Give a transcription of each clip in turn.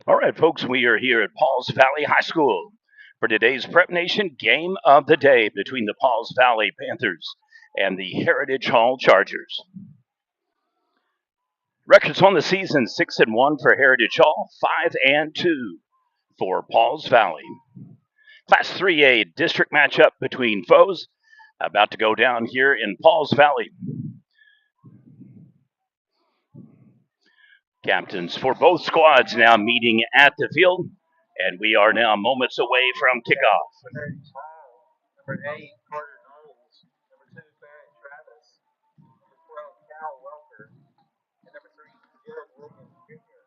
All right, folks, we are here at Pauls Valley High School for today's Prep Nation game of the day between the Pauls Valley Panthers and the Heritage Hall Chargers. Records on the season 6-1 for Heritage Hall, 5-2 for Pauls Valley. Class 3A district matchup between foes about to go down here in Pauls Valley. Captains for both squads now meeting at the field, and we are now moments away from kickoff. Number 8, Carter Knowles. Number 2, Barrett Travis. Number 12, Cal Welker. And number 3, Jared Williams Jr.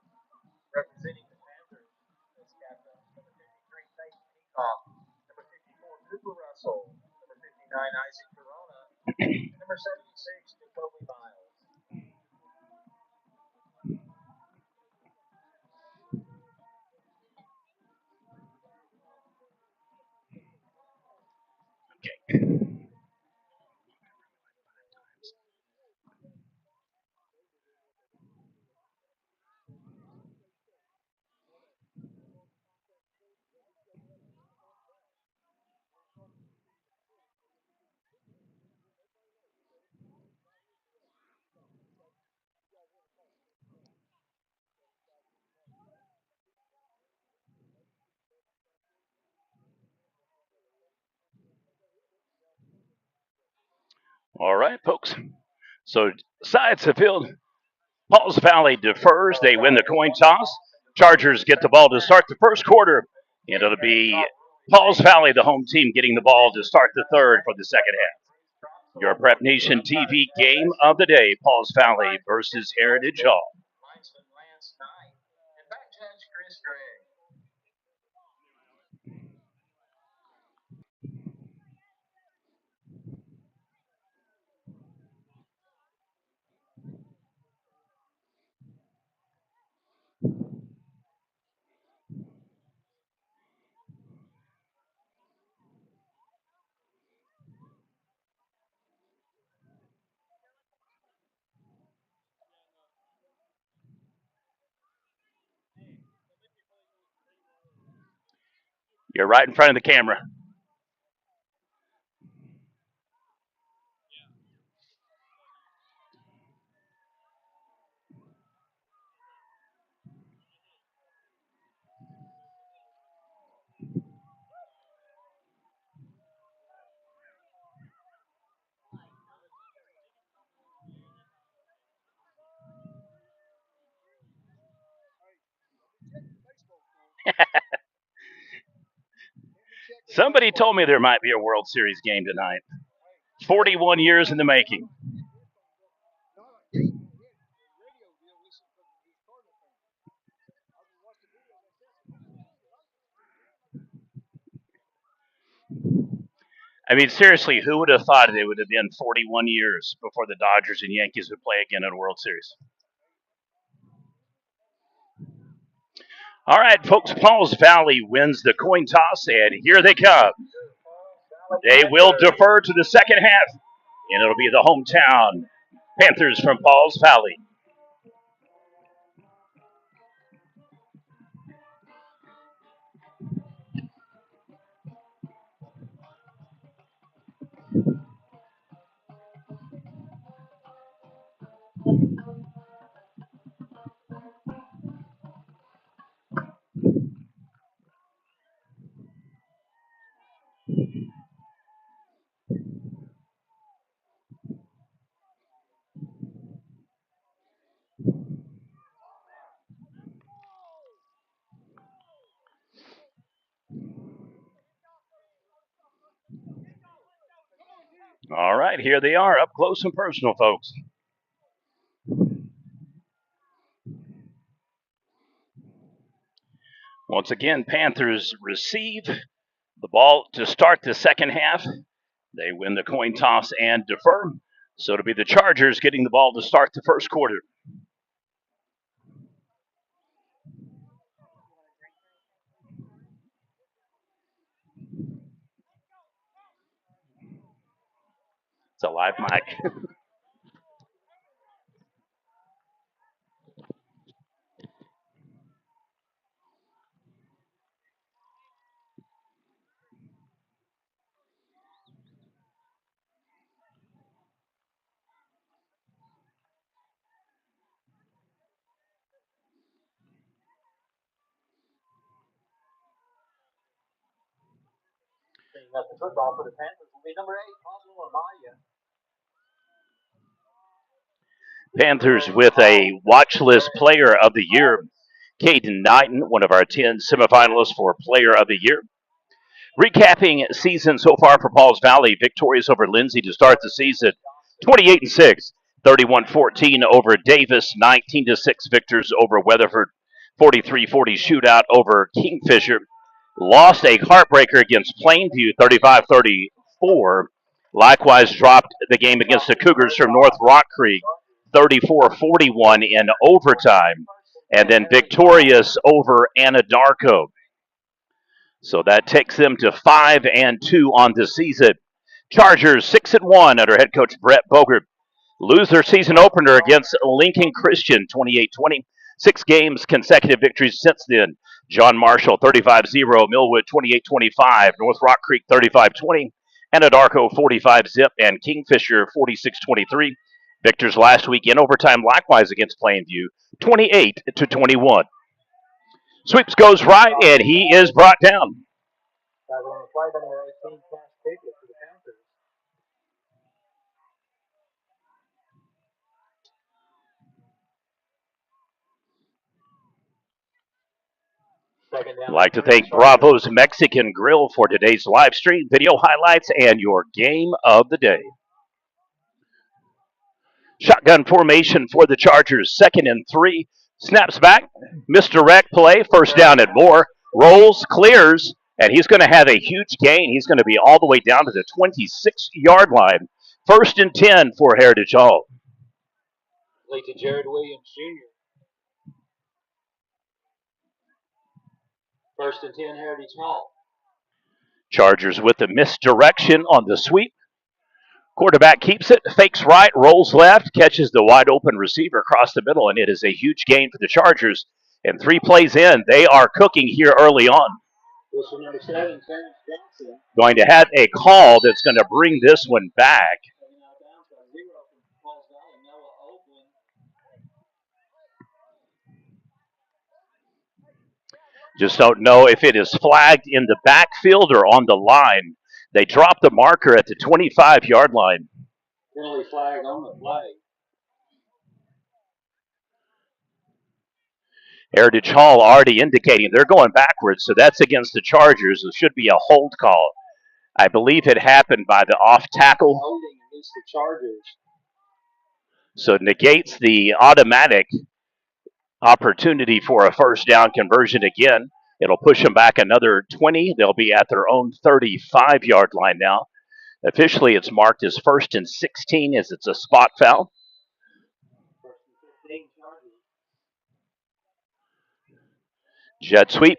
Representing the Panthers as captains, number 53, Peyton Peacock. Number 54, Cooper Russell. Number 59, Isaac Corona. And number 76, Jacoby Miles. All right, folks. So sides of field, Pauls Valley defers. They win the coin toss. Chargers get the ball to start the first quarter, and it'll be Pauls Valley, the home team, getting the ball to start the third for the second half. Your Prep Nation TV game of the day, Pauls Valley versus Heritage Hall. Linesman Lance Knight. And back judge Chris Gregg. You're right in front of the camera. Somebody told me there might be a World Series game tonight. 41 years in the making. I mean, seriously, who would have thought it would have been 41 years before the Dodgers and Yankees would play again in a World Series? All right, folks, Pauls Valley wins the coin toss, and here they come. They will defer to the second half, and it'll be the hometown Panthers from Pauls Valley. All right, here they are, up close and personal, folks. Once again, Panthers receive the ball to start the second half. They win the coin toss and defer. So it'll be the Chargers getting the ball to start the first quarter. It's a live mic. Bringing up the football for the Panthers will be number 8, Pablo Amaya. Panthers with a watch list player of the year, Caden Knighton, one of our 10 semifinalists for player of the year. Recapping season so far for Pauls Valley, victorious over Lindsay to start the season, 28-6, 31-14 over Davis, 19-6 victors over Weatherford, 43-40 shootout over Kingfisher. Lost a heartbreaker against Plainview, 35-34. Likewise dropped the game against the Cougars from North Rock Creek, 34-41 in overtime, and then victorious over Anadarko. So that takes them to 5-2 on the season. Chargers 6-1 under head coach Brett Bogert. Lose their season opener against Lincoln Christian 28-20. 6 games consecutive victories since then. John Marshall 35-0, Millwood 28-25, North Rock Creek 35-20, Anadarko 45-zip, and Kingfisher 46-23. Victors last week in overtime likewise against Plainview 28-21. Sweeps goes right, and he is brought down. That one applied number 18, Cash Pickett for the Panthers. I'd like to thank Bravo's Mexican Grill for today's live stream, video highlights, and your game of the day. Shotgun formation for the Chargers, 2nd and 3. Snaps back, misdirect play, first down and more. Rolls, clears, and he's going to have a huge gain. He's going to be all the way down to the 26-yard line. 1st and 10 for Heritage Hall. Lead to Jared Williams Jr. 1st and 10, Heritage Hall. Chargers with the misdirection on the sweep. Quarterback keeps it, fakes right, rolls left, catches the wide open receiver across the middle, and it is a huge gain for the Chargers. And 3 plays in, they are cooking here early on. Number 7, Terrence Johnson. Going to have a call that's going to bring this one back. Just don't know if it is flagged in the backfield or on the line. They dropped the marker at the 25-yard line. Penalty flag on the play. Heritage Hall already indicating they're going backwards, so that's against the Chargers. It should be a hold call. I believe it happened by the off tackle. Holding against the Chargers. So it negates the automatic opportunity for a first down conversion again. It'll push them back another 20. They'll be at their own 35-yard line now. Officially, it's marked as 1st and 16 as it's a spot foul. Jet sweep.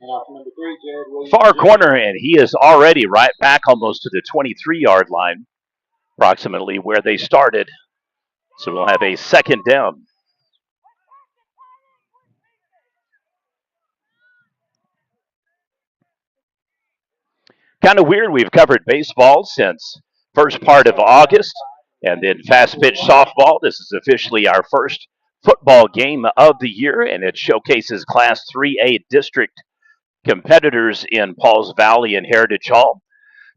Number 3, Jared Williams Far Jr. corner, and he is already right back almost to the 23-yard line, approximately where they started. So we'll have a 2nd down. Kind of weird. We've covered baseball since first part of August, and then fast pitch softball. This is officially our first football game of the year, and it showcases Class 3A district competitors in Pauls Valley and Heritage Hall.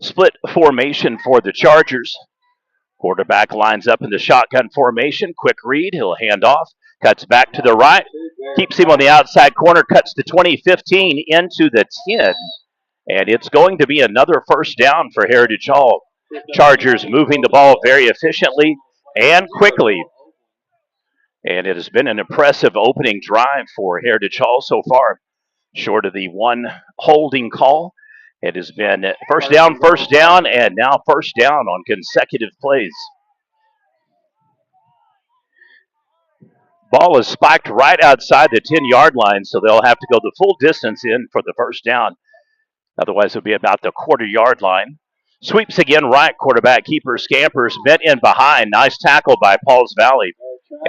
Split formation for the Chargers. Quarterback lines up in the shotgun formation. Quick read. He'll hand off. Cuts back to the right. Keeps him on the outside corner. Cuts to 20-15 into the 10. And it's going to be another first down for Heritage Hall. Chargers moving the ball very efficiently and quickly. And it has been an impressive opening drive for Heritage Hall so far. Short of the one holding call, it has been first down, and now first down on consecutive plays. Ball is spiked right outside the 10-yard line, so they'll have to go the full distance in for the first down. Otherwise, it'll be about the 40-yard line. Sweeps again right, quarterback keeper scampers, met in behind. Nice tackle by Pauls Valley.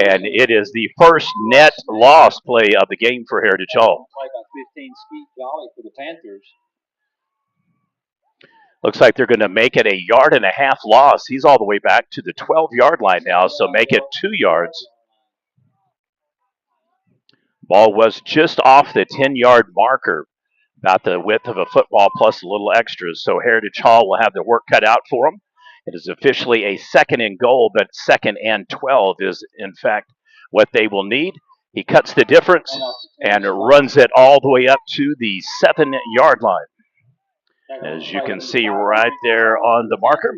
And it is the first net loss play of the game for Heritage Hall. Play by 15, Skeet Jolly for the Panthers. Looks like they're going to make it a 1.5 yard loss. He's all the way back to the 12-yard line now, so make it 2 yards. Ball was just off the 10-yard marker. about the width of a football plus a little extras. So Heritage Hall will have their work cut out for them. It is officially a second and goal, but second and 12 is, in fact, what they will need. He cuts the difference and runs it all the way up to the 7-yard line. As you can see right there on the marker.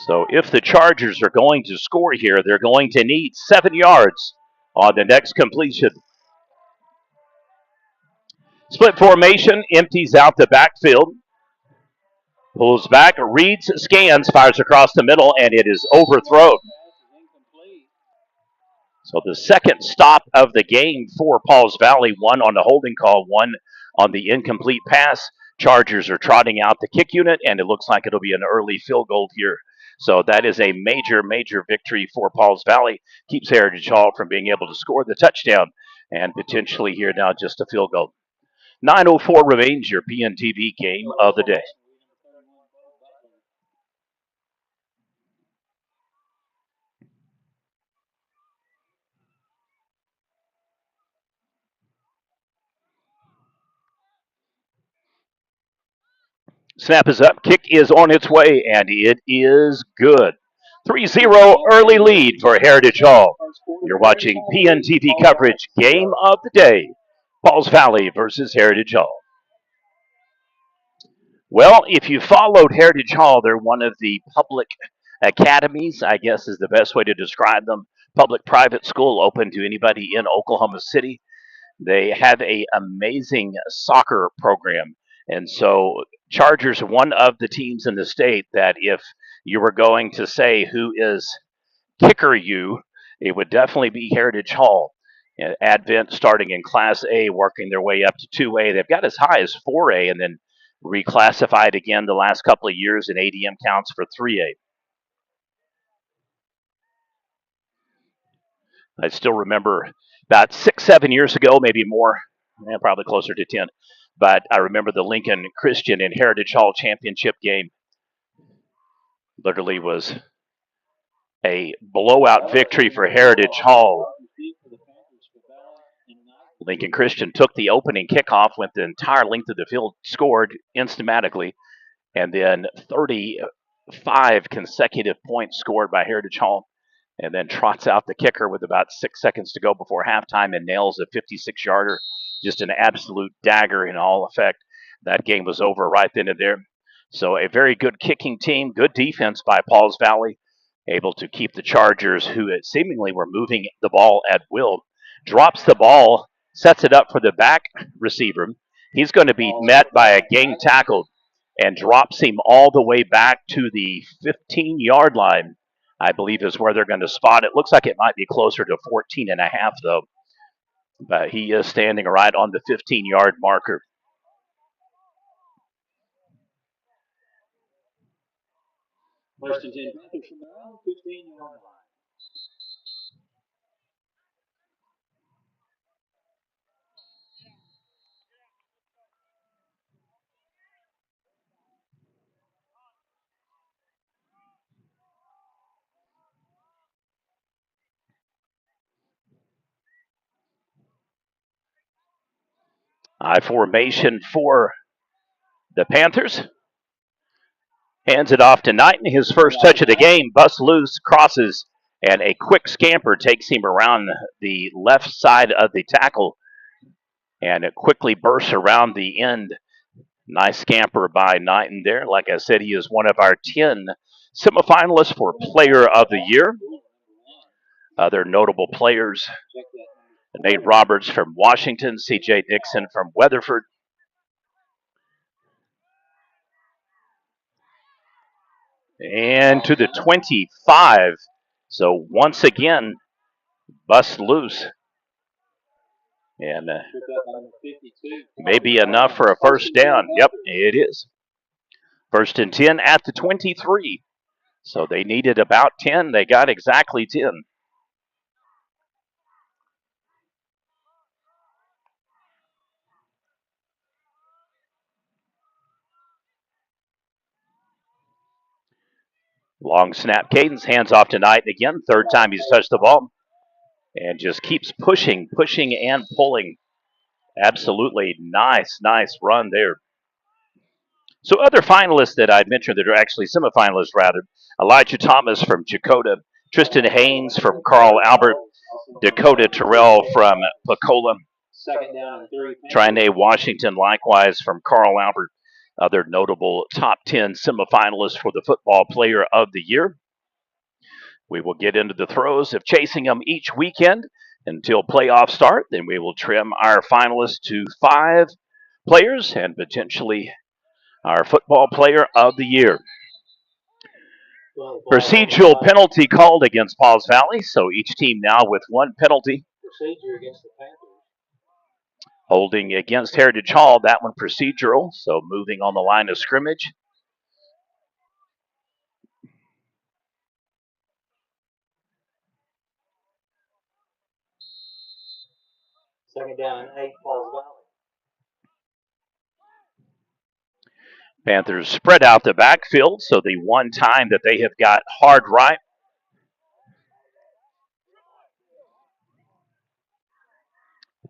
So if the Chargers are going to score here, they're going to need 7 yards on the next completion. Split formation, empties out the backfield. Pulls back, reads, scans, fires across the middle, and it is overthrown. So the second stop of the game for Pauls Valley, one on the holding call, one on the incomplete pass. Chargers are trotting out the kick unit, and it looks like it'll be an early field goal here. So that is a major, major victory for Pauls Valley. Keeps Heritage Hall from being able to score the touchdown, and potentially here now just a field goal. 9:04 remains, your PNTV game of the day. Snap is up, kick is on its way, and it is good. 3-0 early lead for Heritage Hall. You're watching PNTV coverage, game of the day, Pauls Valley versus Heritage Hall. Well, if you followed Heritage Hall, they're one of the public academies, I guess is the best way to describe them. Public private school open to anybody in Oklahoma City. They have a amazing soccer program. And so Chargers are one of the teams in the state that if you were going to say who is kicker you, it would definitely be Heritage Hall. Advent starting in Class A, working their way up to 2A. They've got as high as 4A and then reclassified again the last couple of years, and ADM counts for 3A. I still remember about 6, 7 years ago, maybe more, probably closer to 10. But I remember the Lincoln Christian and Heritage Hall championship game. Literally was a blowout victory for Heritage Hall. Lincoln Christian took the opening kickoff, went the entire length of the field, scored instantly, and then 35 consecutive points scored by Heritage Hall, and then trots out the kicker with about 6 seconds to go before halftime and nails a 56-yarder. Just an absolute dagger in all effect. That game was over right then and there. So a very good kicking team, good defense by Pauls Valley, able to keep the Chargers, who seemingly were moving the ball at will. Drops the ball, sets it up for the back receiver. He's going to be met by a gang tackle and drops him all the way back to the 15-yard line, I believe is where they're going to spot it. Looks like it might be closer to 14 and a half, though. But he is standing right on the 15-yard marker. First and 10, Panthers from their own 15-yard line. I formation for the Panthers. Hands it off to Knighton. His first touch of the game. Bust loose, crosses, and a quick scamper takes him around the left side of the tackle. And it quickly bursts around the end. Nice scamper by Knighton there. Like I said, he is one of our 10 semifinalists for Player of the Year. Other notable players: Nate Roberts from Washington, C.J. Dixon from Weatherford. And to the 25. So once again, bust loose. And maybe enough for a first down. Yep, it is. First and 10 at the 23. So they needed about 10. They got exactly 10. Long snap cadence, hands off to Knight again. Third time he's touched the ball and just keeps pushing and pulling. Absolutely nice run there. So other finalists that I'd mentioned that are actually semifinalists rather, Elijah Thomas from Chakota, Tristan Haynes from Carl Albert, Dakota Terrell from Pacola, Second down and 3. Trine Washington likewise from Carl Albert, other notable top 10 semifinalists for the Football Player of the Year. We will get into the throes of chasing them each weekend until playoffs start. Then we will trim our finalists to 5 players and potentially our Football Player of the Year. Procedural penalty called against Pauls Valley, so each team now with 1 penalty. Procedure against the Panthers. Holding against Heritage Hall, that one procedural, so moving on the line of scrimmage. Second down and 8, Pauls Valley. Panthers spread out the backfield, so the one time that they have got hard right.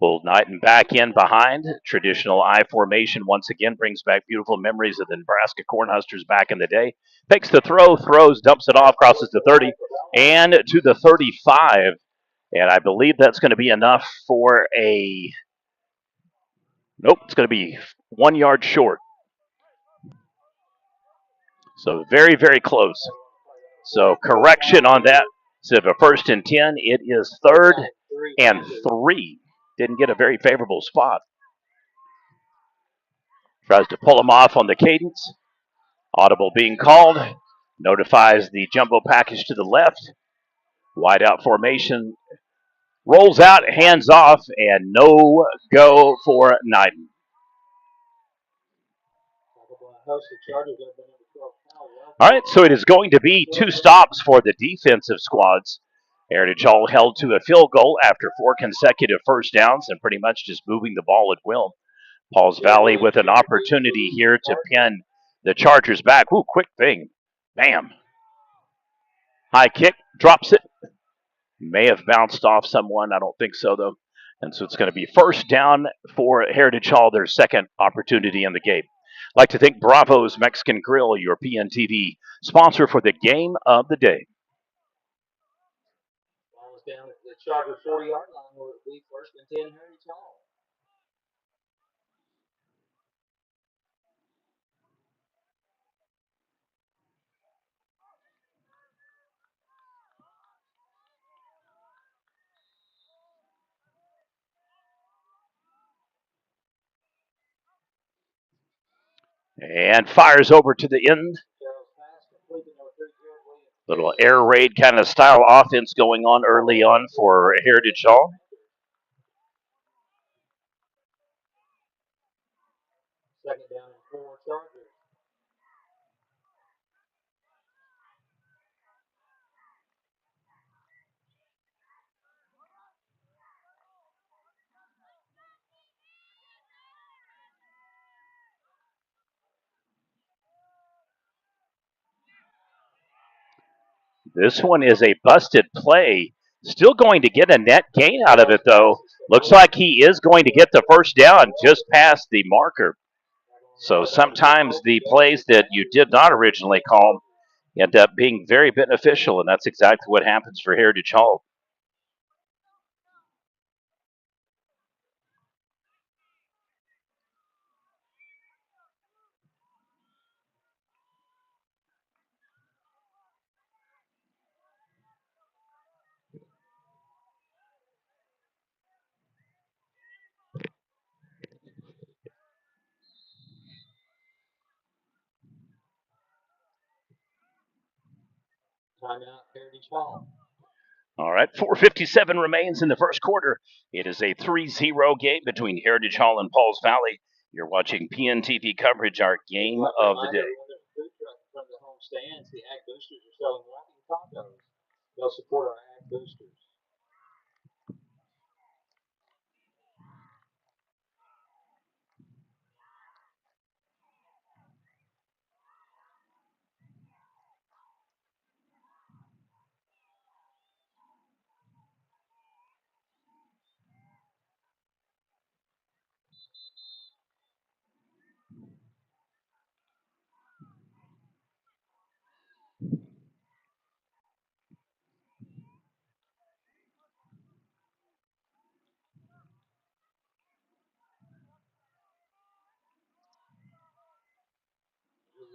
Pulled Knighton back in behind. Traditional I formation once again brings back beautiful memories of the Nebraska Cornhuskers back in the day. Takes the throw, throws, dumps it off, crosses the 30 and to the 35. And I believe that's going to be enough for a... Nope, it's going to be 1 yard short. So very close. So correction on that. Instead of a 1st and 10, it is 3rd and 3. Didn't get a very favorable spot. Tries to pull him off on the cadence. Audible being called. Notifies the jumbo package to the left. Wide out formation. Rolls out, hands off, and no go for Knighton. All right, so it is going to be 2 stops for the defensive squads. Heritage Hall held to a field goal after 4 consecutive first downs and pretty much just moving the ball at will. Pauls Valley with an opportunity here to pin the Chargers back. Ooh, quick thing. Bam. High kick, drops it. May have bounced off someone. I don't think so, though. And so it's going to be 1st down for Heritage Hall, their 2nd opportunity in the game. I'd like to thank Bravo's Mexican Grill, your PNTV sponsor for the game of the day. Ball is down at the Charger 40-yard line where it will be 1st and 10 Heritage Hall. And fires over to the end. Little air raid kind of style offense going on early on for Heritage Hall. Second down and 4, Chargers. This one is a busted play. Still going to get a net gain out of it, though. Looks like he is going to get the 1st down just past the marker. So sometimes the plays that you did not originally call end up being very beneficial, and that's exactly what happens for Heritage Hall. Timeout, Heritage Hall. All right, 4:57 remains in the 1st quarter. It is a 3-0 game between Heritage Hall and Pauls Valley. You're watching PNTV coverage, our game of the day. From the home stands, the Ag Boosters are selling walking tacos. They'll support our Ag Boosters.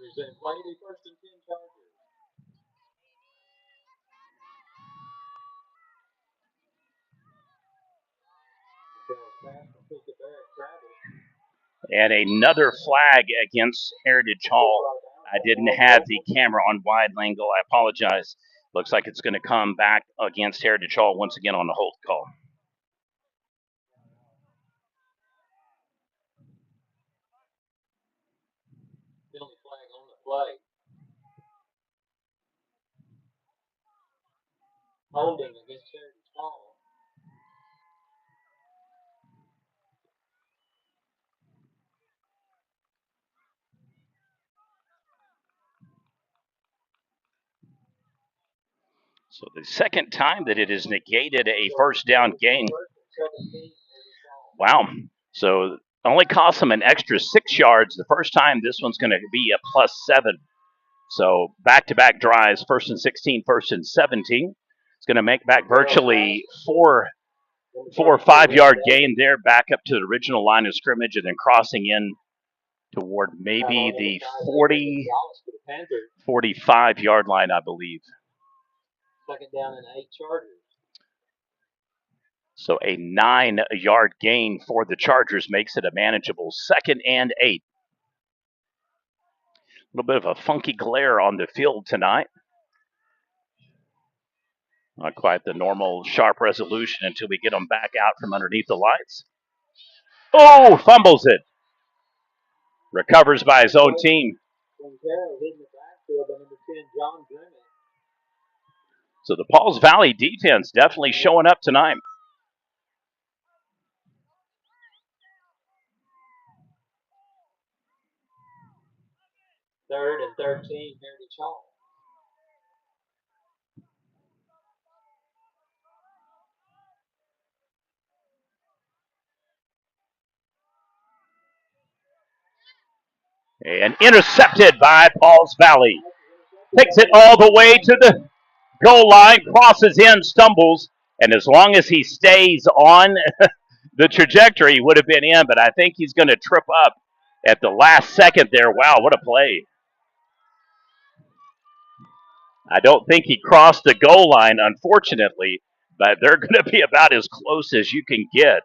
Chargers in play. The 1st and 10 Chargers. And another flag against Heritage Hall. I didn't have the camera on wide angle. I apologize. Looks like it's going to come back against Heritage Hall once again on the hold call. Penalty flag on the play. Holding against Heritage Hall. So the second time that it has negated a first down gain. Wow. So only cost them an extra 6 yards. The first time, this one's going to be a +7. So back-to-back drives, 1st and 16, 1st and 17. It's going to make back virtually 4 or 5 yard gain there, back up to the original line of scrimmage, and then crossing in toward maybe the 40, 45 yard line, I believe. 2nd down and 8 Chargers. So a 9 yard gain for the Chargers makes it a manageable 2nd and 8. A little bit of a funky glare on the field tonight. Not quite the normal sharp resolution until we get them back out from underneath the lights. Oh, fumbles it. Recovers by his own team. So the Pauls Valley defense definitely showing up tonight. Third and 13, Heritage Hall. And intercepted by Pauls Valley. Takes it all the way to the goal line, crosses in, stumbles, and as long as he stays on the trajectory, he would have been in, but I think he's going to trip up at the last second there. Wow, what a play. I don't think he crossed the goal line, unfortunately, but they're going to be about as close as you can get.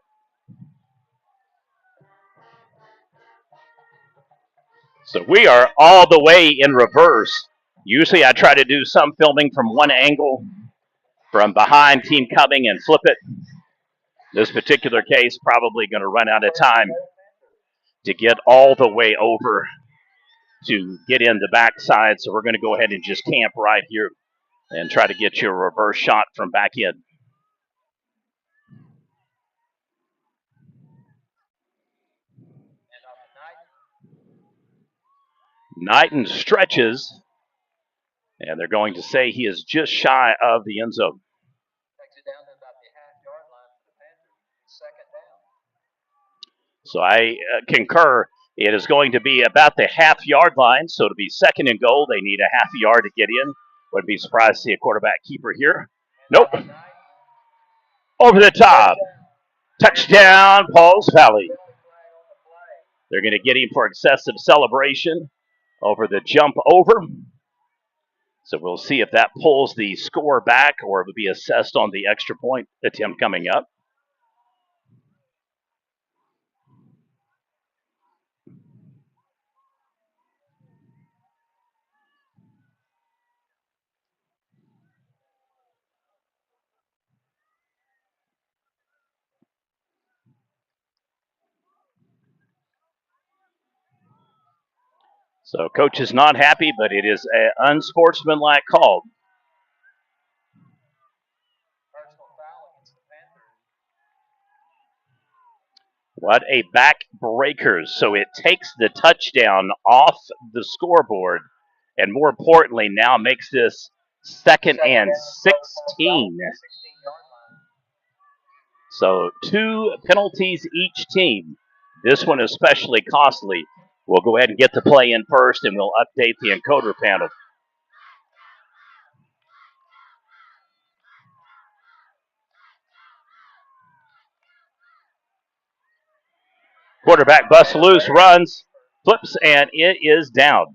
So we are all the way in reverse. Usually I try to do some filming from one angle, from behind, team coming, and flip it. This particular case, probably going to run out of time to get all the way over to get in the backside. So we're going to go ahead and just camp right here and try to get you a reverse shot from back in. Knighton stretches, and they're going to say he is just shy of the end zone. So I concur. It is going to be about the half-yard line, so to be 2nd and goal, they need a half a yard to get in. Wouldn't be surprised to see a quarterback keeper here. Nope. Over the top. Touchdown, Pauls Valley. They're going to get him for excessive celebration over the jump over. So we'll see if that pulls the score back or it will be assessed on the extra point attempt coming up. So coach is not happy, but it is an unsportsmanlike call. What a backbreaker. So it takes the touchdown off the scoreboard, and more importantly, now makes this 2nd and 16. So 2 penalties each team. This one especially costly. We'll go ahead and get the play in first, and we'll update the encoder panel. Quarterback busts loose, runs, flips, and it is down.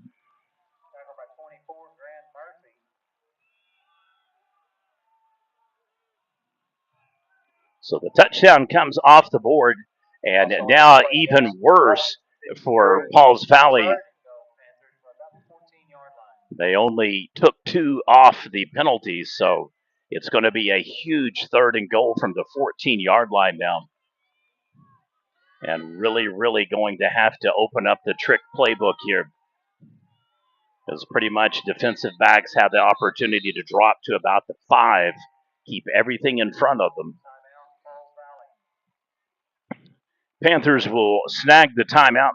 So the touchdown comes off the board, and now even worse for Pauls Valley. Third and goal, Panthers from about the 14-yard line. They only took 2 off the penalties, so it's going to be a huge 3rd and goal from the 14-yard line now. And really going to have to open up the trick playbook here. Because pretty much defensive backs have the opportunity to drop to about the 5, keep everything in front of them. Timeout, Pauls Valley. Panthers will snag the timeout.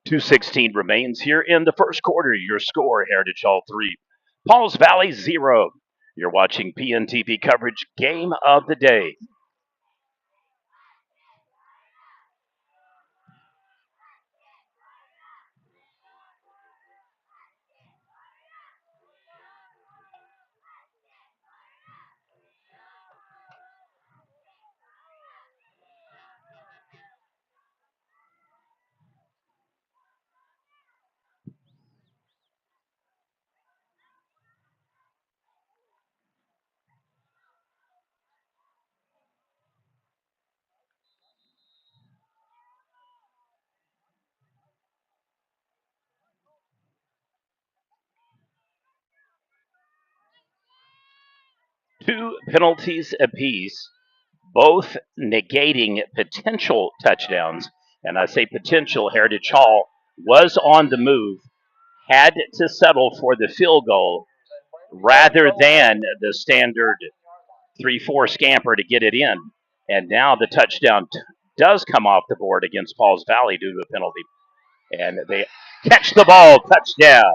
2:16 remains here in the first quarter. Your score, Heritage Hall 3, Pauls Valley 0. You're watching PNTV coverage, game of the day. Two penalties apiece, both negating potential touchdowns. And I say potential, Heritage Hall was on the move, had to settle for the field goal rather than the standard 3-4 scamper to get it in. And now the touchdown does come off the board against Pauls Valley due to a penalty. And they catch the ball, touchdown.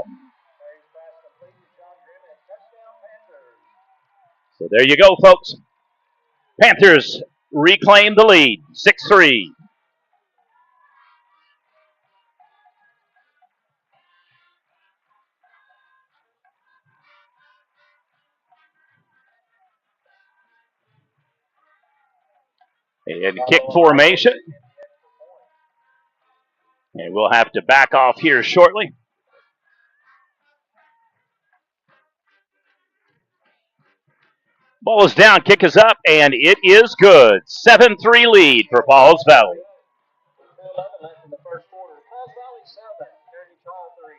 So there you go, folks. Panthers reclaim the lead, 6-3. And kick formation. And we'll have to back off here shortly. Ball is down, kick is up, and it is good. 7-3 lead for Pauls Valley. 11 left in the first quarter. Pauls Valley 7, Heritage Hall 3.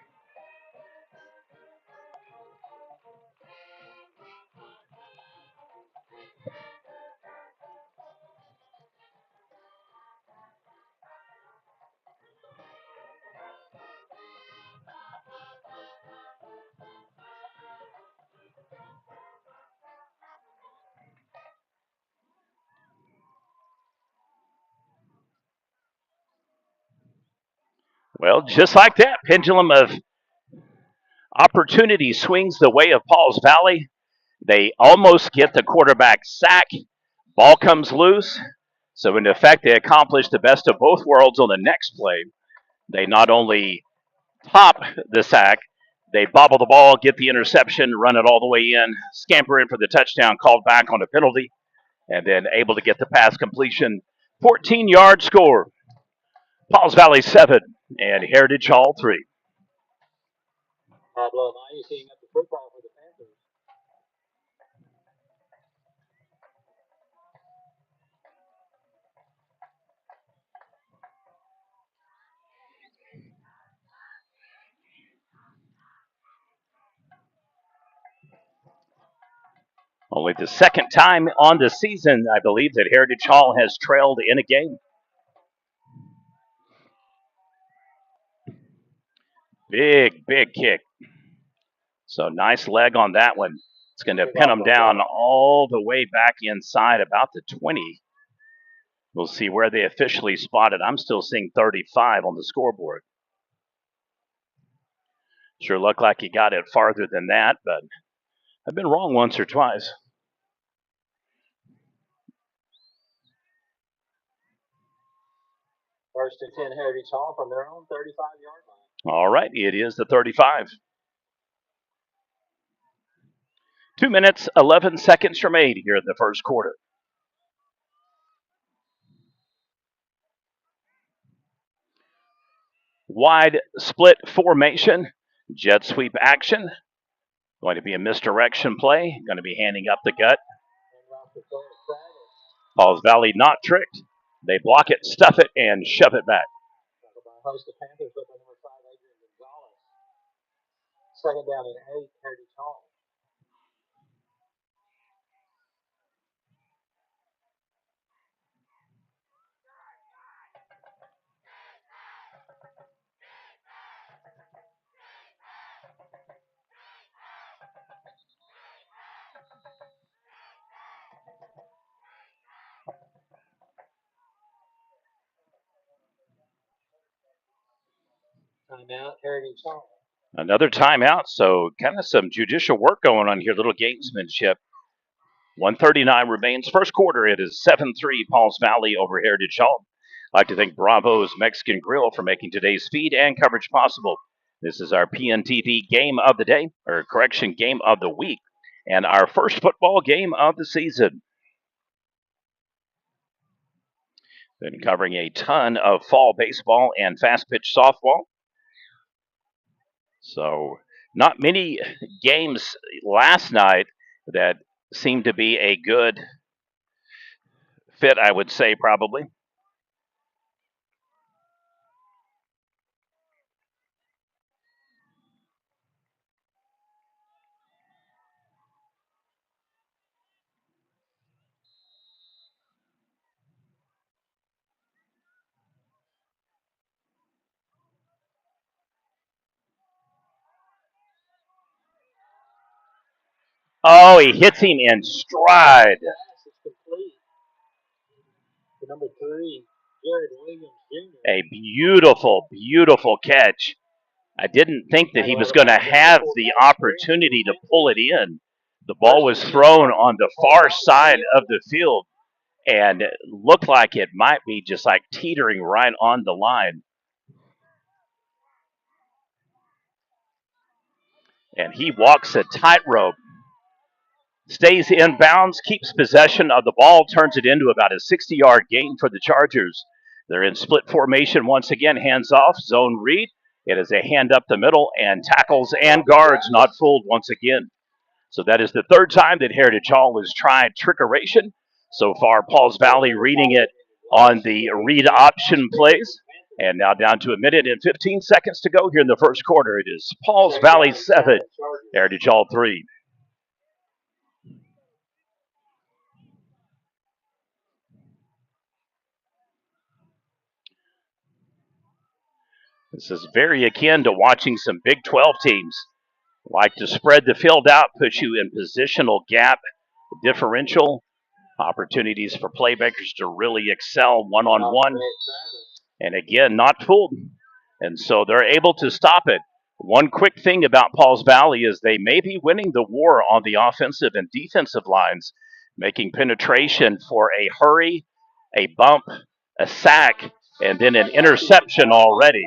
Well, just like that, pendulum of opportunity swings the way of Pauls Valley. They almost get the quarterback sack. Ball comes loose. So in effect, they accomplish the best of both worlds on the next play. They not only top the sack, they bobble the ball, get the interception, run it all the way in, scamper in for the touchdown, called back on a penalty, and then able to get the pass completion. 14-yard score. Pauls Valley 7 and Heritage Hall 3. Pablo Amaya teeing up the football for the Panthers. Only the second time on the season, I believe, that Heritage Hall has trailed in a game. Big kick. So nice leg on that one. It's going to pin them down all the way back inside about the 20. We'll see where they officially spotted. I'm still seeing 35 on the scoreboard. Sure looked like he got it farther than that, but I've been wrong once or twice. First and 10, Heritage Hall from their own 35-yard line. All right, it is the 35. 2 minutes, 11 seconds remain here in the first quarter. Wide split formation, jet sweep action. Going to be a misdirection play. Going to be handing up the gut. Pauls Valley not tricked. They block it, stuff it, and shove it back. Host the Panthers with number 5, Adrian Gonzalez. Second down and 8, Heritage Hall. Timeout, Heritage Hall. Another timeout, so kind of some judicial work going on here, little gamesmanship. 1:39 remains. First quarter, it is 7-3 Pauls Valley over Heritage Hall. I'd like to thank Bravo's Mexican Grill for making today's feed and coverage possible. This is our PNTV game of the day, or correction, game of the week, and our first football game of the season. Been covering a ton of fall baseball and fast pitch softball. So, not many games last night that seemed to be a good fit, I would say, probably. Oh, he hits him in stride. Pass is complete to number 3, Jared Williams Jr. A beautiful, beautiful catch. I didn't think that he was going to have the opportunity to pull it in. The ball was thrown on the far side of the field and it looked like it might be just like teetering right on the line. And he walks a tightrope. Stays in bounds, keeps possession of the ball, turns it into about a 60-yard gain for the Chargers. They're in split formation once again, hands off, zone read. It is a hand up the middle, and tackles and guards not fooled once again. So that is the third time that Heritage Hall has tried trickeration. So far, Pauls Valley reading it on the read option plays. And now down to a minute and 15 seconds to go here in the first quarter. It is Pauls Valley 7, Heritage Hall 3. This is very akin to watching some Big 12 teams like to spread the field out, put you in positional gap, differential, opportunities for playmakers to really excel one-on-one. And again, not fooled. And so they're able to stop it. One quick thing about Pauls Valley is they may be winning the war on the offensive and defensive lines, making penetration for a hurry, a bump, a sack, and then an interception already.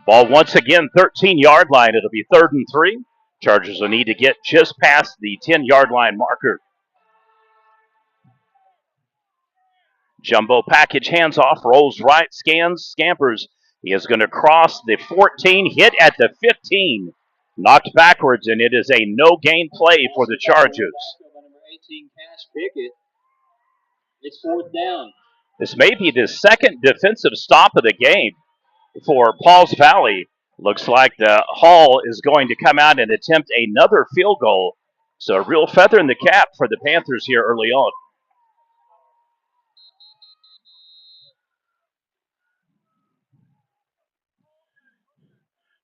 Ball once again, 13-yard line. It'll be 3rd and 3. Chargers will need to get just past the 10-yard line marker. Jumbo package, hands off, rolls right, scans, scampers. He is going to cross the 14, hit at the 15, knocked backwards, and it is a no-gain play for the Chargers. Number 18, Cash Pickett. It's 4th down. This may be the second defensive stop of the game for Pauls Valley. Looks like the Hall is going to come out and attempt another field goal. So a real feather in the cap for the Panthers here early on.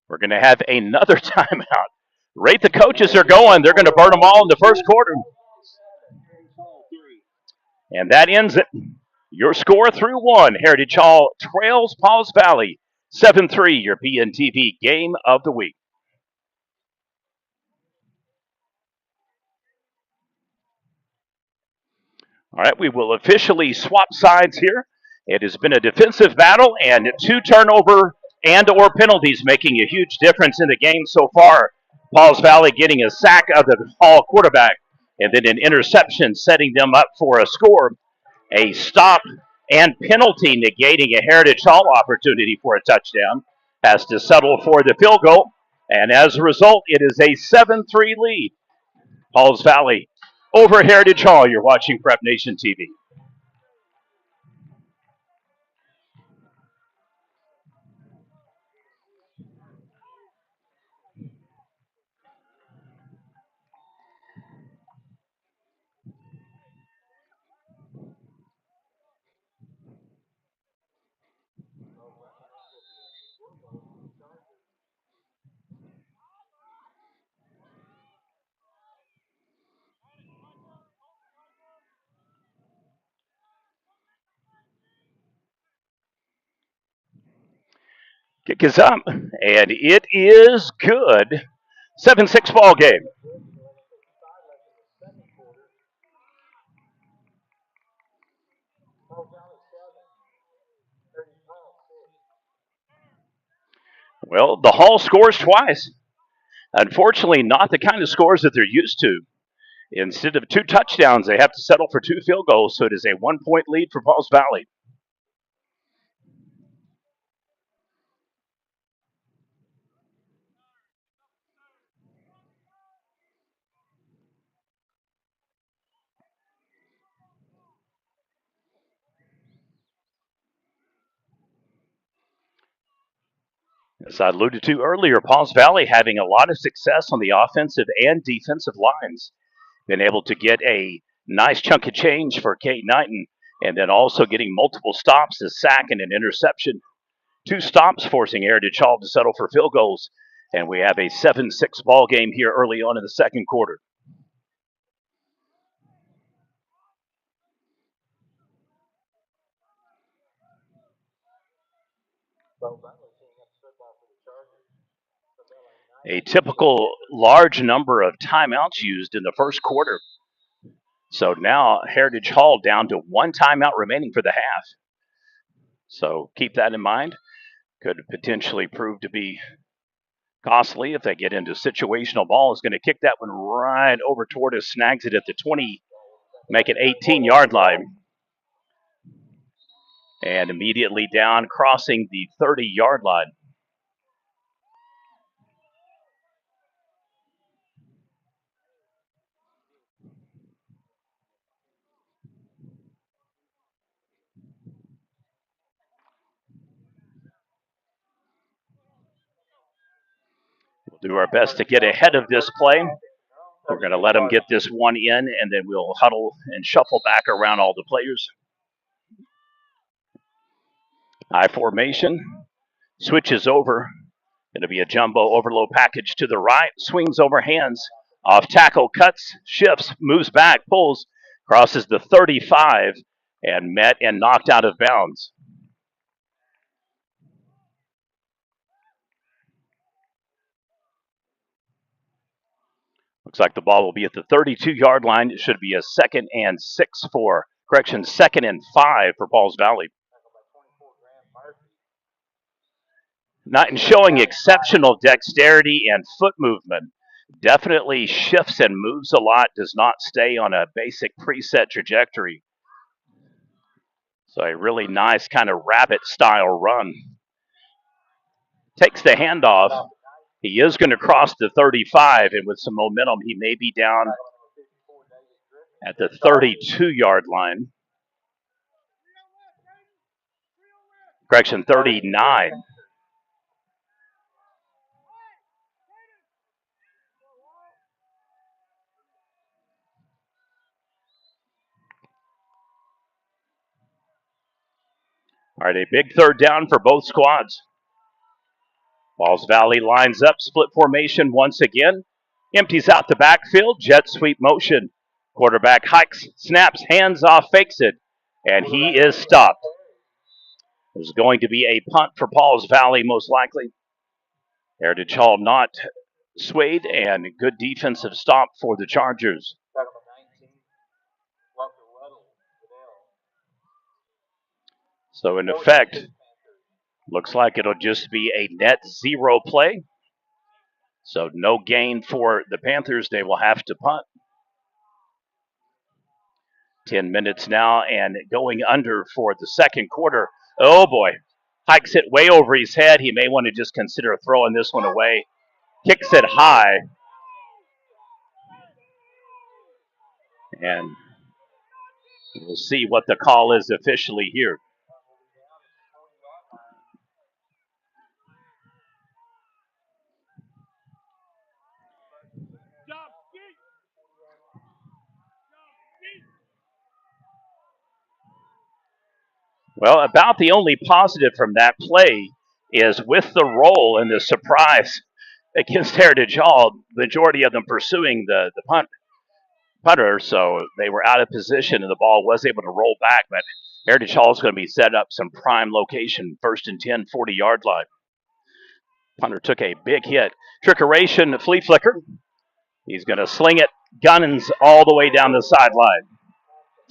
We're going to have another timeout. Rate the coaches are going. They're going to burn them all in the first quarter. And that ends it. Your score 3-1. Heritage Hall trails Pauls Valley 7-3, your PNTV game of the week. All right, we will officially swap sides here. It has been a defensive battle, and 2 turnover and or penalties making a huge difference in the game so far. Pauls Valley getting a sack of the Hall quarterback, and then an interception setting them up for a score. A stop and penalty negating a Heritage Hall opportunity for a touchdown. Has to settle for the field goal, and as a result, it is a 7-3 lead. Pauls Valley over Heritage Hall. You're watching Prep Nation TV. Kick is up, and it is good. 7-6 ball game. Well, the Hall scores twice. Unfortunately, not the kind of scores that they're used to. Instead of 2 touchdowns, they have to settle for 2 field goals, so it is a 1-point lead for Pauls Valley. As I alluded to earlier, Pauls Valley having a lot of success on the offensive and defensive lines. Been able to get a nice chunk of change for Kate Knighton, and then also getting multiple stops, a sack and an interception. 2 stops forcing Heritage Hall to settle for field goals. And we have a 7-6 ball game here early on in the second quarter. A typical large number of timeouts used in the first quarter. So now Heritage Hall down to 1 timeout remaining for the half. So keep that in mind. Could potentially prove to be costly if they get into situational ball. Is going to kick that one right over toward us, snags it at the 20, make it 18-yard line. And immediately down, crossing the 30-yard line. We'll do our best to get ahead of this play. We're going to let them get this one in, and then we'll huddle and shuffle back around all the players. I formation, switches over. It'll be a jumbo overload package to the right, swings over hands, off tackle, cuts, shifts, moves back, pulls, crosses the 35, and met and knocked out of bounds. Looks like the ball will be at the 32-yard line. It should be a 2nd and 6 for, 2nd and 5 for Pauls Valley. Not showing exceptional dexterity and foot movement. Definitely shifts and moves a lot, does not stay on a basic preset trajectory. So a really nice kind of rabbit-style run. Takes the handoff. He is going to cross the 35, and with some momentum, he may be down at the 32-yard line. 39. All right, a big 3rd down for both squads. Pauls Valley lines up, split formation once again. Empties out the backfield, jet sweep motion. Quarterback hikes, snaps, hands off, fakes it, and he is stopped. There's going to be a punt for Pauls Valley, most likely. Heritage Hall not swayed, and good defensive stop for the Chargers. So in effect, looks like it'll just be a net 0 play. So no gain for the Panthers. They will have to punt. 10 minutes now and going under for the second quarter. Oh boy, hikes it way over his head. He may want to just consider throwing this one away. Kicks it high. And we'll see what the call is officially here. Well, about the only positive from that play is with the roll and the surprise against Heritage Hall, the majority of them pursuing the punter, so they were out of position and the ball was able to roll back. But Heritage Hall is going to be set up some prime location, 1st and 10, 40-yard line. Punter took a big hit. Trickeration, flea flicker. He's going to sling it, guns all the way down the sideline.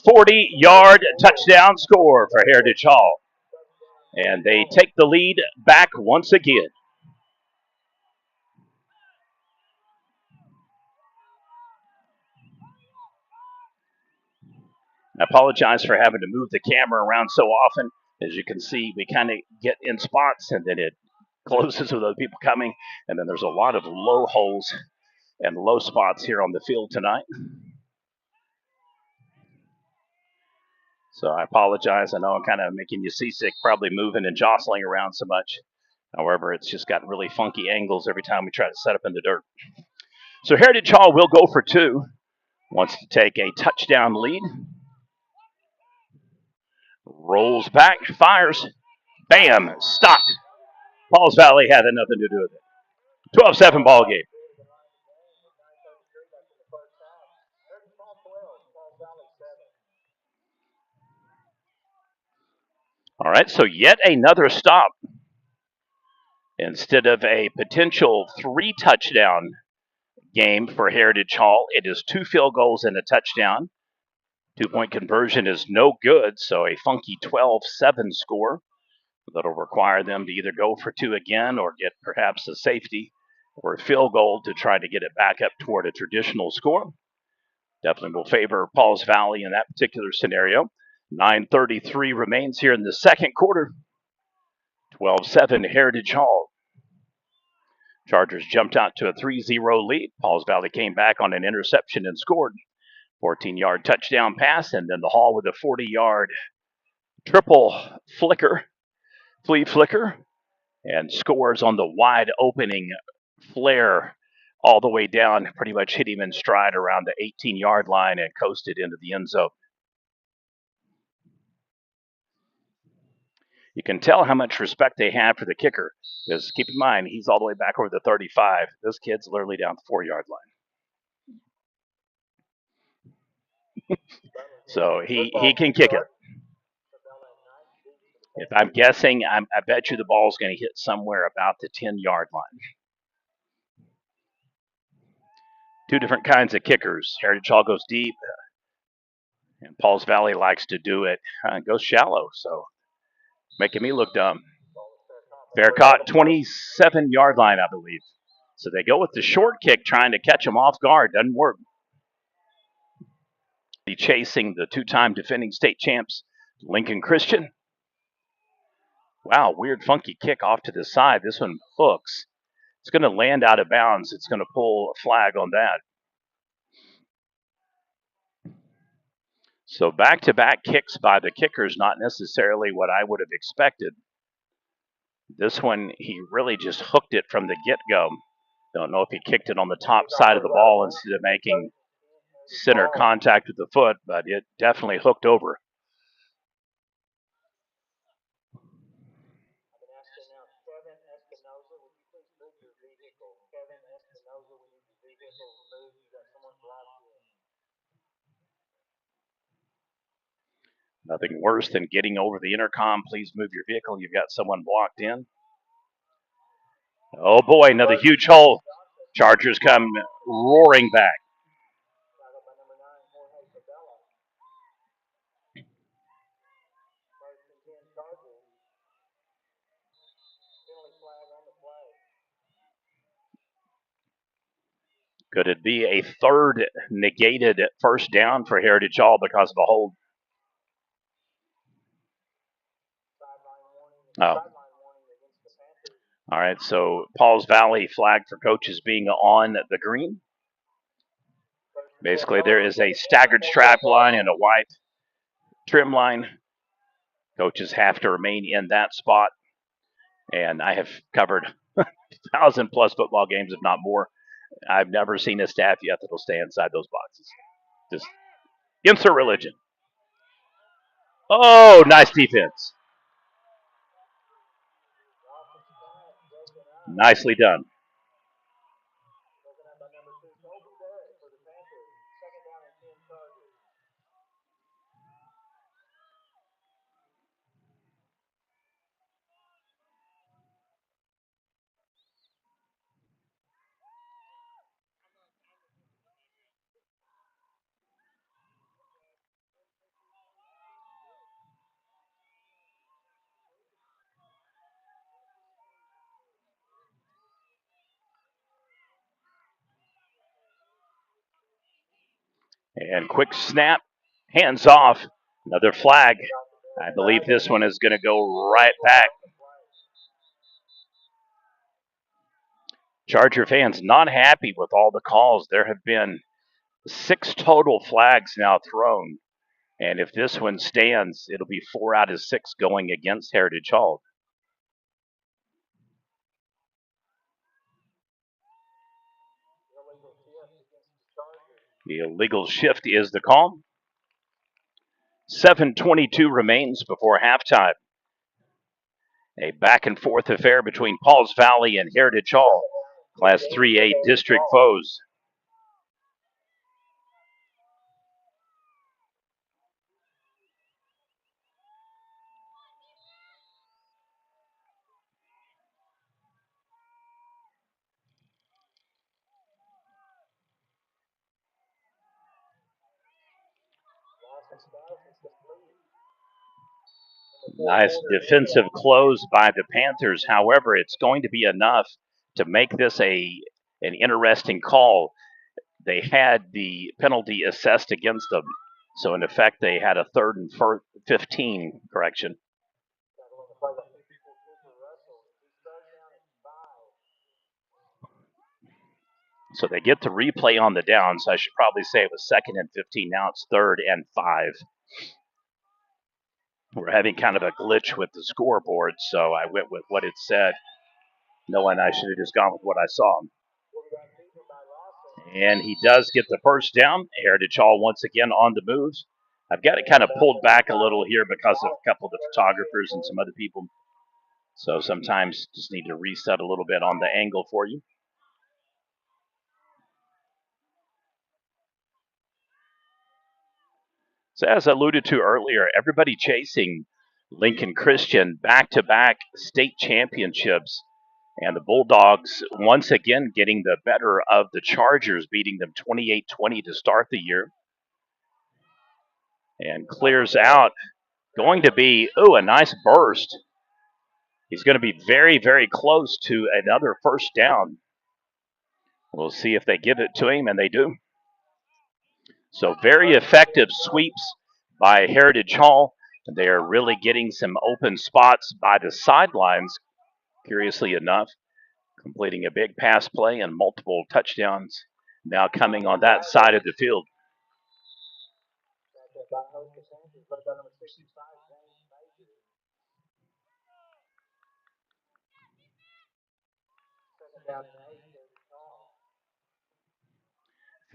40-yard touchdown score for Heritage Hall. And they take the lead back once again. I apologize for having to move the camera around so often. As you can see, we kind of get in spots and then it closes with other people coming. And then there's a lot of low holes and low spots here on the field tonight. So I apologize. I know I'm kind of making you seasick, probably moving and jostling around so much. However, it's just got really funky angles every time we try to set up in the dirt. So Heritage Hall will go for two. Wants to take a touchdown lead. Rolls back, fires. Bam, stopped. Pauls Valley had nothing to do with it. 12-7 ball game. All right, so yet another stop. Instead of a potential 3-touchdown game for Heritage Hall, it is 2 field goals and a touchdown. 2-point conversion is no good, so a funky 12-7 score that'll require them to either go for 2 again or get perhaps a safety or a field goal to try to get it back up toward a traditional score. Definitely will favor Pauls Valley in that particular scenario. 9:33 remains here in the second quarter. 12-7 Heritage Hall. Chargers jumped out to a 3-0 lead. Pauls Valley came back on an interception and scored. 14-yard touchdown pass, and then the Hall with a 40-yard triple flea flicker, and scores on the wide opening flare all the way down, pretty much hit him in stride around the 18-yard line and coasted into the end zone. You can tell how much respect they have for the kicker, because keep in mind, he's all the way back over the 35. This kid's literally down the 4-yard line. So he can kick it. If I'm guessing, I bet you the ball's going to hit somewhere about the 10-yard line. 2 different kinds of kickers. Heritage Hall goes deep, and Pauls Valley likes to do it. Goes shallow, so making me look dumb. Fair caught, 27-yard line, I believe. So they go with the short kick, trying to catch him off guard. Doesn't work. Chasing the 2-time defending state champs, Lincoln Christian. Wow, weird, funky kick off to the side. This one hooks. It's going to land out of bounds. It's going to pull a flag on that. So back-to-back kicks by the kickers, not necessarily what I would have expected. This one, he really just hooked it from the get-go. Don't know if he kicked it on the top side of the ball instead of making center contact with the foot, but it definitely hooked over. Nothing worse than getting over the intercom. Please move your vehicle. You've got someone blocked in. Oh boy, another huge hole. Chargers come roaring back. Could it be a third negated first down for Heritage Hall because of a hold? Oh. All right, so Pauls Valley flagged for coaches being on the green. Basically, there is a staggered strap line and a white trim line. Coaches have to remain in that spot. And I have covered 1,000+ football games, if not more. I've never seen a staff yet that'll stay inside those boxes. Just insert religion. Oh, nice defense. Nicely done. And quick snap, hands off, another flag. I believe this one is going to go right back. Charger fans not happy with all the calls. There have been 6 total flags now thrown. And if this one stands, it'll be 4 out of 6 going against Heritage Hall. The illegal shift is the call. 7:22 remains before halftime. A back and forth affair between Pauls Valley and Heritage Hall, Class 3A district foes. Nice defensive close by the Panthers. However, it's going to be enough to make this an interesting call. They had the penalty assessed against them. So, in effect, they had a 3rd and 15 correction. So they get the replay on the downs. I should probably say it was 2nd and 15. Now it's 3rd and 5. We're having kind of a glitch with the scoreboard, so I went with what it said, knowing I should have just gone with what I saw. And he does get the first down. Heritage Hall once again on the move. I've got it kind of pulled back a little here because of a couple of the photographers and some other people. So sometimes just need to reset a little bit on the angle for you. So as I alluded to earlier, everybody chasing Lincoln Christian back-to-back state championships. And the Bulldogs once again getting the better of the Chargers, beating them 28-20 to start the year. And clears out. Going to be, a nice burst. He's going to be very, very close to another first down. We'll see if they give it to him, and they do. So very effective sweeps by Heritage Hall. They're really getting some open spots by the sidelines, curiously enough, completing a big pass play and multiple touchdowns now coming on that side of the field.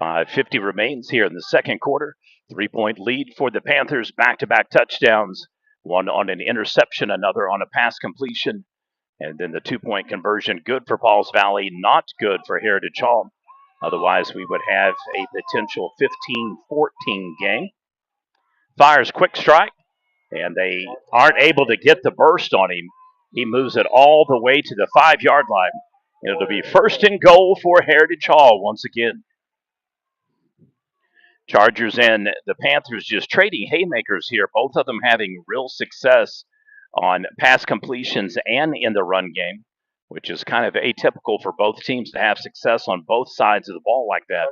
$5:50 remains here in the second quarter. 3-point lead for the Panthers. Back-to-back touchdowns. One on an interception, another on a pass completion. And then the 2-point conversion, good for Pauls Valley, not good for Heritage Hall. Otherwise, we would have a potential 15-14 game. Fires quick strike, and they aren't able to get the burst on him. He moves it all the way to the 5-yard line. And it'll be 1st and goal for Heritage Hall once again. Chargers and the Panthers just trading haymakers here, both of them having real success on pass completions and in the run game, which is kind of atypical for both teams to have success on both sides of the ball like that.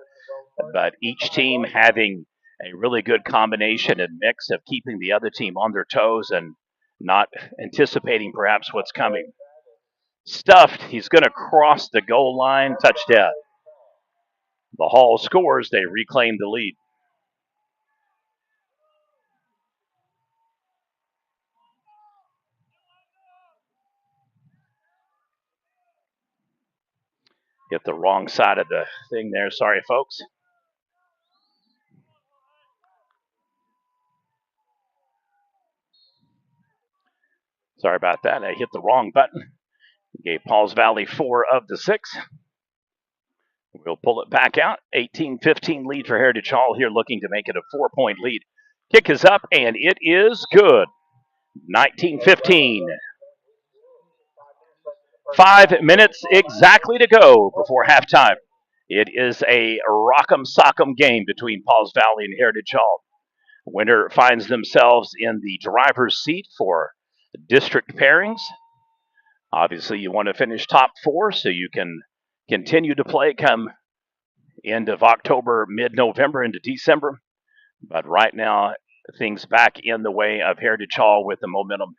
But each team having a really good combination and mix of keeping the other team on their toes and not anticipating perhaps what's coming. Stuffed, he's going to cross the goal line, touchdown. The Hall scores. They reclaim the lead. Hit the wrong side of the thing there. Sorry, folks. Sorry about that. I hit the wrong button. Gave Pauls Valley 4 of the 6. We'll pull it back out. 18-15 lead for Heritage Hall here, looking to make it a 4-point lead. Kick is up, and it is good. 19-15. 5 minutes exactly to go before halftime. It is a rock'em sock'em game between Pauls Valley and Heritage Hall. Winner finds themselves in the driver's seat for district pairings. Obviously, you want to finish top 4 so you can continue to play come end of October, mid-November into December. But right now, things back in the way of Heritage Hall with the momentum.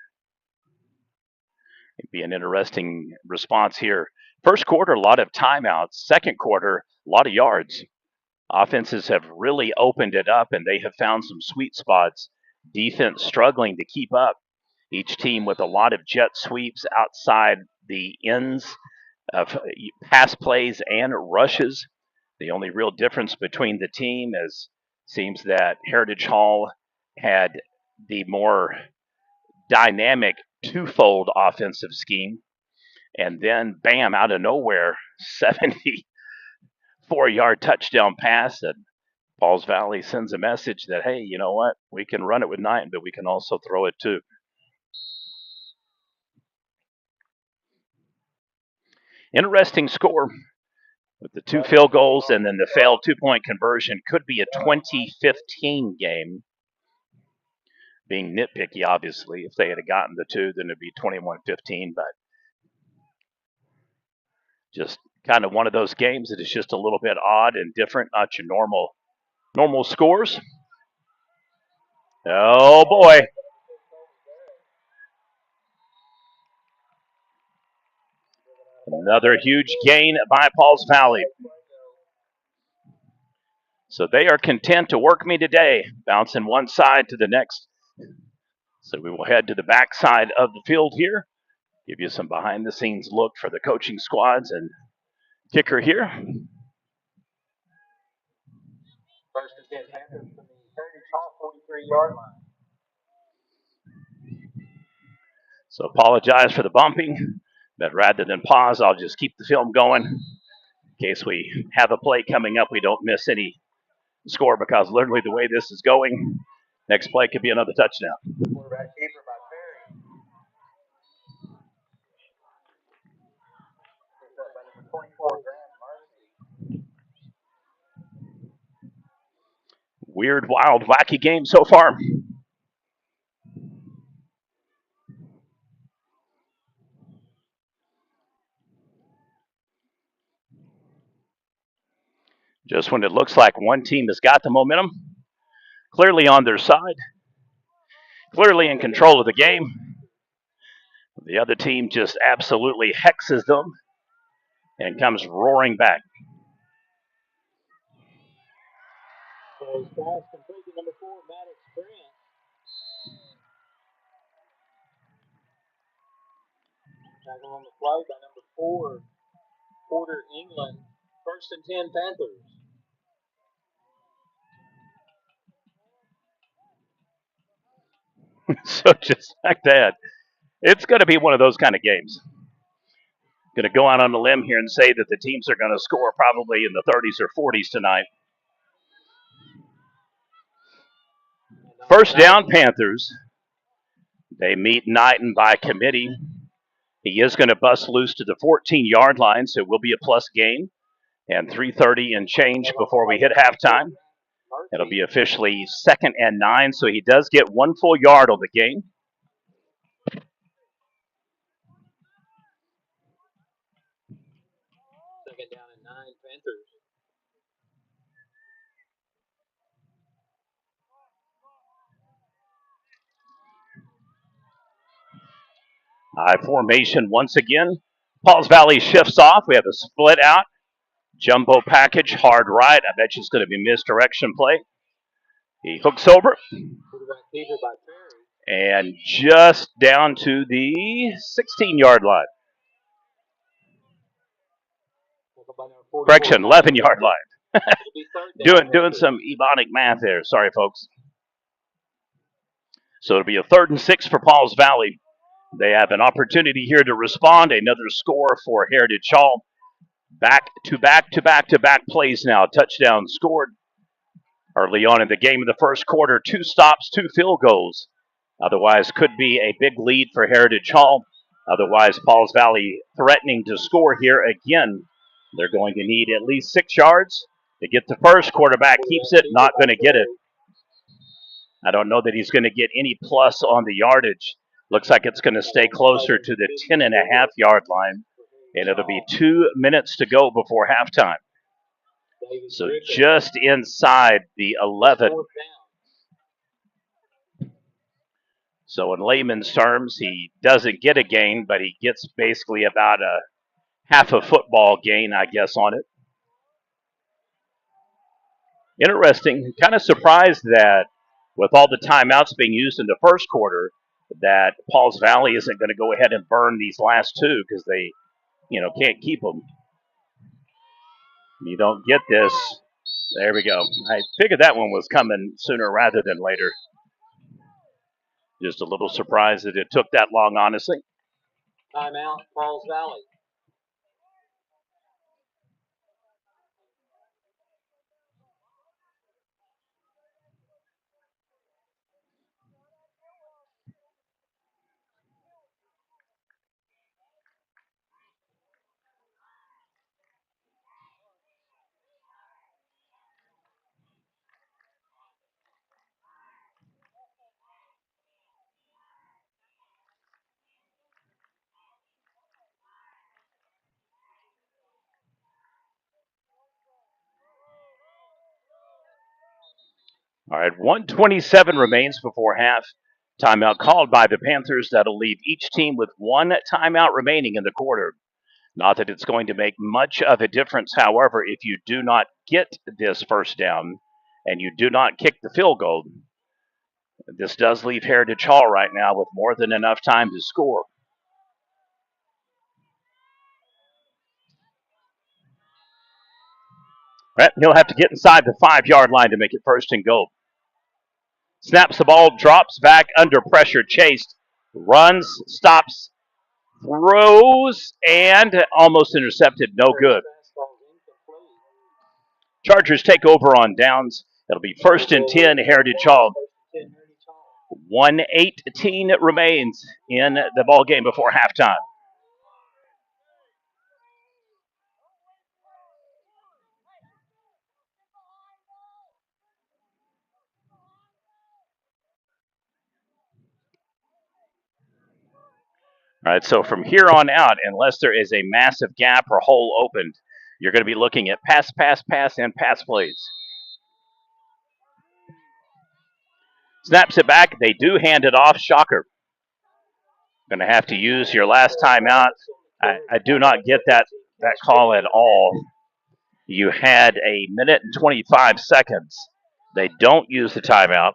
It'd be an interesting response here. First quarter, a lot of timeouts. Second quarter, a lot of yards. Offenses have really opened it up, and they have found some sweet spots. Defense struggling to keep up. Each team with a lot of jet sweeps outside the ends of pass plays and rushes. The only real difference between the team is seems that Heritage Hall had the more dynamic twofold offensive scheme, and then bam, out of nowhere, 74-yard touchdown pass, and Pauls Valley sends a message that, hey, you know what? We can run it with Knighton, but we can also throw it too. Interesting score with the 2 field goals and then the failed 2-point conversion. Could be a 20-15 game. Being nitpicky, obviously. If they had gotten the 2, then it'd be 21-15, but just kind of one of those games that is just a little bit odd and different, not your normal scores. Oh boy. Another huge gain by Pauls Valley. So they are content to work me today, bouncing one side to the next. So we will head to the back side of the field here, give you some behind the scenes look for the coaching squads and kicker here. First and 10 Panthers from the Heritage Hall 43-yard line. So apologize for the bumping, but rather than pause, I'll just keep the film going in case we have a play coming up. We don't miss any score because literally the way this is going, next play could be another touchdown. Quarterback keeper by Perry. Picked up by number 24, Grant Marcy. Weird, wild, wacky game so far. Just when it looks like one team has got the momentum, clearly on their side, clearly in control of the game, the other team just absolutely hexes them and comes roaring back. So his pass complete to number 4, Maddox Grant. Tackle on the play by number 4, Porter England. First and 10 Panthers. So just like that, it's going to be one of those kind of games. Going to go out on a limb here and say that the teams are going to score probably in the 30s or 40s tonight. First down, Panthers. They meet Knighton by committee. He is going to bust loose to the 14-yard line, so it will be a plus gain. And 3:30 and change before we hit halftime. It'll be officially 2nd and 9, so he does get 1 full yard on the game. Second down and 9 Panthers. High formation once again. Pauls Valley shifts off. We have a split out. Jumbo package, hard right. I bet you it's going to be misdirection play. He hooks over and just down to the 16-yard line. Correction, 11-yard line. doing some Ebonic math there. Sorry, folks. So it'll be a 3rd and 6 for Pauls Valley. They have an opportunity here to respond. Another score for Heritage Hall. Back to back plays now. Touchdown scored early on in the game in the first quarter. 2 stops, 2 field goals. Otherwise, could be a big lead for Heritage Hall. Otherwise, Pauls Valley threatening to score here again. They're going to need at least 6 yards to get the first. Quarterback keeps it, not going to get it. I don't know that he's going to get any plus on the yardage. Looks like it's going to stay closer to the 10.5-yard line. And it'll be 2 minutes to go before halftime. So just inside the 11. So in layman's terms, he doesn't get a gain, but he gets basically about a half a football gain, I guess, on it. Interesting. Kind of surprised that with all the timeouts being used in the first quarter, that Pauls Valley isn't going to go ahead and burn these last 2 because they, can't keep them. You don't get this. There we go. I figured that one was coming sooner rather than later. Just a little surprised that it took that long, honestly. Timeout, Pauls Valley. All right, 1:27 remains before half. Timeout called by the Panthers. That'll leave each team with 1 timeout remaining in the quarter. Not that it's going to make much of a difference, however, if you do not get this first down and you do not kick the field goal. This does leave Heritage Hall right now with more than enough time to score. Right, he'll have to get inside the 5-yard line to make it 1st and goal. Snaps the ball, drops back under pressure, chased, runs, stops, throws, and almost intercepted. No good. Chargers take over on downs. It'll be 1st and 10, Heritage Hall. 1:18 remains in the ball game before halftime. All right, so from here on out, unless there is a massive gap or hole opened, you're going to be looking at pass, and pass plays. Snaps it back. They do hand it off. Shocker. Going to have to use your last timeout. I do not get that call at all. You had a minute and 25 seconds. They don't use the timeout.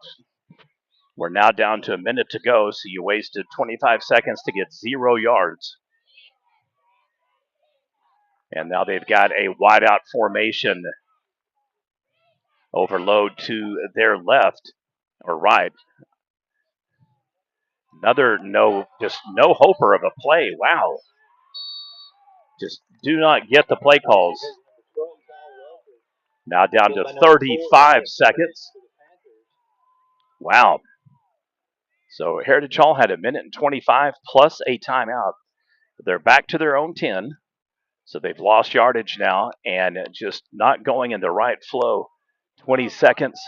We're now down to a minute to go, so you wasted 25 seconds to get 0 yards. And now they've got a wideout formation. Overload to their left or right. Another just no hoper of a play. Wow. Just do not get the play calls. Now down to 35 seconds. Wow. So Heritage Hall had a minute and 25 plus a timeout. They're back to their own 10. So they've lost yardage now and just not going in the right flow. 20 seconds.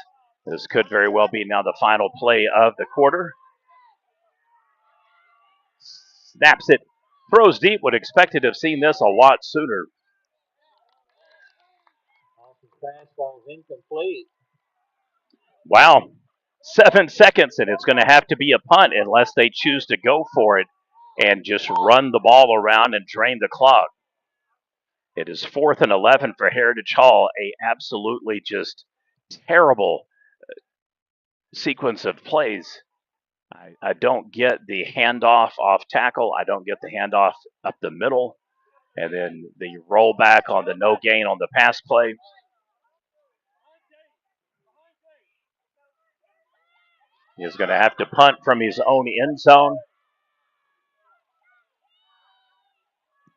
This could very well be now the final play of the quarter. Snaps it. Throws deep. Would expect to have seen this a lot sooner. Fastball's incomplete. Wow. 7 seconds, and it's going to have to be a punt unless they choose to go for it and just run the ball around and drain the clock. It is 4th and 11 for Heritage Hall. A absolutely just terrible sequence of plays. I don't get the handoff off tackle. I don't get the handoff up the middle. And then the rollback on the no gain on the pass play. He's going to have to punt from his own end zone.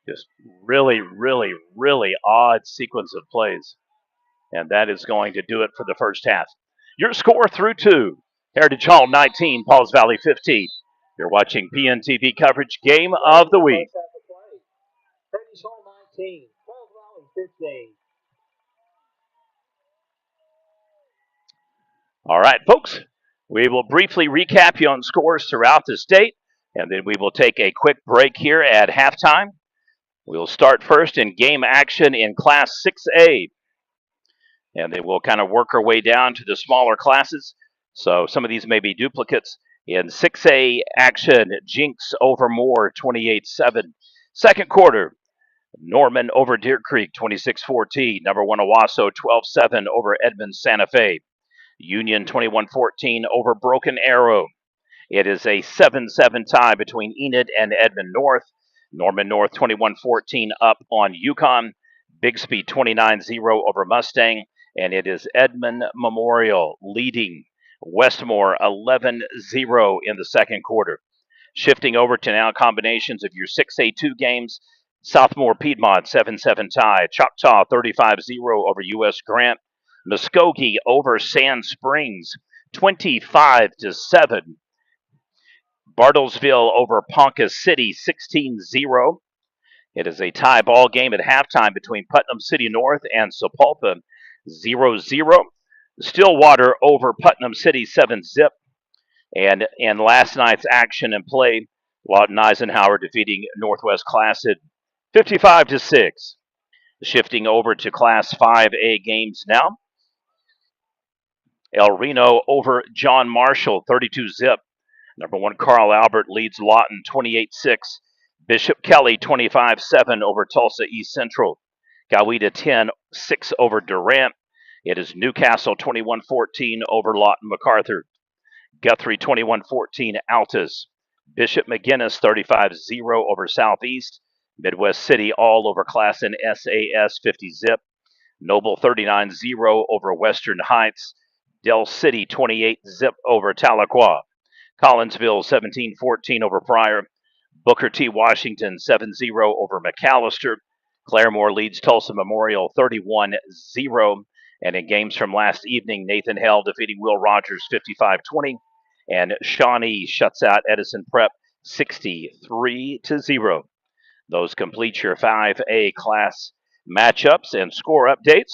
Just really, really, really odd sequence of plays. And that is going to do it for the first half. Your score through 2. Heritage Hall 19, Pauls Valley 15. You're watching PNTV coverage game of the week. Heritage Hall 19, Pauls Valley 15. All right, folks. We will briefly recap you on scores throughout the state, and then we will take a quick break here at halftime. We'll start first in game action in Class 6A, and then we'll kind of work our way down to the smaller classes. So some of these may be duplicates. In 6A action, Jinx over Moore, 28-7. Second quarter, Norman over Deer Creek, 26-14. Number 1 Owasso, 12-7 over Edmond Santa Fe. Union 21-14 over Broken Arrow. It is a 7-7 tie between Enid and Edmond North. Norman North 21-14 up on Yukon. Bixby 29-0 over Mustang. And it is Edmond Memorial leading Westmore 11-0 in the second quarter. Shifting over to now combinations of your 6A2 games. Southmore Piedmont 7-7 tie. Choctaw 35-0 over U.S. Grant. Muskogee over Sand Springs 25-7. Bartlesville over Ponca City 16-0. It is a tie ball game at halftime between Putnam City North and Sapulpa 0-0. Stillwater over Putnam City 7-zip. And in last night's action and play, Lawton Eisenhower defeating Northwest Classic 55-6. Shifting over to Class 5A games now. El Reno over John Marshall 32-zip. Number 1 Carl Albert leads Lawton 28-6. Bishop Kelly 25-7 over Tulsa East Central. Goweta 10-6 over Durant. It is Newcastle 21-14 over Lawton MacArthur. Guthrie 21-14 Altus. Bishop McGinnis 35-0 over Southeast. Midwest City all over Classen SAS 50-zip. Noble 39-0 over Western Heights. Del City 28-zip over Tahlequah. Collinsville 17-14 over Pryor. Booker T. Washington 7-0 over McAllister. Claremore leads Tulsa Memorial 31-0. And in games from last evening, Nathan Hale defeating Will Rogers 55-20. And Shawnee shuts out Edison Prep 63-0. Those complete your 5A class matchups and score updates.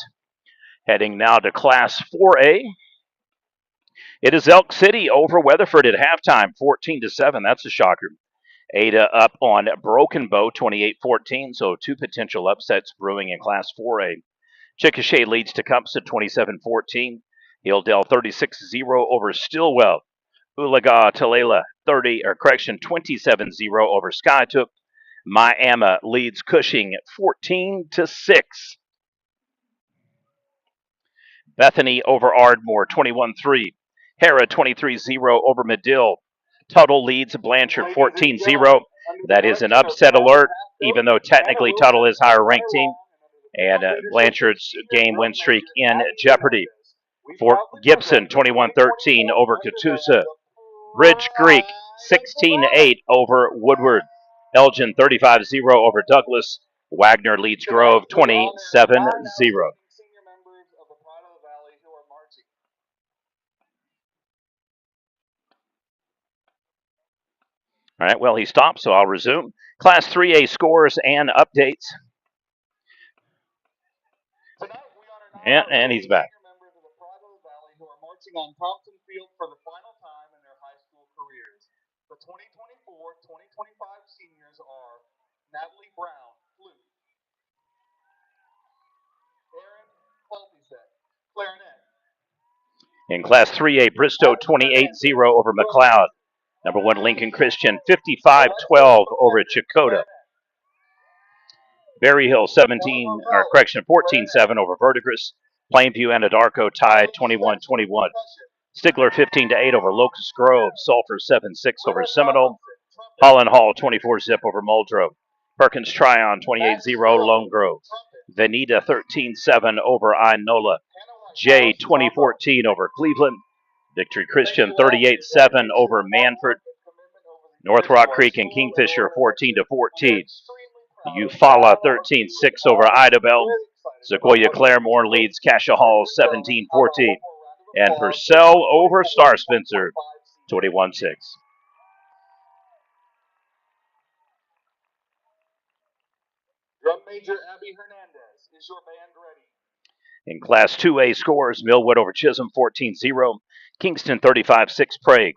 Heading now to Class 4A. It is Elk City over Weatherford at halftime, 14-7. That's a shocker. Ada up on Broken Bow, 28-14. So 2 potential upsets brewing in Class 4A. Chickasha leads Tecumseh 27-14. Hilldale 36-0 over Stillwell. Oologah Tulalip 27-0 over Skytook. Miami leads Cushing 14-6. Bethany over Ardmore 21-3. Hera 23-0 over Medill. Tuttle leads Blanchard 14-0. That is an upset alert, even though technically Tuttle is higher ranked team. And Blanchard's game win streak in jeopardy. Fort Gibson 21-13 over Catoosa. Bridge Creek 16-8 over Woodward. Elgin 35-0 over Douglas. Wagner leads Grove 27-0. All right, well, he stopped, so I'll resume. Class 3A scores and updates. And he's back. Members of the Pride of the Valley who are marching on Thompson Field for the final time in their high school careers. The 2024-2025 seniors are Natalie Brown, flute. Aaron Culpesett, clarinet. In Class 3A, Bristow 28-0 over McLeod. Number 1 Lincoln Christian 55-12 over Chakotah. Berry Hill 14-7 over Verdigris. Plainview Anadarko tied 21-21. Stigler 15-8 over Locust Grove. Sulphur 7-6 over Seminole. Holland Hall 24-zip over Muldrow. Perkins Tryon 28-0 Lone Grove. Veneta 13-7 over Inola. Jay 2014 over Cleveland. Victory Christian 38-7 over Manford. North Rock Creek and Kingfisher 14-14. Eufaula 13-6 over Idabel. Sequoia Claremore leads Cassia Hall 17-14. And Purcell over Star Spencer 21-6. Drum Major Abby Hernandez, is your band ready? In Class 2A scores, Millwood over Chisholm 14-0. Kingston 35-6 Prague.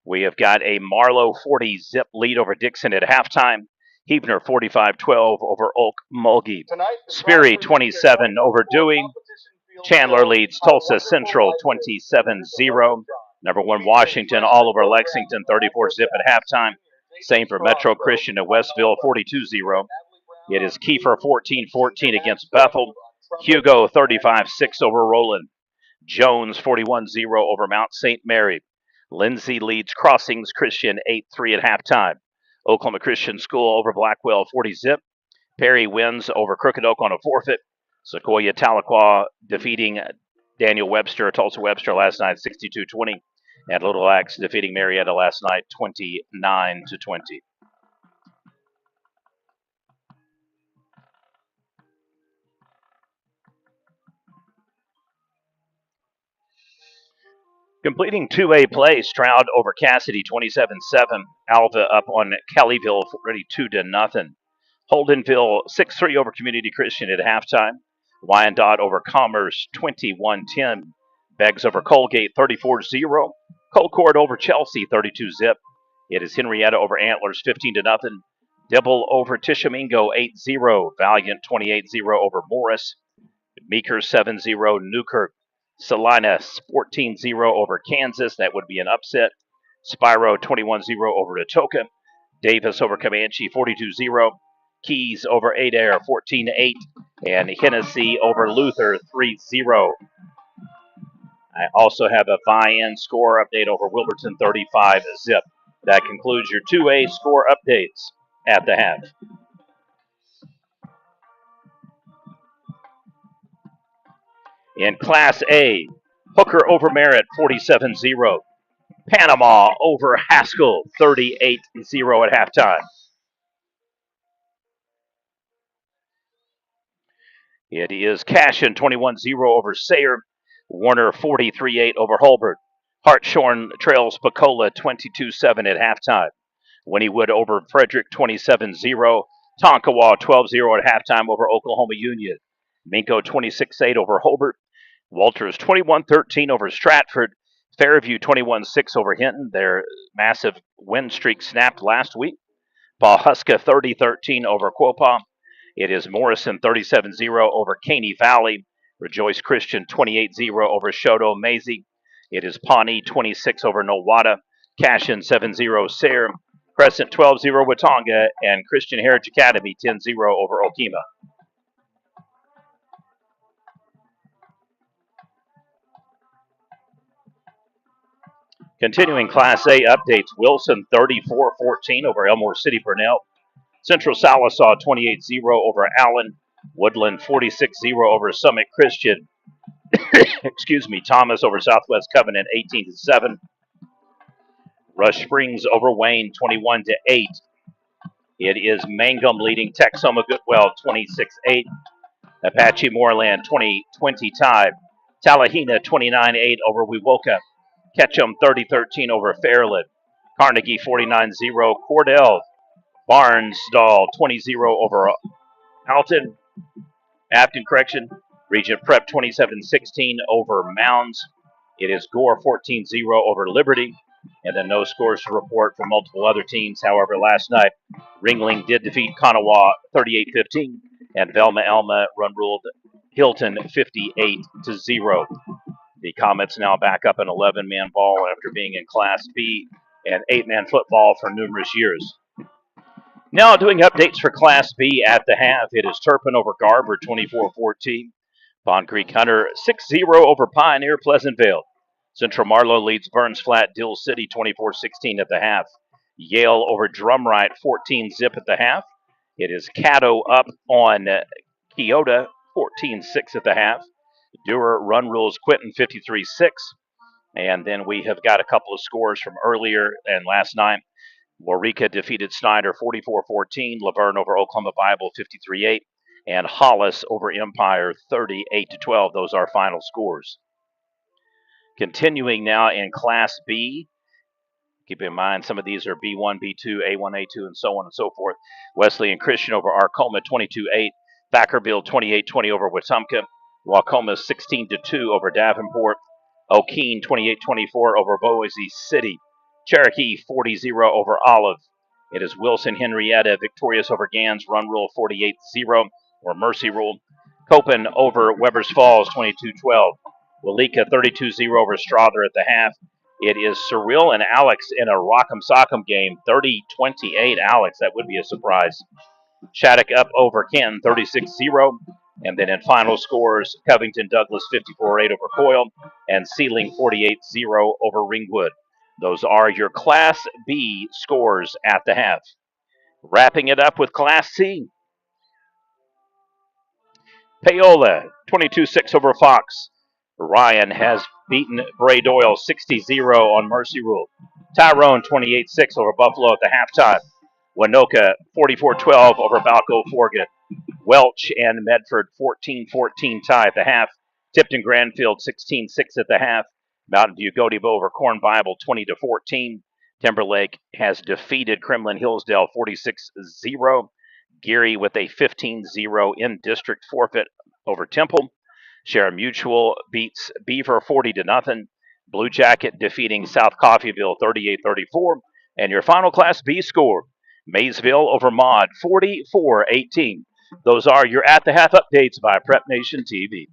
We have got a Marlowe 40-zip lead over Dixon at halftime. Heebner 45-12 over Oak Mulgee. Sperry 27 over Dewey. Chandler leads Tulsa Central 27-0. Number 1 Washington all over Lexington 34-zip at halftime. Same for Metro Christian at Westville 42-0. It is Kiefer 14-14 against Bethel. Hugo 35-6 over Roland. Jones 41-0 over Mount St. Mary. Lindsay leads Crossings Christian 8-3 at halftime. Oklahoma Christian School over Blackwell 40-zip. Perry wins over Crooked Oak on a forfeit. Sequoia Tahlequah defeating Daniel Webster, Tulsa Webster last night 62-20. And Little Axe defeating Marietta last night 29-20. Completing 2A play, Stroud over Cassidy 27-7. Alva up on Kellyville 32-0. Holdenville 6-3 over Community Christian at halftime. Wyandotte over Commerce 21-10. Beggs over Colgate 34-0. Colcord over Chelsea 32-zip. It is Henrietta over Antlers 15-0. Dibble over Tishomingo 8-0. Valiant 28-0 over Morris. Meeker 7-0 Newkirk. Salina 14-0 over Kansas. That would be an upset. Spiro 21-0 over Atoka. Davis over Comanche 42-0. Keys over Adair 14-8. And Hennessy over Luther 3-0. I also have a Vian score update over Wilburton 35-zip. That concludes your 2A score updates at the half. In Class A, Hooker over Merritt 47-0. Panama over Haskell 38-0 at halftime. It is Cashin 21-0 over Sayre. Warner 43-8 over Hulbert. Hartshorn trails Pecola 22-7 at halftime. Wynnewood over Frederick 27-0. Tonkawa 12-0 at halftime over Oklahoma Union. Minko 26-8 over Hobart. Walters 21-13 over Stratford. Fairview 21-6 over Hinton. Their massive win streak snapped last week. Pawhuska 30-13 over Quapaw. It is Morrison 37-0 over Caney Valley. Rejoice Christian 28-0 over Shoto Maisie. It is Pawnee 26 over Nowata. Cashin 7-0 Sayre. Crescent 12-0 Watonga. And Christian Heritage Academy 10-0 over Okima. Continuing Class A updates, Wilson 34-14 over Elmore City Purnell. Central Salisaw 28-0 over Allen. Woodland 46-0 over Summit Christian. Excuse me, Thomas over Southwest Covenant 18-7. Rush Springs over Wayne 21-8. It is Mangum leading Texoma Goodwell 26-8. Apache Moorland 20-20 tie. Tallahena 29-8 over Wewoka. Ketchum 30-13 over Fairland. Carnegie 49-0. Cordell. Barnsdall 20-0 over Afton correction. Regent Prep 27-16 over Mounds. It is Gore 14-0 over Liberty. And then no scores to report from multiple other teams. However, last night, Ringling did defeat Kanawha 38-15. And Velma Elma run-ruled Hilton 58-0. The Comets now back up an 11-man ball after being in Class B and 8-man football for numerous years. Now doing updates for Class B at the half. It is Turpin over Garber 24-14. Pond Creek Hunter 6-0 over Pioneer Pleasantville. Central Marlow leads Burns Flat Dill City 24-16 at the half. Yale over Drumright 14-zip at the half. It is Caddo up on Keota 14-6 at the half. Dewar Run Rules Quinton 53-6. And then we have got a couple of scores from earlier and last night. Waurika defeated Snyder 44-14. Laverne over Oklahoma Bible 53-8. And Hollis over Empire 38-12. Those are final scores. Continuing now in Class B. Keep in mind, some of these are B1, B2, A1, A2, and so on and so forth. Wesley and Christian over Arcoma 22-8. Thackerville 28-20 over Wetumpka. Wacoma 16-2 over Davenport. O'Keene 28-24 over Boise City. Cherokee 40-0 over Olive. It is Wilson Henrietta victorious over Gans Run Rule 48-0 or Mercy Rule. Copen over Weber's Falls 22-12. Walika 32-0 over Strother at the half. It is Cyril and Alex in a Rock'em Sock'em game, 30-28. Alex, that would be a surprise. Shattuck up over Canton, 36-0. And then in final scores, Covington Douglas 54-8 over Coyle and Sealing 48-0 over Ringwood. Those are your Class B scores at the half. Wrapping it up with Class C. Paola 22-6 over Fox. Ryan has beaten Bray Doyle 60-0 on Mercy Rule. Tyrone 28-6 over Buffalo at the halftime. Winoka 44-12 over Balco Forget. Welch and Medford 14-14 tie at the half. Tipton Granfield 16-6 at the half. Mountain View Godiva over Corn Bible 20-14. Timberlake has defeated Kremlin Hillsdale 46-0. Geary with a 15-0 in district forfeit over Temple. Sharon Mutual beats Beaver 40-0. Blue Jacket defeating South Coffeyville 38-34. And your final Class B score, Maysville over Maud 44-18. Those are your at the half updates by Prep Nation TV.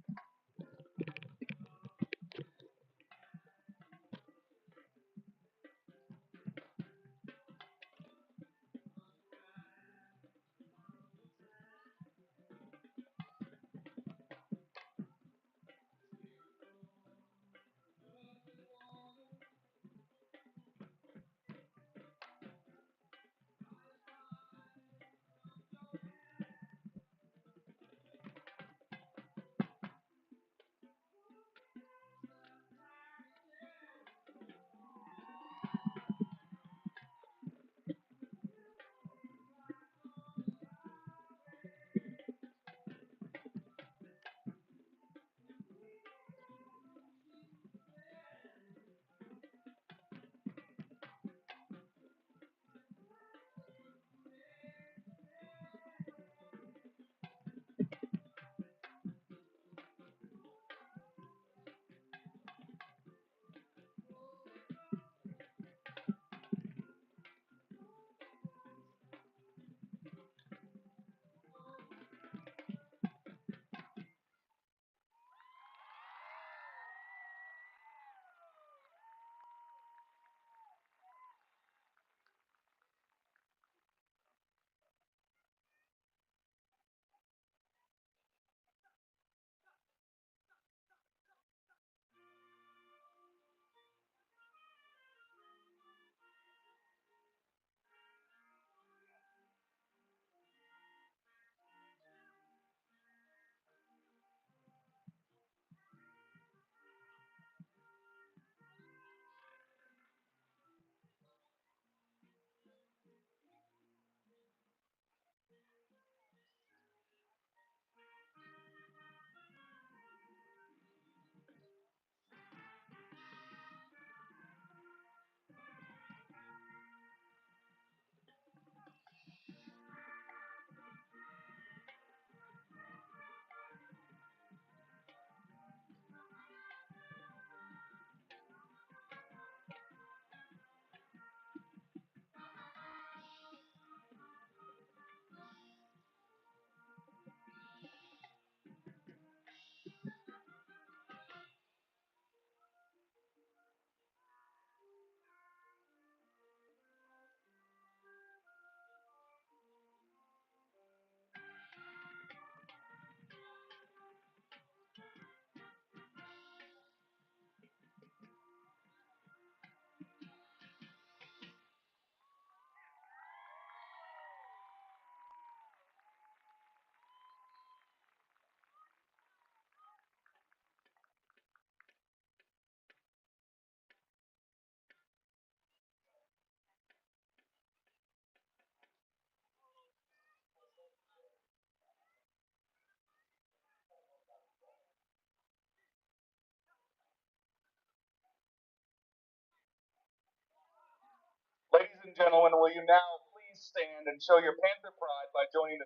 gentlemen, will you now please stand and show your Panther pride by joining the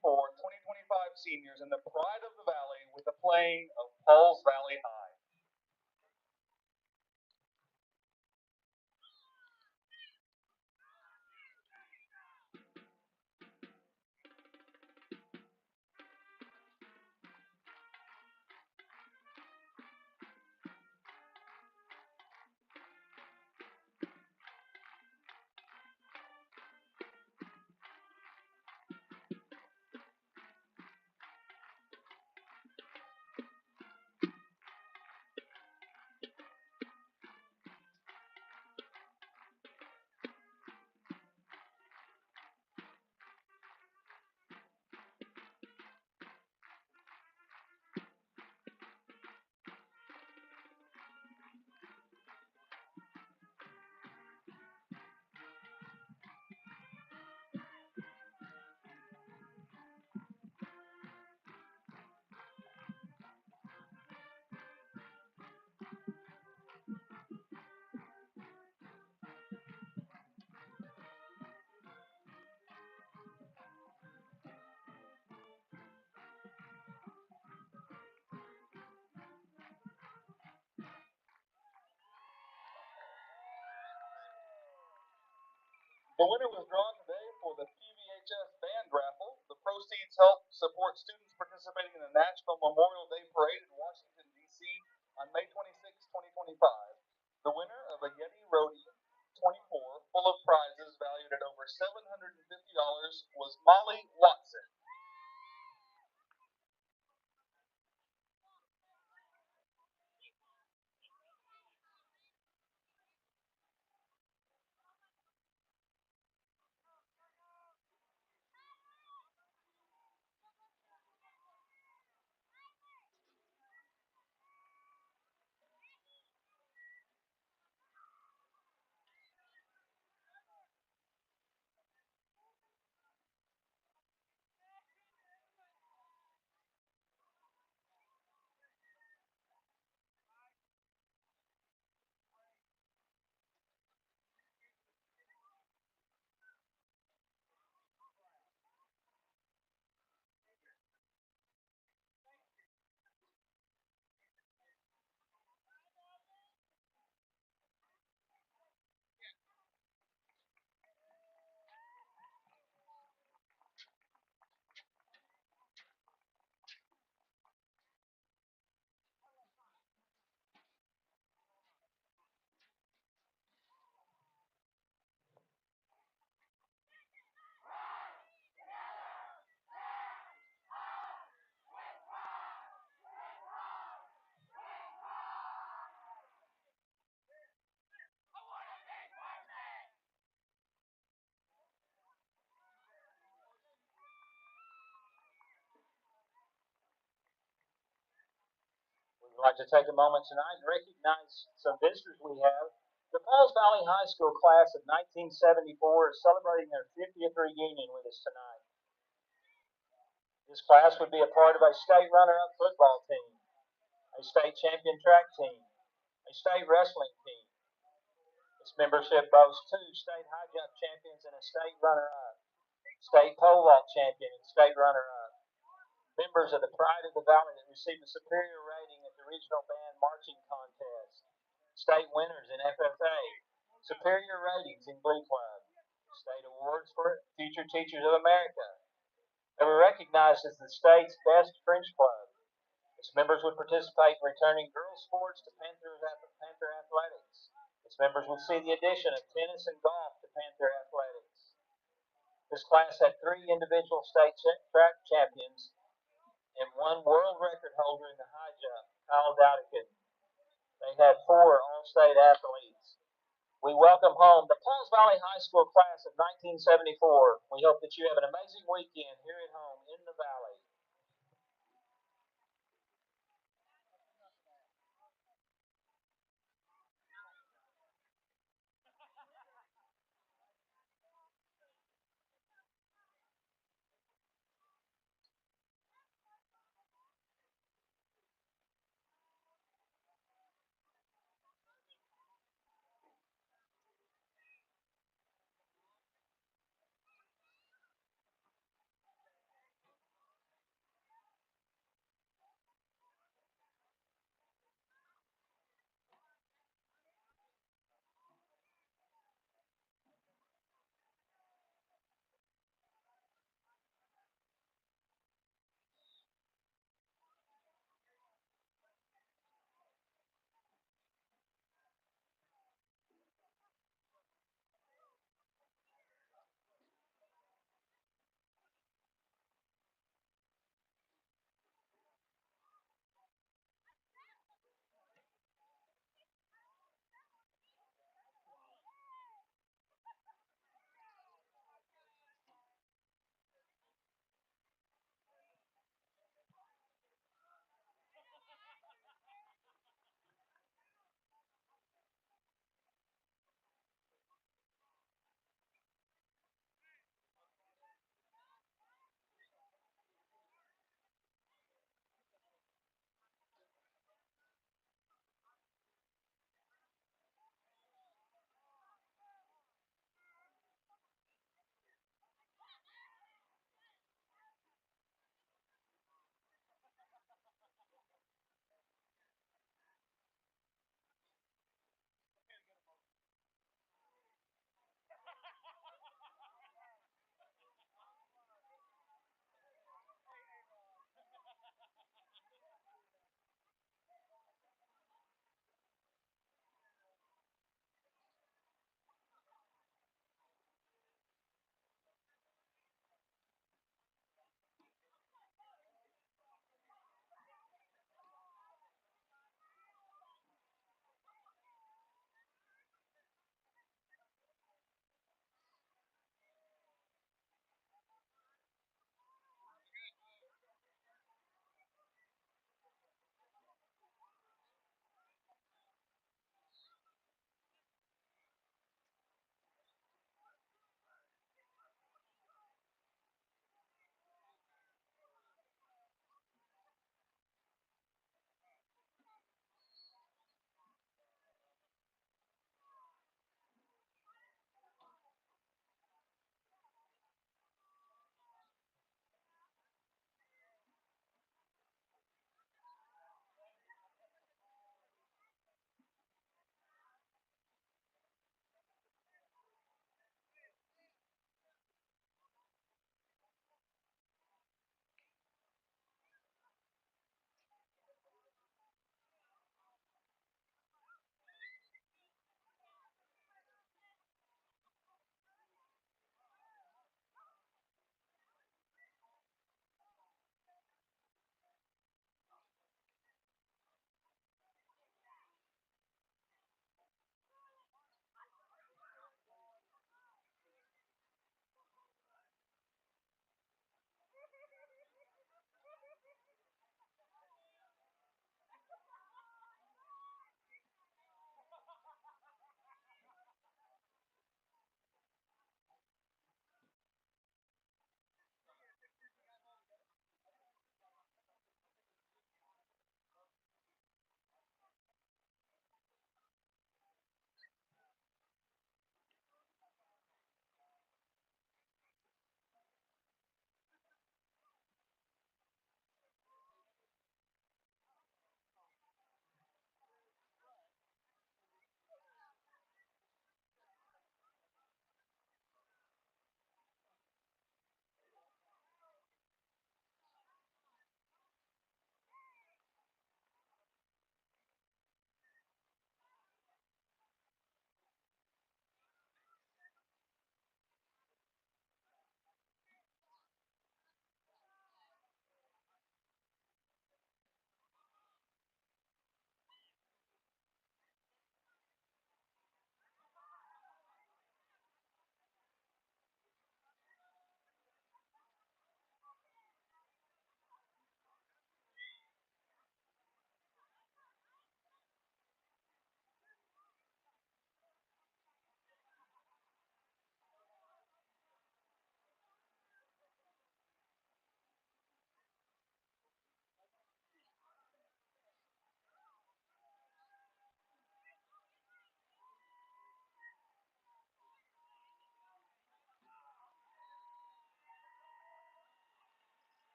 2024-2025 seniors in the Pride of the Valley with the playing of Pauls Valley High. The winner was drawn today for the PVHS Band Raffle. The proceeds help support students participating in the National Memorial Day Parade in Washington, D.C. on May 26, 2025. The winner of a Yeti Rode 24 full of prizes valued at over $750 was Molly Watson. We'd like to take a moment tonight and recognize some visitors we have. The Pauls Valley High School class of 1974 is celebrating their 50th reunion with us tonight. This class would be a part of a state runner-up football team, a state champion track team, a state wrestling team. Its membership boasts 2 state high jump champions and a state runner-up, state pole vault champion and state runner-up. Members of the Pride of the Valley that received a superior rating at the Regional Band Marching Contest, state winners in FFA, superior ratings in Glee Club, state awards for Future Teachers of America. They were recognized as the state's best French club. Its members would participate in returning girls' sports to Panther Athletics. Its members would see the addition of tennis and golf to Panther Athletics. This class had 3 individual state track champions and 1 world record holder in the high jump, Kyle Dowdikin. They had 4 all-state athletes. We welcome home the Pauls Valley High School class of 1974. We hope that you have an amazing weekend here at home in the Valley.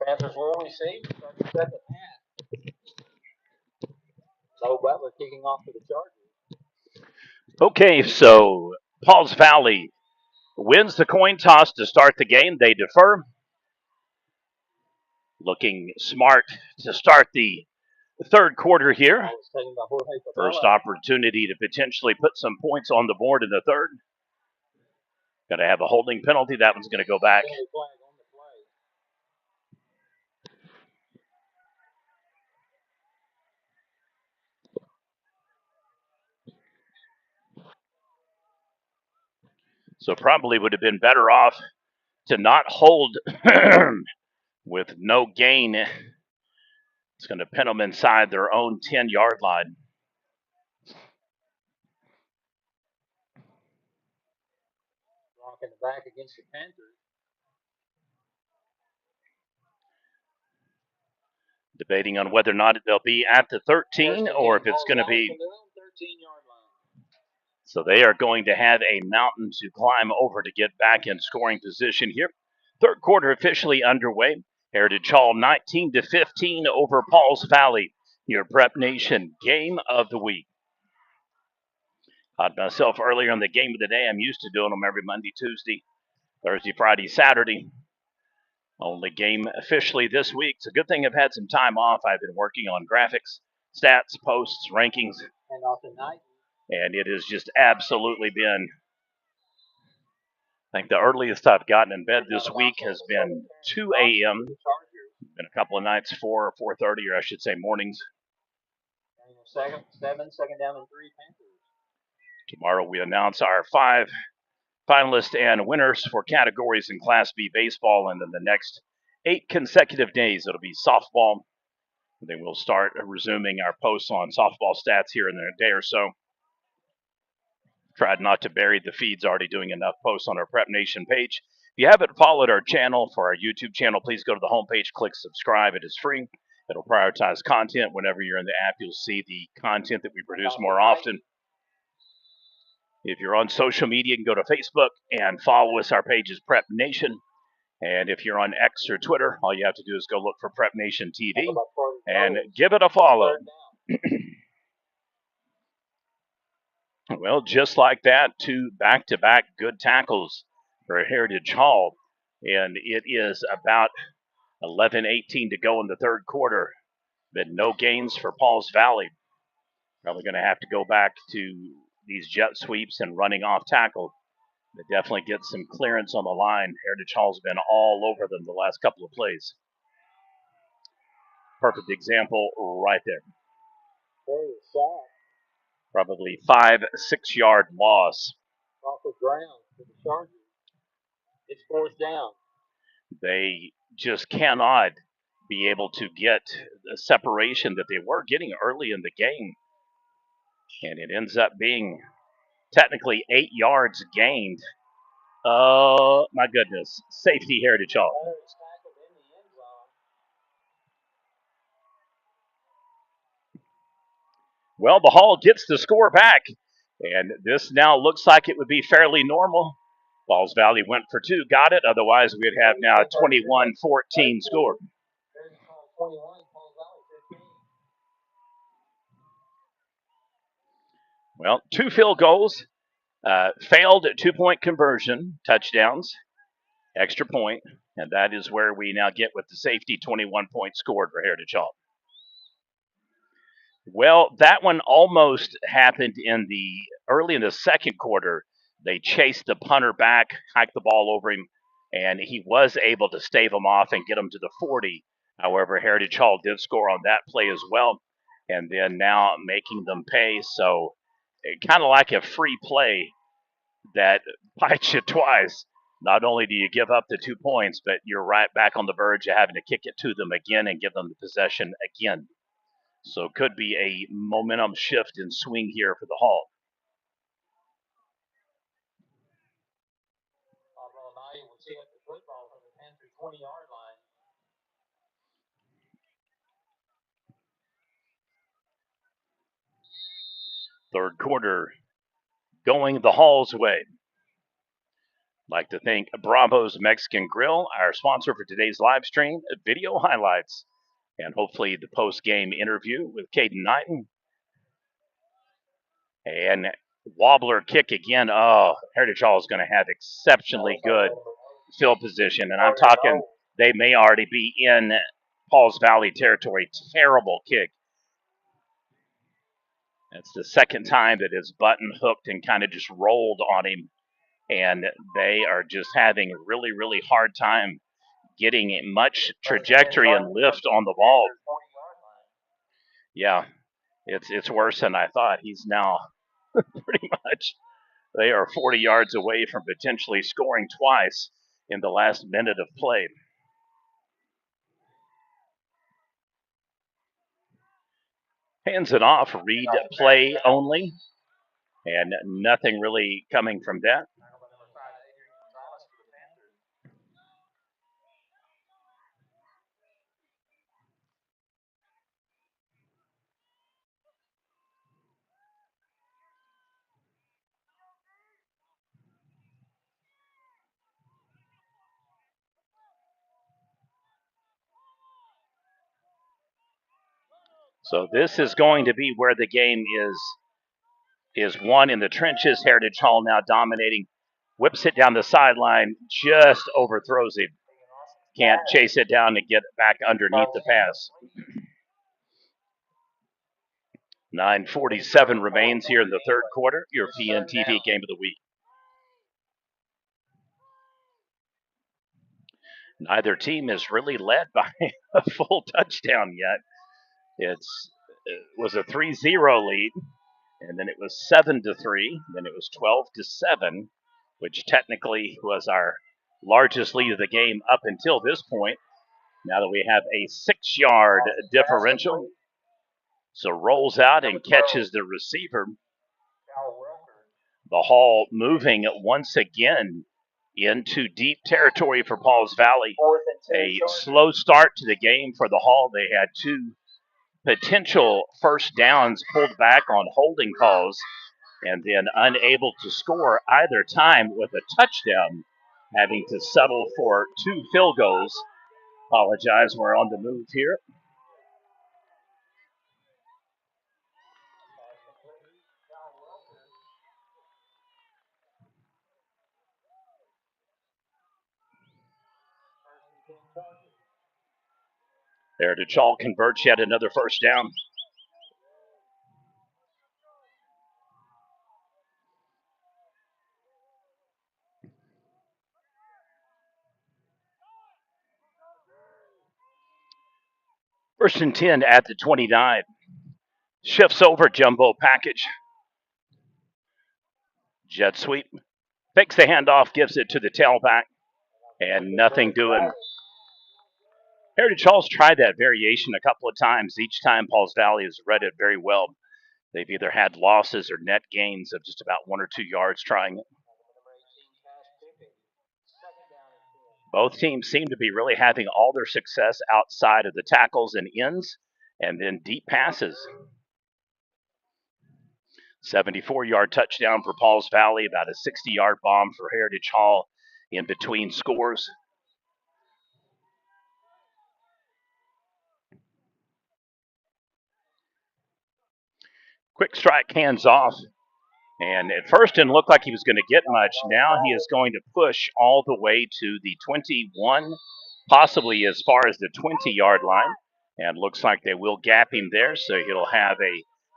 Panthers will receive to start the second half. Bo Butler kicking off for the Chargers. Okay, so Pauls Valley wins the coin toss to start the game. They defer. Looking smart to start the third quarter here. Ball is taken by Jorge First Favela. opportunity to potentially put some points on the board in the third. Going to have a holding penalty. That one's going to go back. Penalty flag on the play. So probably would have been better off to not hold with no gain. It's going to pin them inside their own 10-yard line. Block in the back against the Panthers. Debating on whether or not they'll be at the 13 or if it's going to be. 13-yard line. So they are going to have a mountain to climb over to get back in scoring position here. Third quarter officially underway. Heritage Hall 19-15 over Pauls Valley. Your Prep Nation game of the week. Caught myself earlier in the game of the day. I'm used to doing them every Monday, Tuesday, Thursday, Friday, Saturday. Only game officially this week. It's a good thing I've had some time off. I've been working on graphics, stats, posts, rankings. And off tonight. And it has just absolutely been, I think the earliest I've gotten in bed this week has been 2 a.m. Been a couple of nights, 4 or 4:30, or I should say mornings. Second down and 3 Panthers. Tomorrow we announce our 5 finalists and winners for categories in Class B baseball, and then the next 8 consecutive days it'll be softball. And then we'll start resuming our posts on softball stats here in a day or so. Tried not to bury the feeds, already doing enough posts on our Prep Nation page. If you haven't followed our channel for our YouTube channel, please go to the homepage, click subscribe. It is free. It'll prioritize content. Whenever you're in the app, you'll see the content that we produce more often. If you're on social media, you can go to Facebook and follow us. Our page is Prep Nation. And if you're on X or Twitter, all you have to do is go look for Prep Nation TV and give it a follow. Well, just like that, 2 back-to-back good tackles for Heritage Hall. And it is about 11:18 to go in the third quarter. But no gains for Pauls Valley. Probably going to have to go back to these jet sweeps and running off tackle. They definitely get some clearance on the line. Heritage Hall's been all over them the last couple of plays. Perfect example right there. Probably 5-6-yard loss. Off the ground for the Chargers. It's 4th down. They just cannot be able to get the separation that they were getting early in the game. And it ends up being technically 8 yards gained. Oh, my goodness. Safety, Heritage Hall. Well, the Hall gets the score back. And this now looks like it would be fairly normal. Pauls Valley went for 2, got it. Otherwise, we'd have now a 21-14 score. Well, 2 field goals, failed 2-point conversion, touchdowns, extra point, and that is where we now get with the safety 21 points scored for Heritage Hall. Well, that one almost happened early in the second quarter. They chased the punter back, hiked the ball over him, and he was able to stave him off and get him to the 40. However, Heritage Hall did score on that play as well, and then now making them pay. So kind of like a free play that bites you twice. Not only do you give up the 2 points, but you're right back on the verge of having to kick it to them again and give them the possession again. So could be a momentum shift and swing here for the Hall. We'll see at the football from the Panther 20-yard line. Third quarter going the Hall's way. Like to thank Bravo's Mexican Grill, our sponsor for today's live stream, video highlights, and hopefully the post-game interview with Caden Knighton. And wobbler kick again. Oh, Heritage Hall is going to have exceptionally good field position. And I'm talking they may already be in Pauls Valley territory. Terrible kick. That's the second time that his button hooked and kind of just rolled on him. And they are just having a really, really hard time getting much trajectory and lift on the ball. Yeah, it's worse than I thought. He's now pretty much, they are 40 yards away from potentially scoring twice in the last minute of play. Hands it off, read play only, and nothing really coming from that. So this is going to be where the game is won in the trenches. Heritage Hall now dominating, whips it down the sideline, just overthrows him. Can't chase it down to get back underneath the pass. 9:47 remains here in the third quarter. Your PNTV game of the week. Neither team has really led by a full touchdown yet. It was a 3-0 lead, and then it was 7-3, then it was 12-7, which technically was our largest lead of the game up until this point. Now that we have a 6-yard differential, so rolls out and catches the receiver. The Hall moving once again into deep territory for Pauls Valley. A slow start to the game for the Hall. They had two potential first downs pulled back on holding calls and then unable to score either time with a touchdown, having to settle for 2 field goals. Apologize, we're on the move here. Heritage Hall converts yet another first down. First and 10 at the 29. Shifts over, jumbo package. Jet sweep. Fakes the handoff, gives it to the tailback, and nothing doing. Heritage Hall's tried that variation a couple of times. Each time Pauls Valley has read it very well. They've either had losses or net gains of just about 1 or 2 yards trying it. Both teams seem to be really having all their success outside of the tackles and ends, and then deep passes. 74-yard touchdown for Pauls Valley, about a 60-yard bomb for Heritage Hall in between scores. Quick strike, hands off. And at first didn't look like he was going to get much. Now he is going to push all the way to the 21, possibly as far as the 20-yard line. And looks like they will gap him there, so he'll have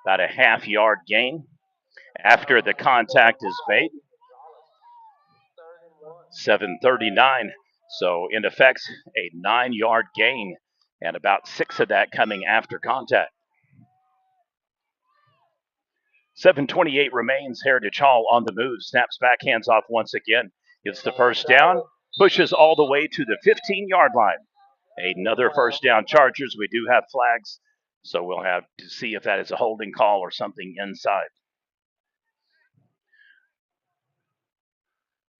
about a half-yard gain after the contact is made. 7:39. So in effect, a 9-yard gain, and about 6 of that coming after contact. 7:28 remains. Heritage Hall on the move. Snaps back, hands off once again. Gets the first down. Pushes all the way to the 15-yard line. Another first down, Chargers. We do have flags, so we'll have to see if that is a holding call or something inside.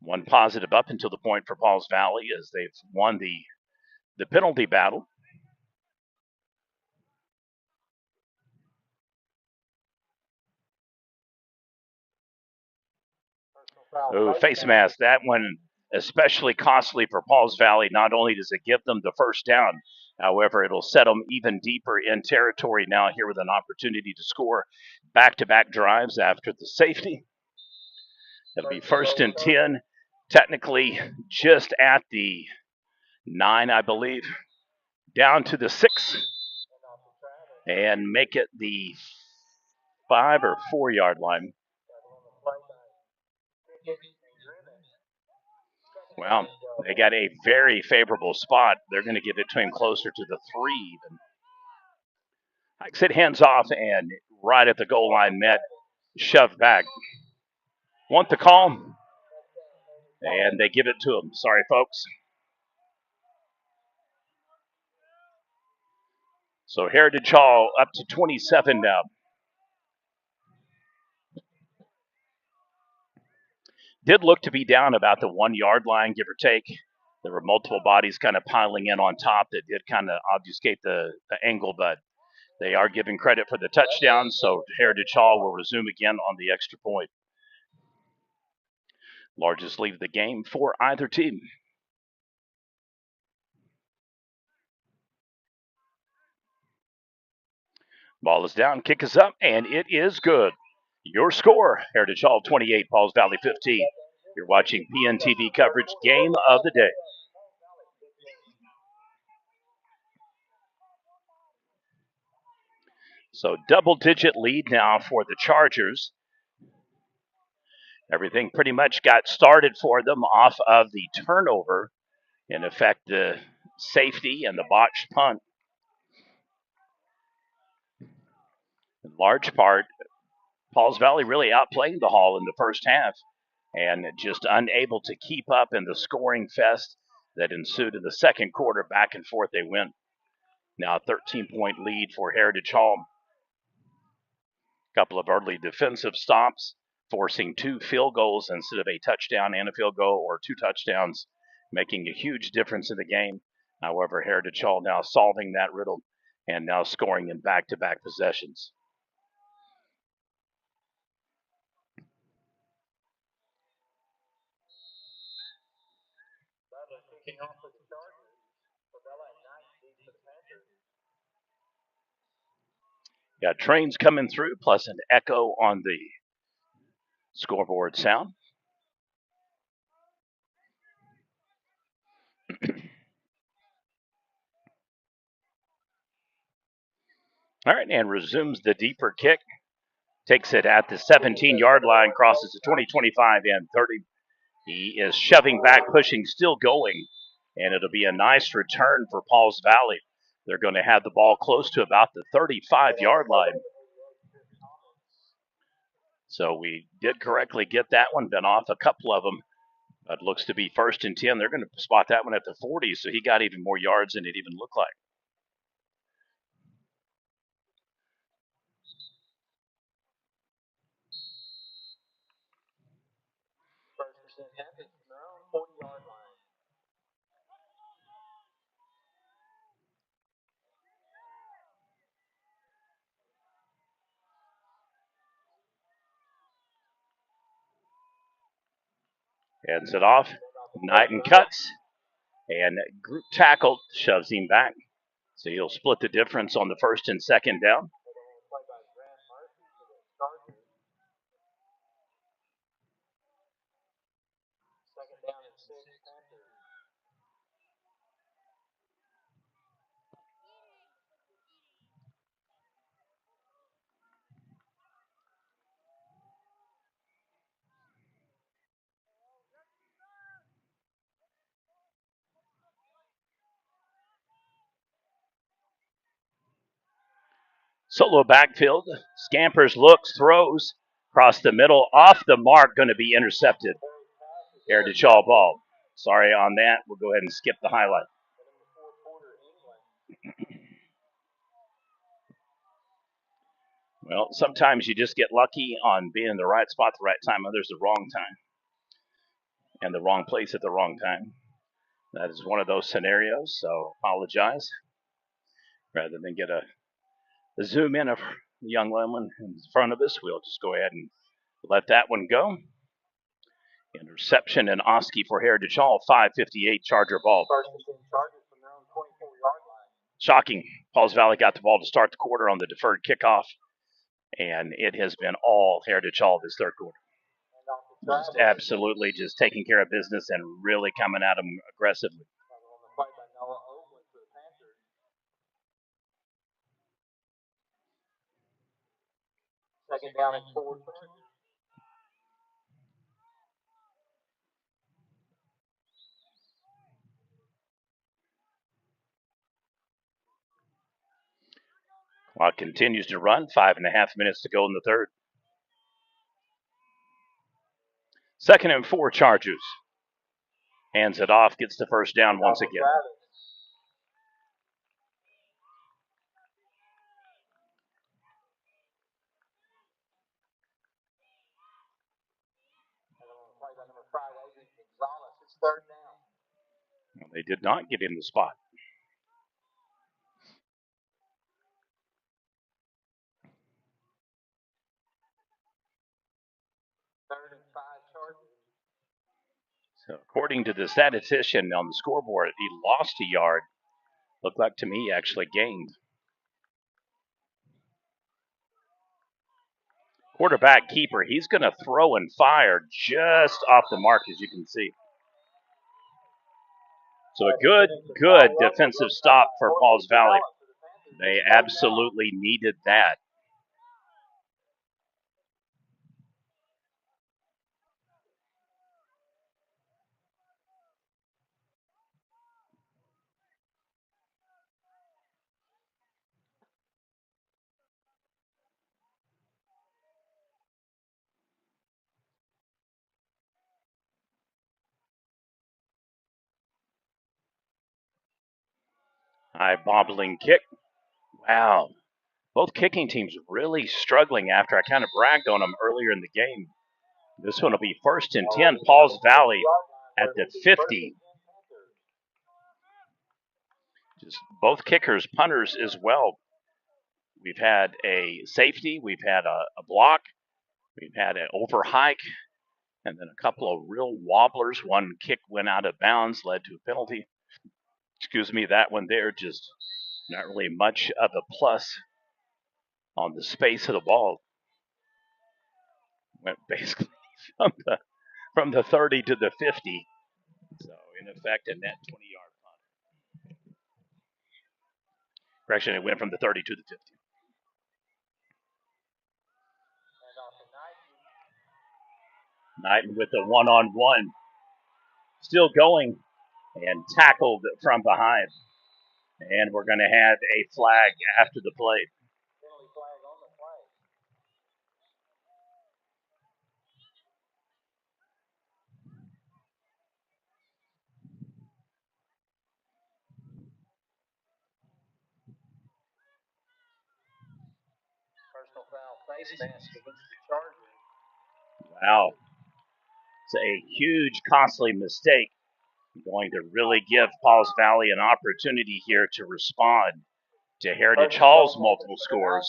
One positive up until the point for Pauls Valley as they've won the penalty battle. Oh, face mask. That one especially costly for Pauls Valley. Not only does it give them the first down, however, it'll set them even deeper in territory now here with an opportunity to score back-to-back drives after the safety. It'll be 1st and 10, technically just at the 9, I believe, down to the 6, and make it the 5 or 4 yard line. Well, they got a very favorable spot. They're going to get it to him closer to the 3 even. Hikes it hands off and right at the goal line met, shoved back. Want the call? And they give it to him. Sorry, folks. So Heritage Hall up to 27 now. Did look to be down about the 1 yard line, give or take. There were multiple bodies kind of piling in on top that did kind of obfuscate the angle, but they are giving credit for the touchdown, so Heritage Hall will resume again on the extra point. Largest lead of the game for either team. Ball is down, kick is up, and it is good. Your score, Heritage Hall 28, Pauls Valley 15. You're watching PNTV coverage, game of the day. So double-digit lead now for the Chargers. Everything pretty much got started for them off of the turnover. In effect, the safety and the botched punt. In large part, Pauls Valley really outplaying the Hall in the first half and just unable to keep up in the scoring fest that ensued in the second quarter. Back and forth they went. Now a 13-point lead for Heritage Hall. A couple of early defensive stops, forcing 2 field goals instead of a touchdown and a field goal, or 2 touchdowns, making a huge difference in the game. However, Heritage Hall now solving that riddle and now scoring in back-to-back possessions. Got trains coming through, plus an echo on the scoreboard sound. All right, and resumes the deeper kick. Takes it at the 17-yard line, crosses the 20, 25, and 30. He is shoving back, pushing, still going, and it'll be a nice return for Pauls Valley. They're going to have the ball close to about the 35-yard line. So we did correctly get that one, been off a couple of them. But looks to be 1st and 10. They're going to spot that one at the 40, so he got even more yards than it even looked like. Heads it off. Knighton cuts. And group tackle shoves him back. So he'll split the difference on the 1st and 2nd down. Solo backfield. Scampers, looks, throws. Across the middle, off the mark, going to be intercepted. Heritage Hall ball. Sorry on that. We'll go ahead and skip the highlight. Well, sometimes you just get lucky on being in the right spot at the right time, others the wrong time. And the wrong place at the wrong time. That is one of those scenarios, so apologize. Rather than get a zoom in of the young lemon in front of us, we'll just go ahead and let that one go. Interception and Oski for Heritage Hall. 5:58 Charger ball. First and 10 Chargers from their own 24-yard line. Shocking. Pauls Valley got the ball to start the quarter on the deferred kickoff, and it has been all Heritage Hall this third quarter. Just absolutely just taking care of business and really coming at them aggressively. On the play by Noah Oakland for the Panthers. Second down and 4. Clock continues to run. 5.5 minutes to go in the third. Second and 4 Chargers. Hands it off, gets the first down once again. It's third down. They did not give him the spot. Third and 5 Chargers. So according to the statistician on the scoreboard, he lost a yard. Looked like to me he actually gained. Quarterback keeper, he's going to throw and fire just off the mark, as you can see. So a good defensive stop for Pauls Valley. They absolutely needed that. High bobbling kick. Wow. Both kicking teams really struggling after I kind of bragged on them earlier in the game. This one will be first and 10, Pauls Valley at the 50. Just both kickers, punters as well. We've had a safety, we've had a block, we've had an overhike, and then a couple of real wobblers. One kick went out of bounds, led to a penalty. Excuse me, that one there just not really much of a plus on the space of the ball. Went basically from the 30 to the 50. So in effect, a net 20-yard punt. Correction, it went from the 30 to the 50. Knighton with the one-on-one. Still going and tackled from behind. And we're going to have a flag after the play. Personal foul face mask against the Chargers. Wow. It's a huge, costly mistake. Going to really give Pauls Valley an opportunity here to respond to Heritage Hall's multiple scores.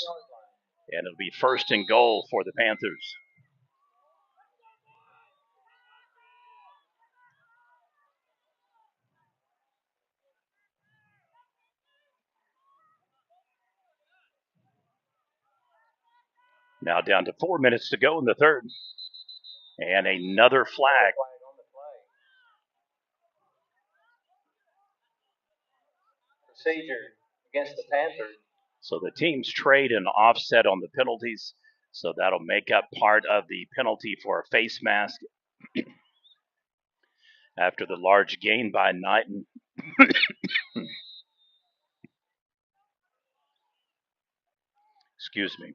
And it'll be first and goal for the Panthers. Now down to 4 minutes to go in the third. And another flag. Procedure against the Panthers. So the teams trade an offset on the penalties. So that'll make up part of the penalty for a face mask after the large gain by Knighton. Excuse me.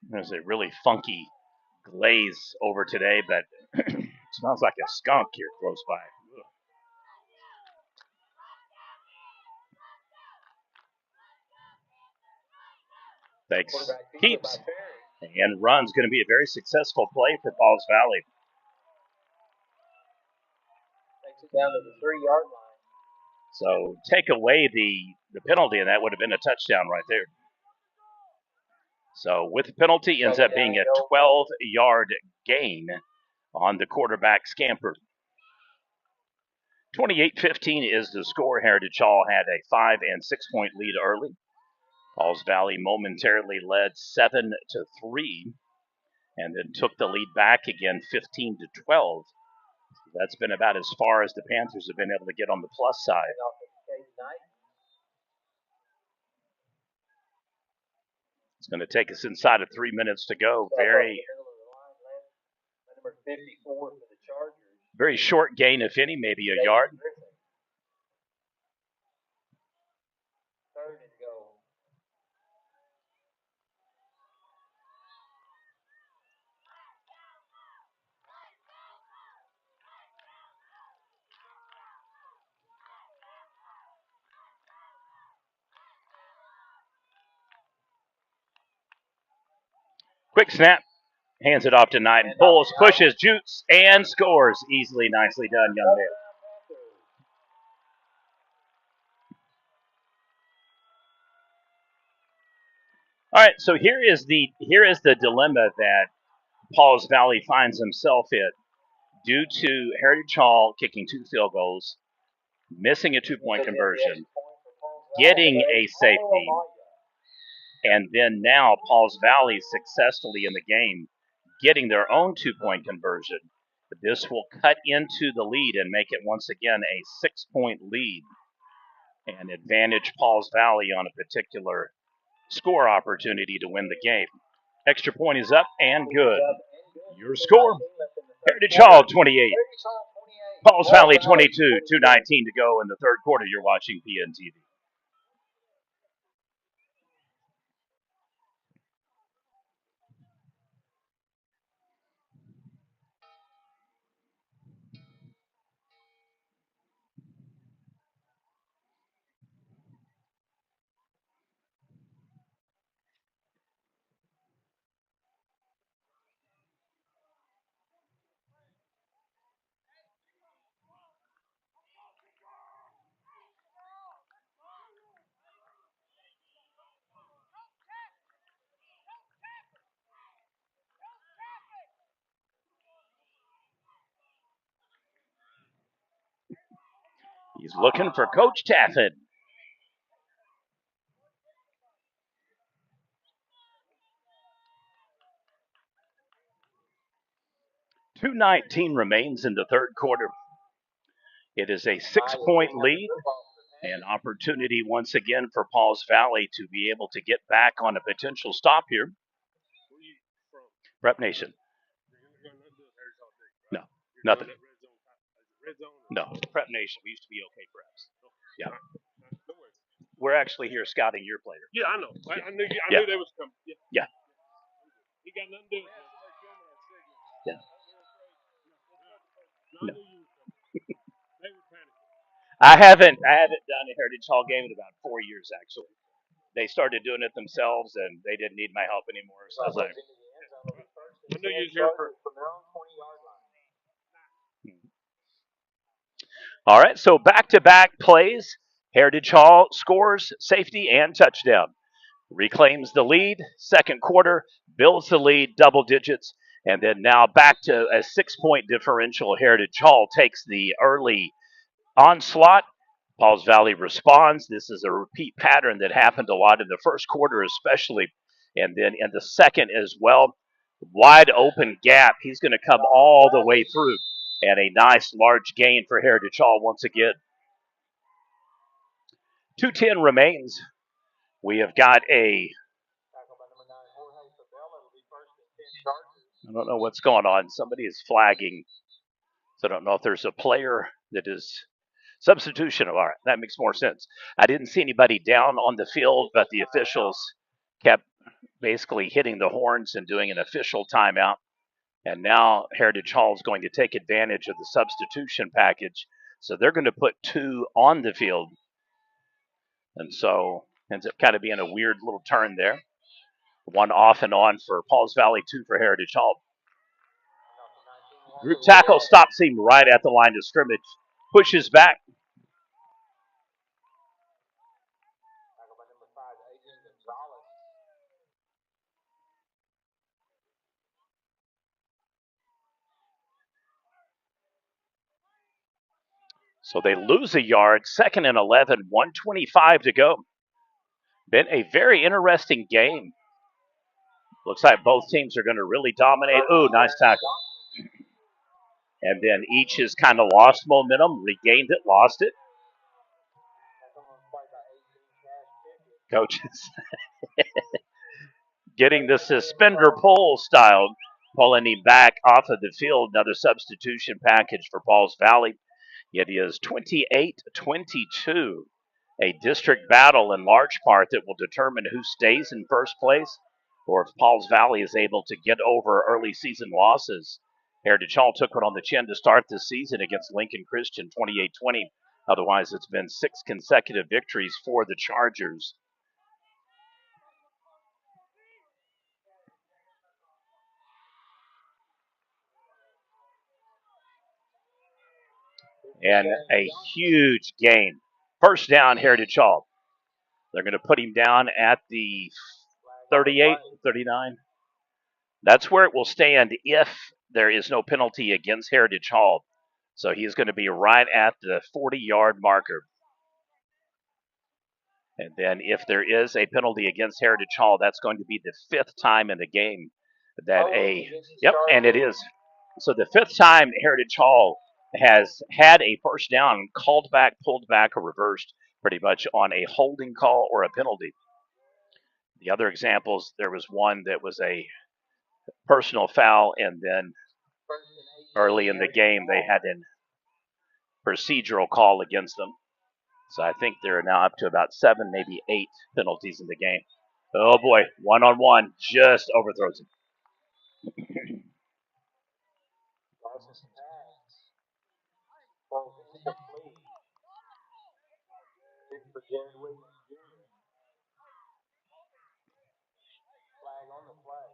There's a really funky glaze over today, but smells like a skunk here close by. Ugh. Thanks. Keeps and runs. Going to be a very successful play for Pauls Valley. Takes it down to the 3-yard line. So take away the penalty, and that would have been a touchdown right there. So with the penalty, ends up being a 12-yard gain on the quarterback scamper. 28-15 is the score. Heritage Hall had a 5 and 6 point lead early. Pauls Valley momentarily led 7-3, and then took the lead back again, 15-12. That's been about as far as the Panthers have been able to get on the plus side. It's going to take us inside of 3 minutes to go. Very short gain, if any, maybe a yard. Third and goal. Quick snap. Hands it off to Knight. Pulls, pushes, jukes, and scores. Easily, nicely done, young man. All right, so here is the dilemma that Pauls Valley finds himself in. Due to Heritage Hall kicking 2 field goals, missing a 2-point conversion, getting a safety, and then now Pauls Valley successfully in the game, getting their own 2-point conversion. This will cut into the lead and make it once again a 6-point lead and advantage Pauls Valley on a particular score opportunity to win the game. Extra point is up and good. Your score, Heritage Hall 28, Pauls Valley 22, 2:19 to go in the third quarter. You're watching PNTV. He's looking for Coach Taffin. .219 remains in the third quarter. It is a 6-point lead. An opportunity once again for Pauls Valley to be able to get back on a potential stop here. Prep Nation. No, nothing. No, Prep Nation. We used to be OK Preps. Yeah. We're actually here scouting your player. Yeah, I know. I knew they was coming. Yeah. He got nothing to do with it. Yeah. No. They were panicking. I haven't done a Heritage Hall game in about 4 years, actually. They started doing it themselves, and they didn't need my help anymore. So I was like, I knew you was here for. All right, so back-to-back plays. Heritage Hall scores, safety, and touchdown. Reclaims the lead, second quarter, builds the lead, double digits, and then now back to a 6-point differential. Heritage Hall takes the early onslaught. Pauls Valley responds. This is a repeat pattern that happened a lot in the first quarter, especially, and then in the second as well. Wide open gap. He's going to come all the way through, and a nice large gain for Heritage Hall once again. 2:10 remains. We have got I don't know what's going on. Somebody is flagging. So I don't know if there's a player that is substitution. All right, that makes more sense. I didn't see anybody down on the field, but the officials kept basically hitting the horns and doing an official timeout. And now Heritage Hall is going to take advantage of the substitution package. So they're going to put 2 on the field. And so ends up kind of being a weird little turn there. 1 off and on for Pauls Valley, 2 for Heritage Hall. Group tackle stops him right at the line of scrimmage. Pushes back. So they lose a yard, 2nd and 11, 1:25 to go. Been a very interesting game. Looks like both teams are going to really dominate. Ooh, nice tackle. And then each has kind of lost momentum, regained it, lost it. Coaches getting the suspender pull style, pulling him back off of the field. Another substitution package for Pauls Valley. It is 28-22. A district battle in large part that will determine who stays in first place or if Pauls Valley is able to get over early season losses. Heritage Hall took one on the chin to start this season against Lincoln Christian 28-20. Otherwise, it's been 6 consecutive victories for the Chargers. And a huge gain. First down, Heritage Hall. They're going to put him down at the 38, 39. That's where it will stand if there is no penalty against Heritage Hall. So he's going to be right at the 40-yard marker. And then if there is a penalty against Heritage Hall, that's going to be the 5th time in the game that and it is. So the 5th time Heritage Hall has had a first down called back, pulled back, or reversed pretty much on a holding call or a penalty. The other examples, there was one that was a personal foul, and then early in the game they had a procedural call against them. So I think they're now up to about 7, maybe 8 penalties in the game. Oh boy, one-on-one, just overthrows him. For Jared Williams Jr. Flag on the play.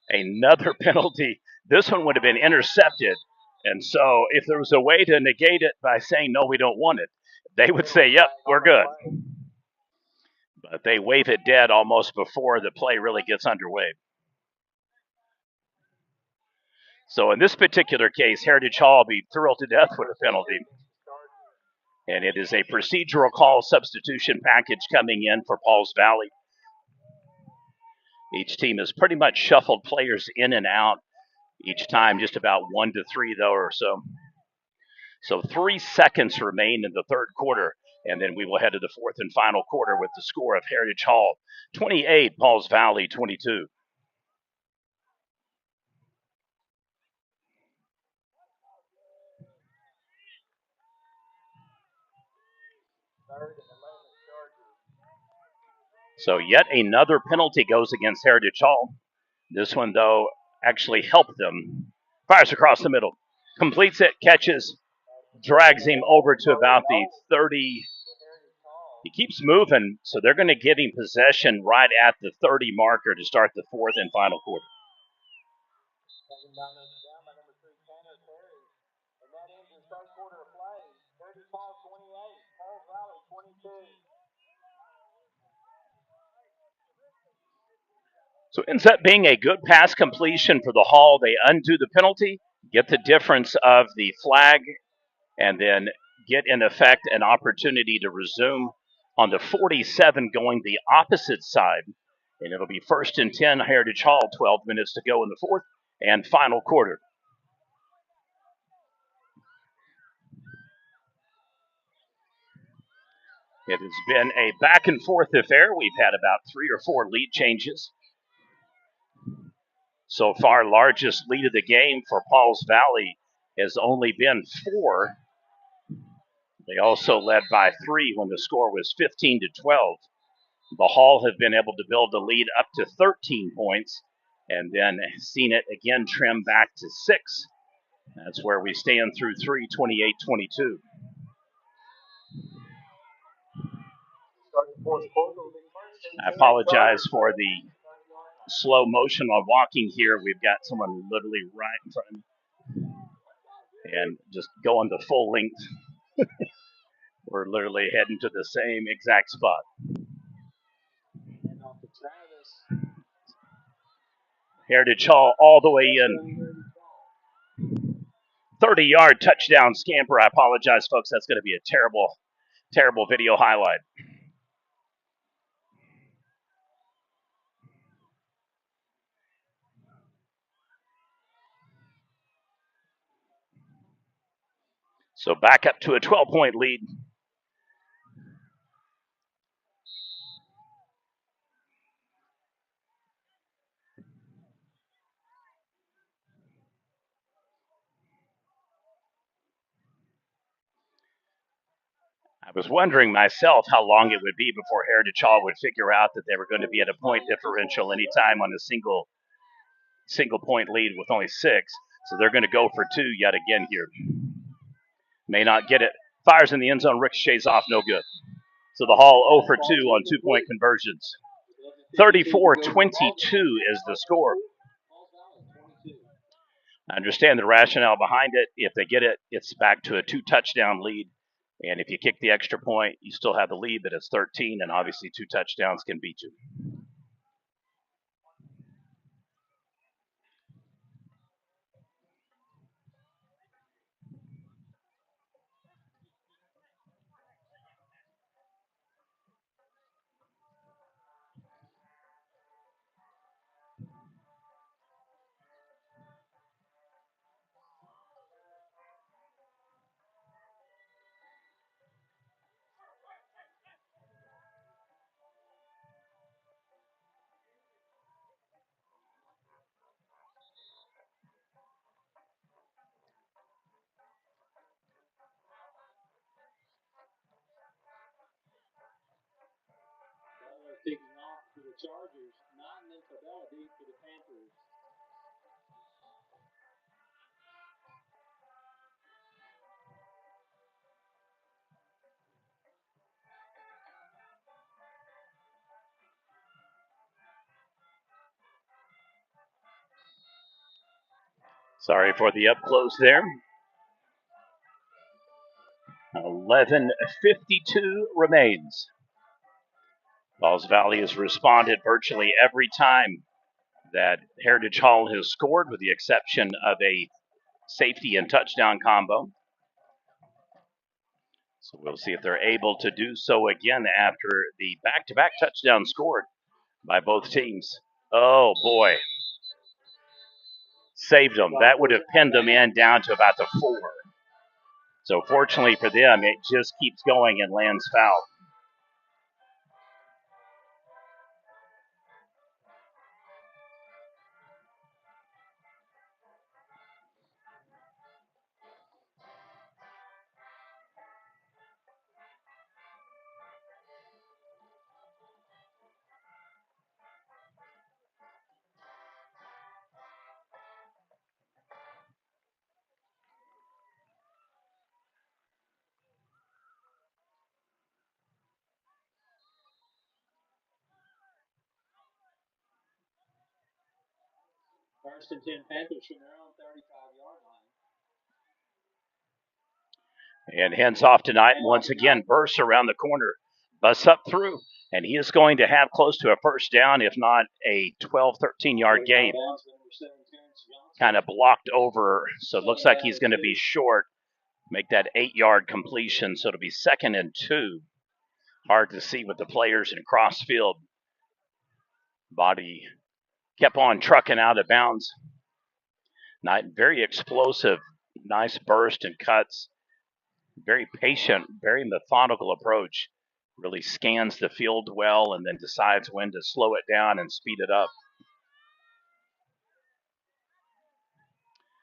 Another penalty. This one would have been intercepted. And so if there was a way to negate it by saying, no, we don't want it, they would say, yep, we're good. But they wave it dead almost before the play really gets underway. So in this particular case, Heritage Hall will be thrilled to death with a penalty. And it is a procedural call substitution package coming in for Pauls Valley. Each team has pretty much shuffled players in and out each time, just about 1 to 3, though, or so. So 3 seconds remain in the third quarter, and then we will head to the fourth and final quarter with the score of Heritage Hall 28, Pauls Valley 22. So yet another penalty goes against Heritage Hall. This one, though, actually helped them. Fires across the middle, completes it, catches, drags him over to about the 30. He keeps moving, so they're going to give him possession right at the 30 marker to start the fourth and final quarter. So it ends up being a good pass completion for the Hall. They undo the penalty, get the difference of the flag, and then get in effect an opportunity to resume on the 47 going the opposite side. And it'll be 1st and 10, Heritage Hall, 12 minutes to go in the fourth and final quarter. It has been a back and forth affair. We've had about 3 or 4 lead changes. So far, largest lead of the game for Pauls Valley has only been 4. They also led by 3 when the score was 15-12. The Hall have been able to build the lead up to 13 points and then seen it again trim back to 6. That's where we stand through 3, 28-22. I apologize for the slow motion on walking here. We've got someone literally right in front of me and just going the full length. We're literally heading to the same exact spot. Heritage Hall all the way in. 30-yard touchdown scamper. I apologize, folks. That's going to be a terrible, terrible video highlight. So back up to a 12-point lead. I was wondering myself how long it would be before Heritage Hall would figure out that they were going to be at a point differential anytime on a single point lead with only 6. So they're going to go for 2 yet again here. May not get it. Fires in the end zone, ricochets off, no good. So the Hall 0 for 2 on 2-point conversions. 34-22 is the score. I understand the rationale behind it. If they get it, it's back to a 2-touchdown lead. And if you kick the extra point, you still have the lead, but it's 13, and obviously 2 touchdowns can beat you. Taking off for the Chargers, not an infidelity for the Panthers. Sorry for the up close there. 11:52 remains. Pauls Valley has responded virtually every time that Heritage Hall has scored, with the exception of a safety and touchdown combo. So we'll see if they're able to do so again after the back-to-back touchdown scored by both teams. Oh, boy. Saved them. That would have pinned them in down to about the 4. So fortunately for them, it just keeps going and lands foul. First and 10 Panthers from their own 35-yard line. And hands off tonight. Once again, bursts around the corner, busts up through, and he is going to have close to a first down, if not a 12, 13-yard gain. Kind of blocked over, so it looks like he's going to be short. Make that 8-yard completion, so it'll be 2nd and 2 Hard to see with the players in cross field. Body kept on trucking out of bounds. Not very explosive, nice burst and cuts. Very patient, very methodical approach. Really scans the field well and then decides when to slow it down and speed it up.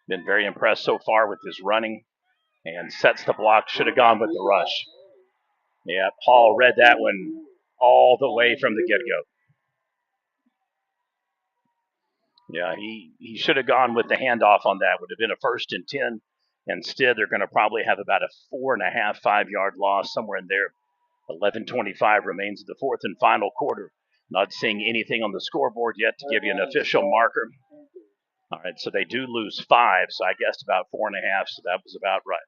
Been very impressed so far with his running and sets the block. Should have gone with the rush. Yeah, Paul read that one all the way from the get-go. Yeah, he should have gone with the handoff on that. Would have been a 1st and 10. Instead, they're going to probably have about a 4.5, 5-yard loss somewhere in there. 11:25 remains in the 4th and final quarter. Not seeing anything on the scoreboard yet to give you an official marker. All right, so they do lose 5, so I guessed about 4.5, so that was about right.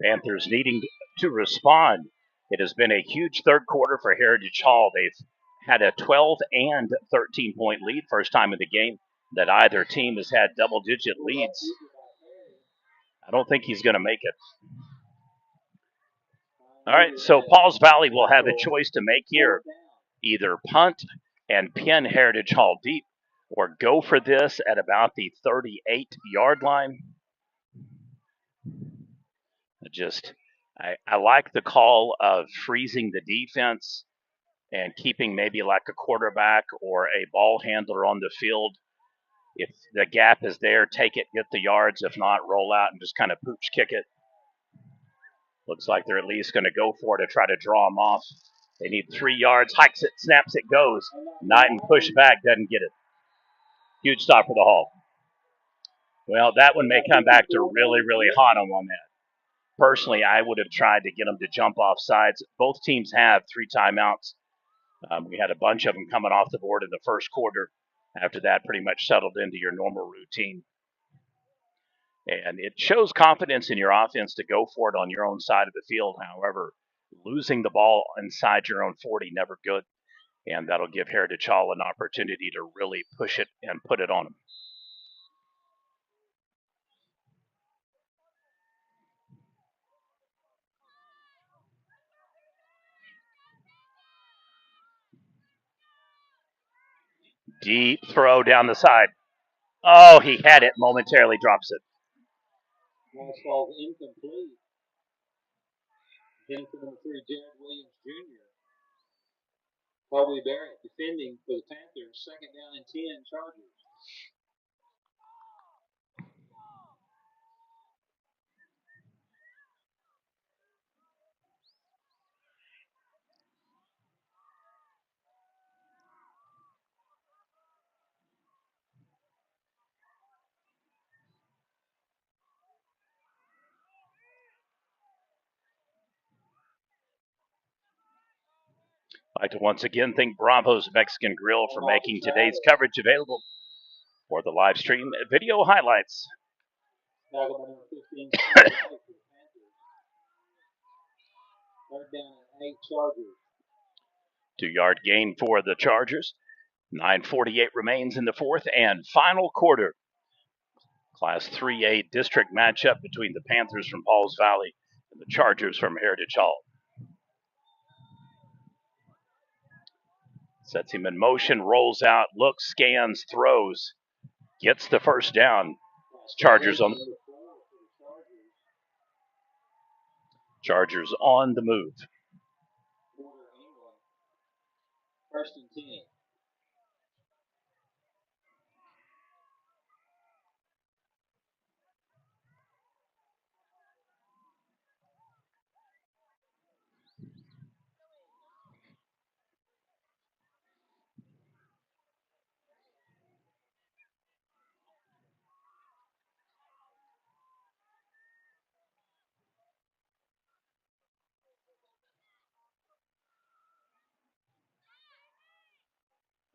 Panthers needing to respond. It has been a huge third quarter for Heritage Hall. They've had a 12 and 13-point lead, first time in the game that either team has had double-digit leads. I don't think he's going to make it. All right, so Pauls Valley will have a choice to make here. Either punt and pin Heritage Hall deep or go for this at about the 38-yard line. I like the call of freezing the defense and keeping maybe like a quarterback or a ball handler on the field. If the gap is there, take it, get the yards. If not, roll out and just kind of pooch kick it. Looks like they're at least going to go for it to try to draw them off. They need 3 yards. Hikes it, snaps it, goes. Knighton push back, doesn't get it. Huge stop for the Hall. Well, that one may come back to really, really haunt them on that. Personally, I would have tried to get them to jump off sides. Both teams have 3 timeouts. We had a bunch of them coming off the board in the first quarter. After that, pretty much settled into your normal routine. And it shows confidence in your offense to go for it on your own side of the field. However, losing the ball inside your own 40, never good. And that'll give Heritage Hall an opportunity to really push it and put it on them. Deep throw down the side. Oh, he had it, momentarily drops it. Pass falls incomplete. Then for number 3, Jared Williams Jr. Colby Barrett defending for the Panthers. 2nd down and 10, Chargers. I'd like to once again thank Bravo's Mexican Grill for making today's coverage available for the live stream video highlights. Tackle by number 15, for the Panthers. 3rd down and 8, Chargers. 2-yard gain for the Chargers. 9:48 remains in the 4th and final quarter. Class 3A district matchup between the Panthers from Pauls Valley and the Chargers from Heritage Hall. Sets him in motion, rolls out, looks, scans, throws, gets the first down. Chargers on the move. 1st and 10.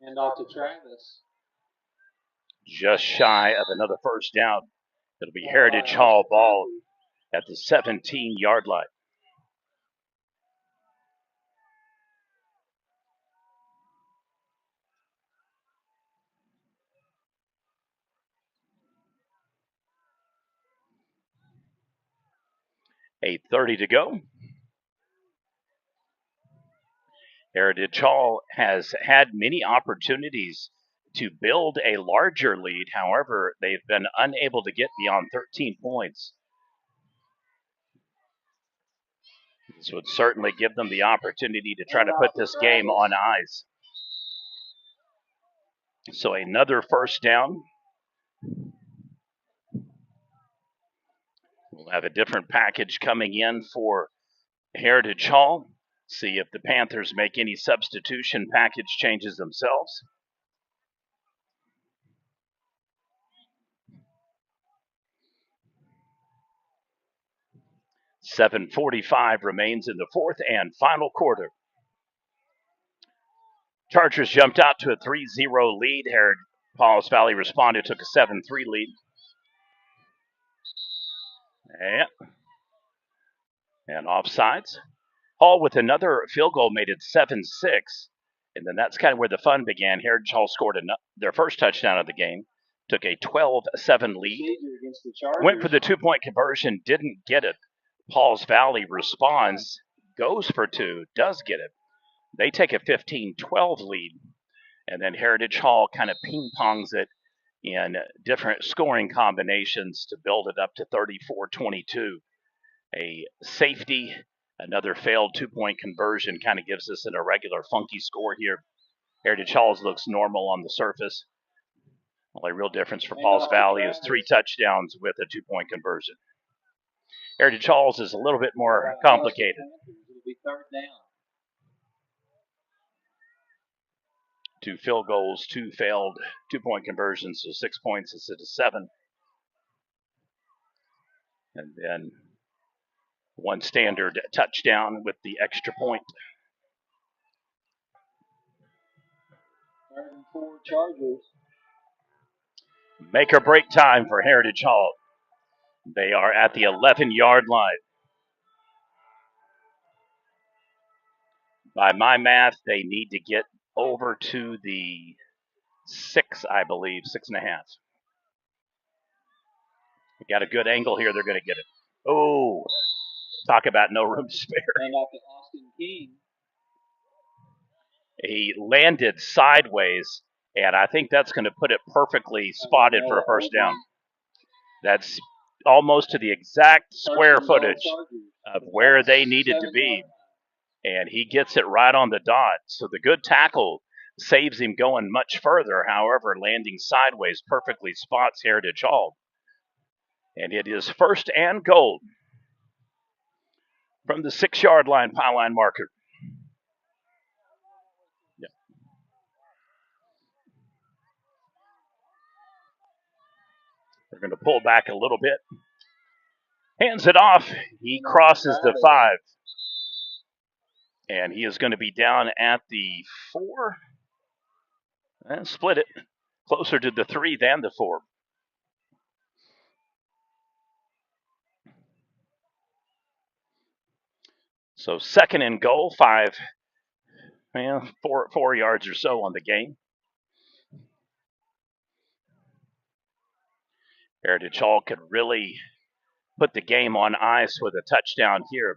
And off to Travis. Just shy of another first down. It'll be Heritage Hall ball at the 17-yard line. 8:30 to go. Heritage Hall has had many opportunities to build a larger lead. However, they've been unable to get beyond 13 points. This would certainly give them the opportunity to try to put this game on ice. So another first down. We'll have a different package coming in for Heritage Hall. See if the Panthers make any substitution package changes themselves. .745 remains in the fourth and final quarter. Chargers jumped out to a 3-0 lead. Pauls Valley responded, took a 7-3 lead. And offsides. Hall with another field goal made it 7-6. And then that's kind of where the fun began. Heritage Hall scored their first touchdown of the game, took a 12-7 lead. Went for the 2-point conversion, didn't get it. Pauls Valley responds, goes for 2, does get it. They take a 15-12 lead. And then Heritage Hall kind of ping-pongs it in different scoring combinations to build it up to 34-22. A safety, another failed 2-point conversion kind of gives us an irregular, funky score here. Heritage Hall looks normal on the surface. Only real difference for Pauls Valley is 3 touchdowns with a 2-point conversion. Heritage Hall is a little bit more complicated. It'll be third down. 2 field goals, 2 failed 2-point conversions, so 6 points instead of 7. And then 1 standard touchdown with the extra point. 3rd and 4 Chargers. Make or break time for Heritage Hall. They are at the 11-yard line. By my math, they need to get over to the 6, I believe, 6.5. They got a good angle here. They're going to get it. Oh, talk about no room to spare. And off to Austin King. He landed sideways, and I think that's going to put it perfectly spotted for a first down. That's almost to the exact square footage of where they needed to be. And he gets it right on the dot. So the good tackle saves him going much further. However, landing sideways perfectly spots Heritage Hall. And it is 1st and goal from the 6-yard line, pylon marker. Yeah. They're going to pull back a little bit. Hands it off. He crosses the 5. And he is going to be down at the 4. And split it. Closer to the 3 than the 4. So 2nd and goal, 4 yards or so on the game. Heritage Hall could really put the game on ice with a touchdown here.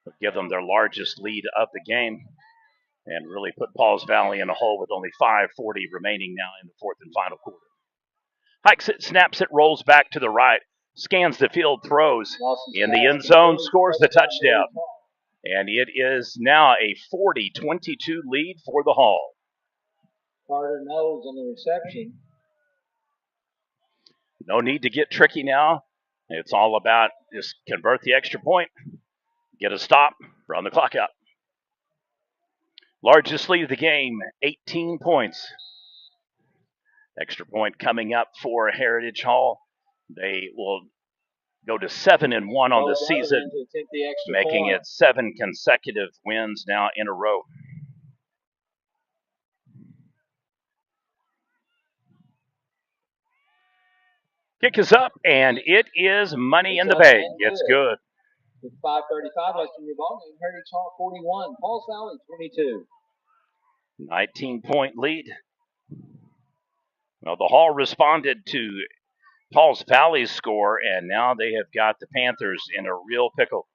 Would give them their largest lead of the game and really put Pauls Valley in a hole with only 5:40 remaining now in the 4th and final quarter. Hikes it, snaps it, rolls back to the right, scans the field, throws in the end zone, scores the touchdown. And it is now a 40-22 lead for the Hall. Carter Knowles on the reception. No need to get tricky now. It's all about just convert the extra point, get a stop, run the clock out. Largest lead of the game, 18 points. Extra point coming up for Heritage Hall. They will go to 7-1 on the season, making it 7 consecutive wins now in a row. Kick is up, and it is money in the bank. It's good. With 5:35 left in your ball game, Heritage Hall 41, Pauls Valley 22. 19-point lead. Well, the Hall responded to Pauls Valley score, and now they have got the Panthers in a real pickle.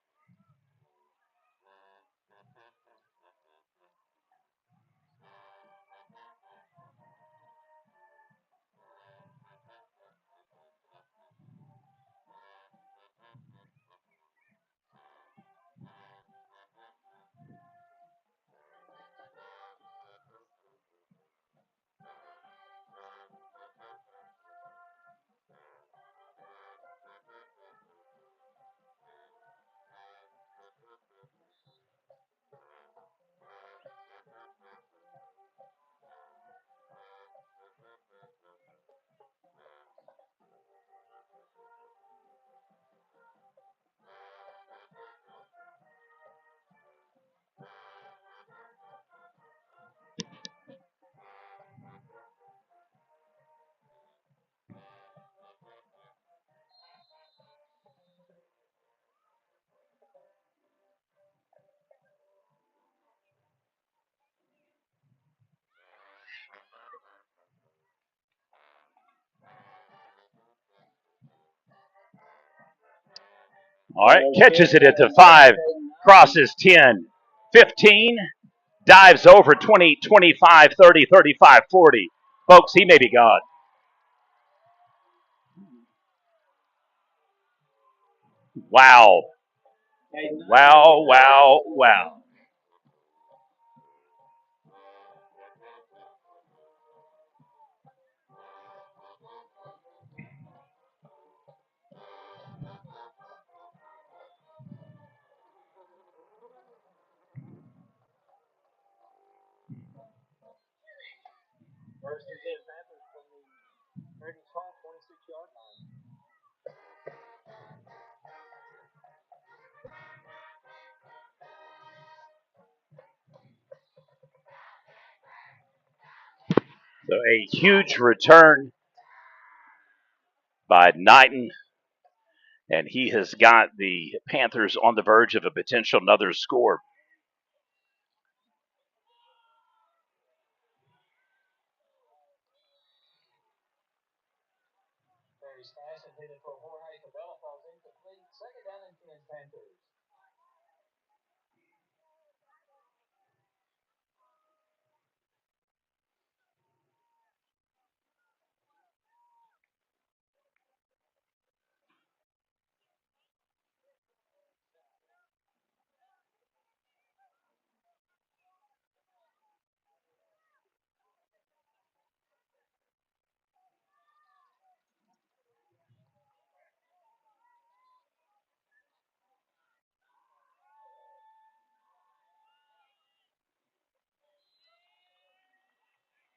All right, catches it at the 5, crosses 10, 15, dives over 20, 25, 30, 35, 40. Folks, he may be gone. Wow. Wow, wow, wow. First and 10 Panthers from the Heritage Hall 26-yard line. So a huge return by Knighton, and he has got the Panthers on the verge of a potential another score. Very smash intended for Jorge Cabela falls incomplete. Second down and 10 Panthers.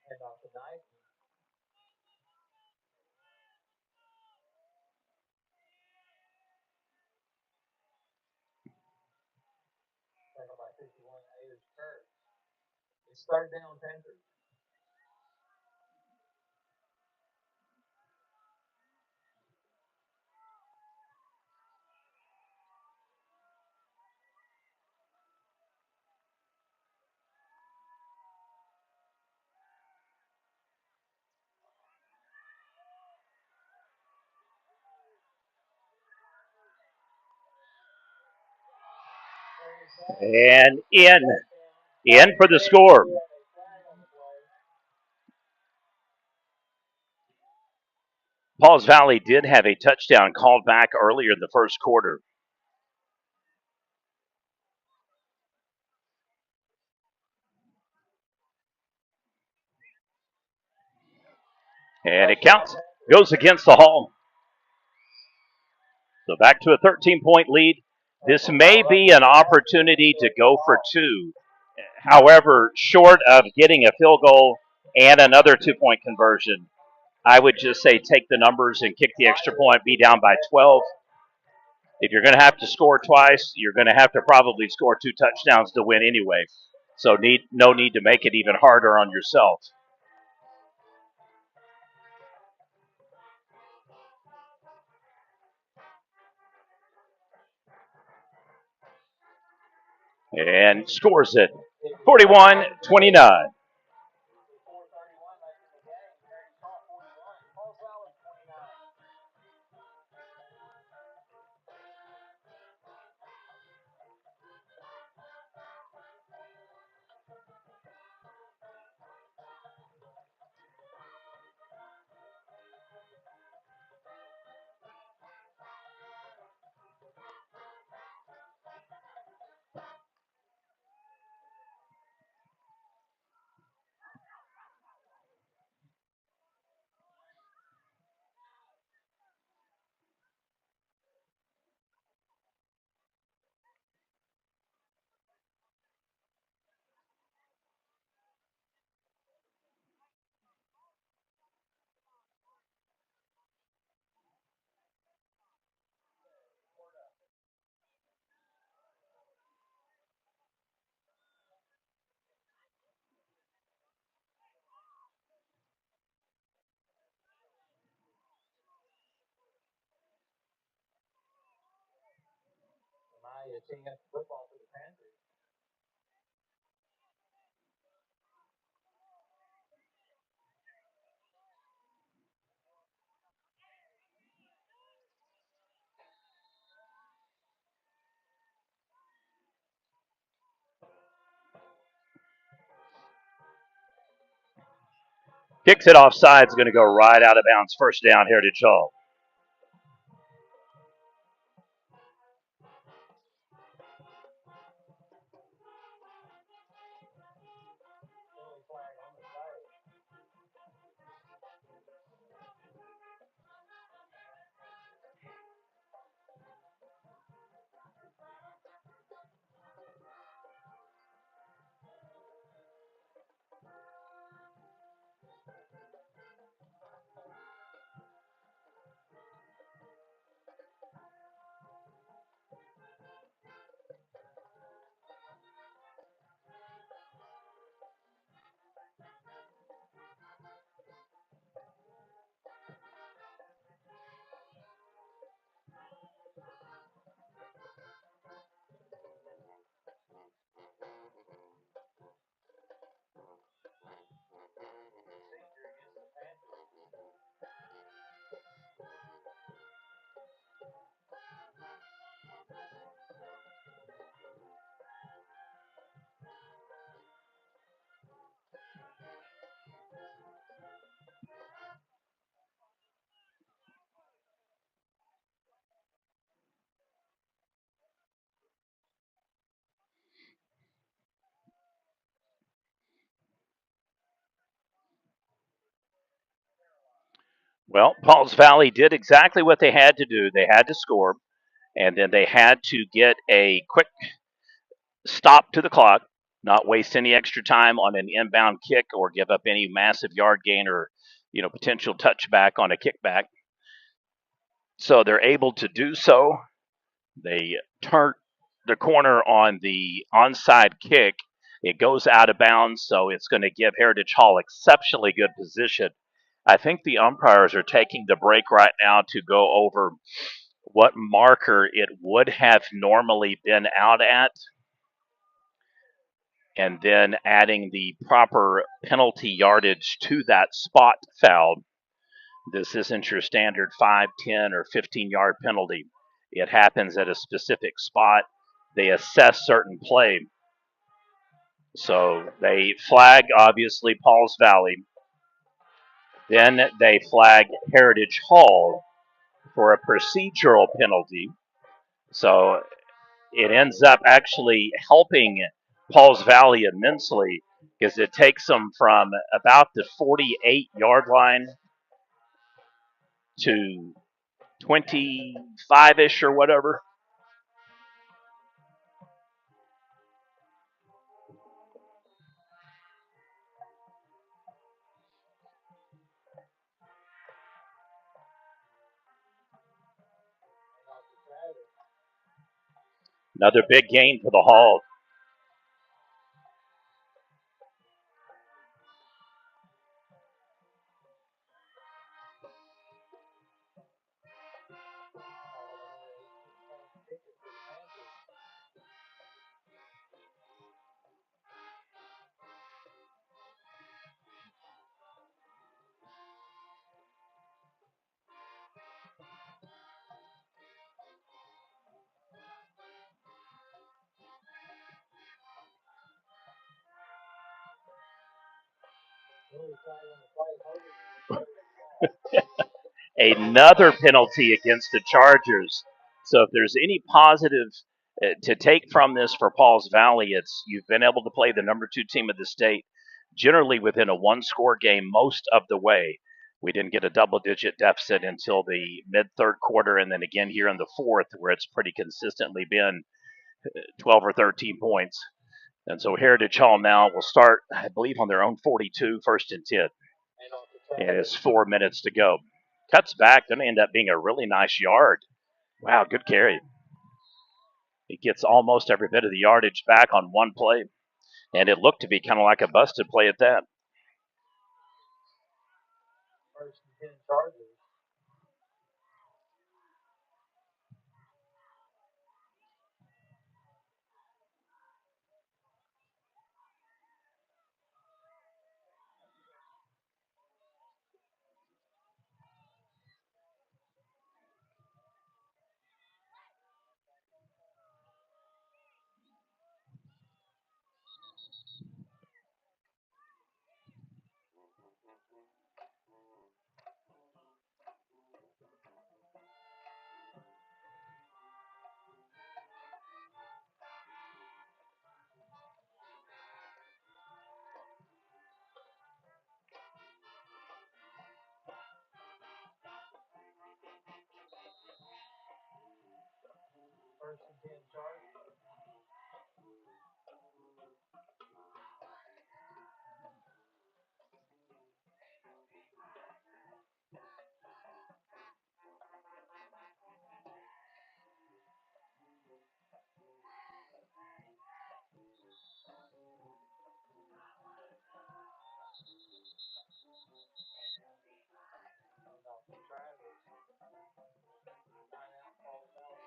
And off the knife. Tackle by 51 Ayers Kirk. It's third down Panthers. And in for the score. Pauls Valley did have a touchdown called back earlier in the first quarter. And it counts. Goes against the Hall. So back to a 13-point lead. This may be an opportunity to go for two. However, short of getting a field goal and another 2-point conversion, I would just say take the numbers and kick the extra point, be down by 12. If you're going to have to score twice, you're going to have to probably score 2 touchdowns to win anyway. So no need to make it even harder on yourself. And scores it 41-29. a chance football for the Panthers. Kicks it offside. It's going to go right out of bounds. First down, Heritage Hall. Well, Pauls Valley did exactly what they had to do. They had to score, and then they had to get a quick stop to the clock, not waste any extra time on an inbound kick or give up any massive yard gain or potential touchback on a kickback. So they're able to do so. They turn the corner on the onside kick. It goes out of bounds, so it's going to give Heritage Hall exceptionally good position. I think the umpires are taking the break right now to go over what marker it would have normally been out at, and then adding the proper penalty yardage to that spot foul. This isn't your standard 5, 10, or 15-yard penalty. It happens at a specific spot. They assess certain play. So they flag, obviously, Pauls Valley. Then they flag Heritage Hall for a procedural penalty. So it ends up actually helping Pauls Valley immensely because it takes them from about the 48-yard line to 25-ish or whatever. Another big gain for the Hall. Another penalty against the Chargers. So if there's any positive to take from this for Pauls Valley, it's you've been able to play the number 2 team of the state generally within a one-score game most of the way. We didn't get a double-digit deficit until the mid-third quarter, and then again here in the fourth, where it's pretty consistently been 12 or 13 points. And so Heritage Hall now will start, I believe, on their own 42, 1st and 10. And it's 4 minutes to go. Cuts back, going to end up being a really nice yard. Wow, good carry. He gets almost every bit of the yardage back on one play, and it looked to be kind of like a busted play at that. 1st and 10 Chargers. First and 10 Chargers. Off to Travis. Timeout Paul Valley.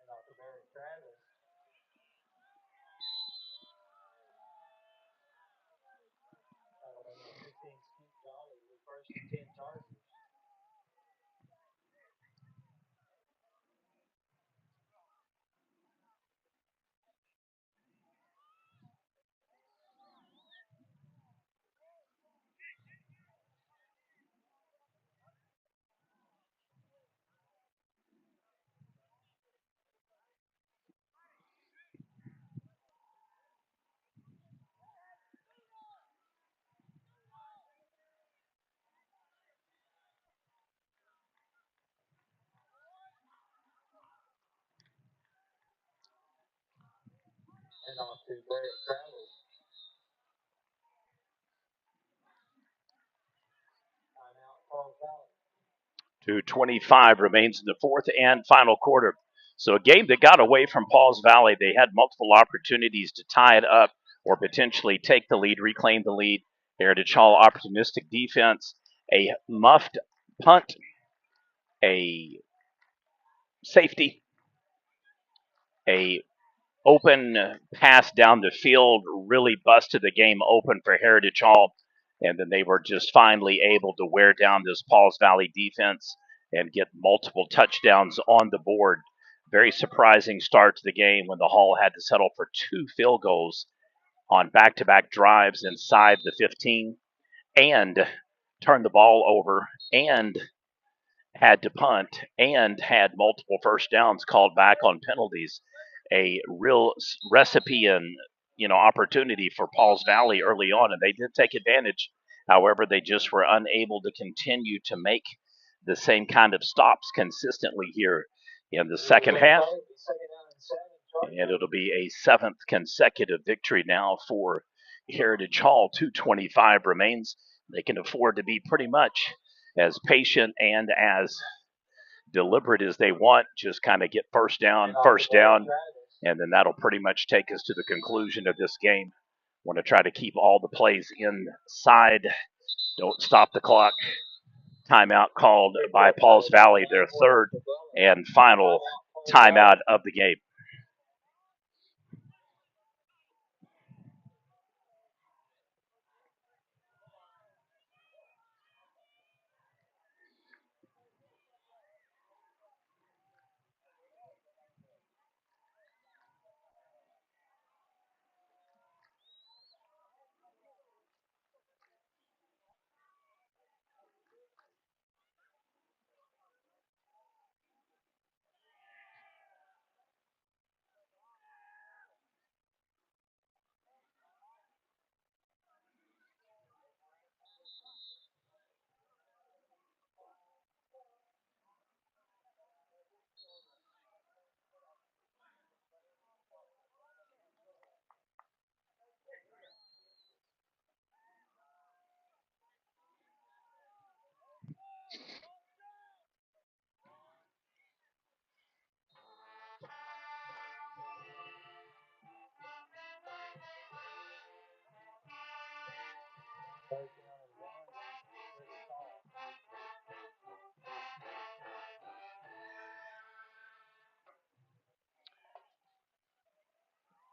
And off to Barry Travis. Number 15 Scoot Jolly with first and 10 Chargers. And off to Barry Travis. Timeout Paul Valley. 2:25 remains in the fourth and final quarter. So a game that got away from Pauls Valley. They had multiple opportunities to tie it up or potentially take the lead, reclaim the lead. Heritage Hall opportunistic defense, a muffed punt, a safety, a open pass down the field really busted the game open for Heritage Hall. And then they were just finally able to wear down this Pauls Valley defense and get multiple touchdowns on the board. Very surprising start to the game when the Hall had to settle for 2 field goals on back-to-back drives inside the 15 and turn the ball over and had to punt and had multiple first downs called back on penalties. A real recipe and opportunity for Pauls Valley early on, and they did take advantage. However, they just were unable to continue to make the same kind of stops consistently here in the second half. And it'll be a 7th consecutive victory now for Heritage Hall. 2:25 remains. They can afford to be pretty much as patient and as deliberate as they want. Just kind of get first down, and then that'll pretty much take us to the conclusion of this game. Want to try to keep all the plays inside. Don't stop the clock. Timeout called by Pauls Valley, their third and final timeout of the game.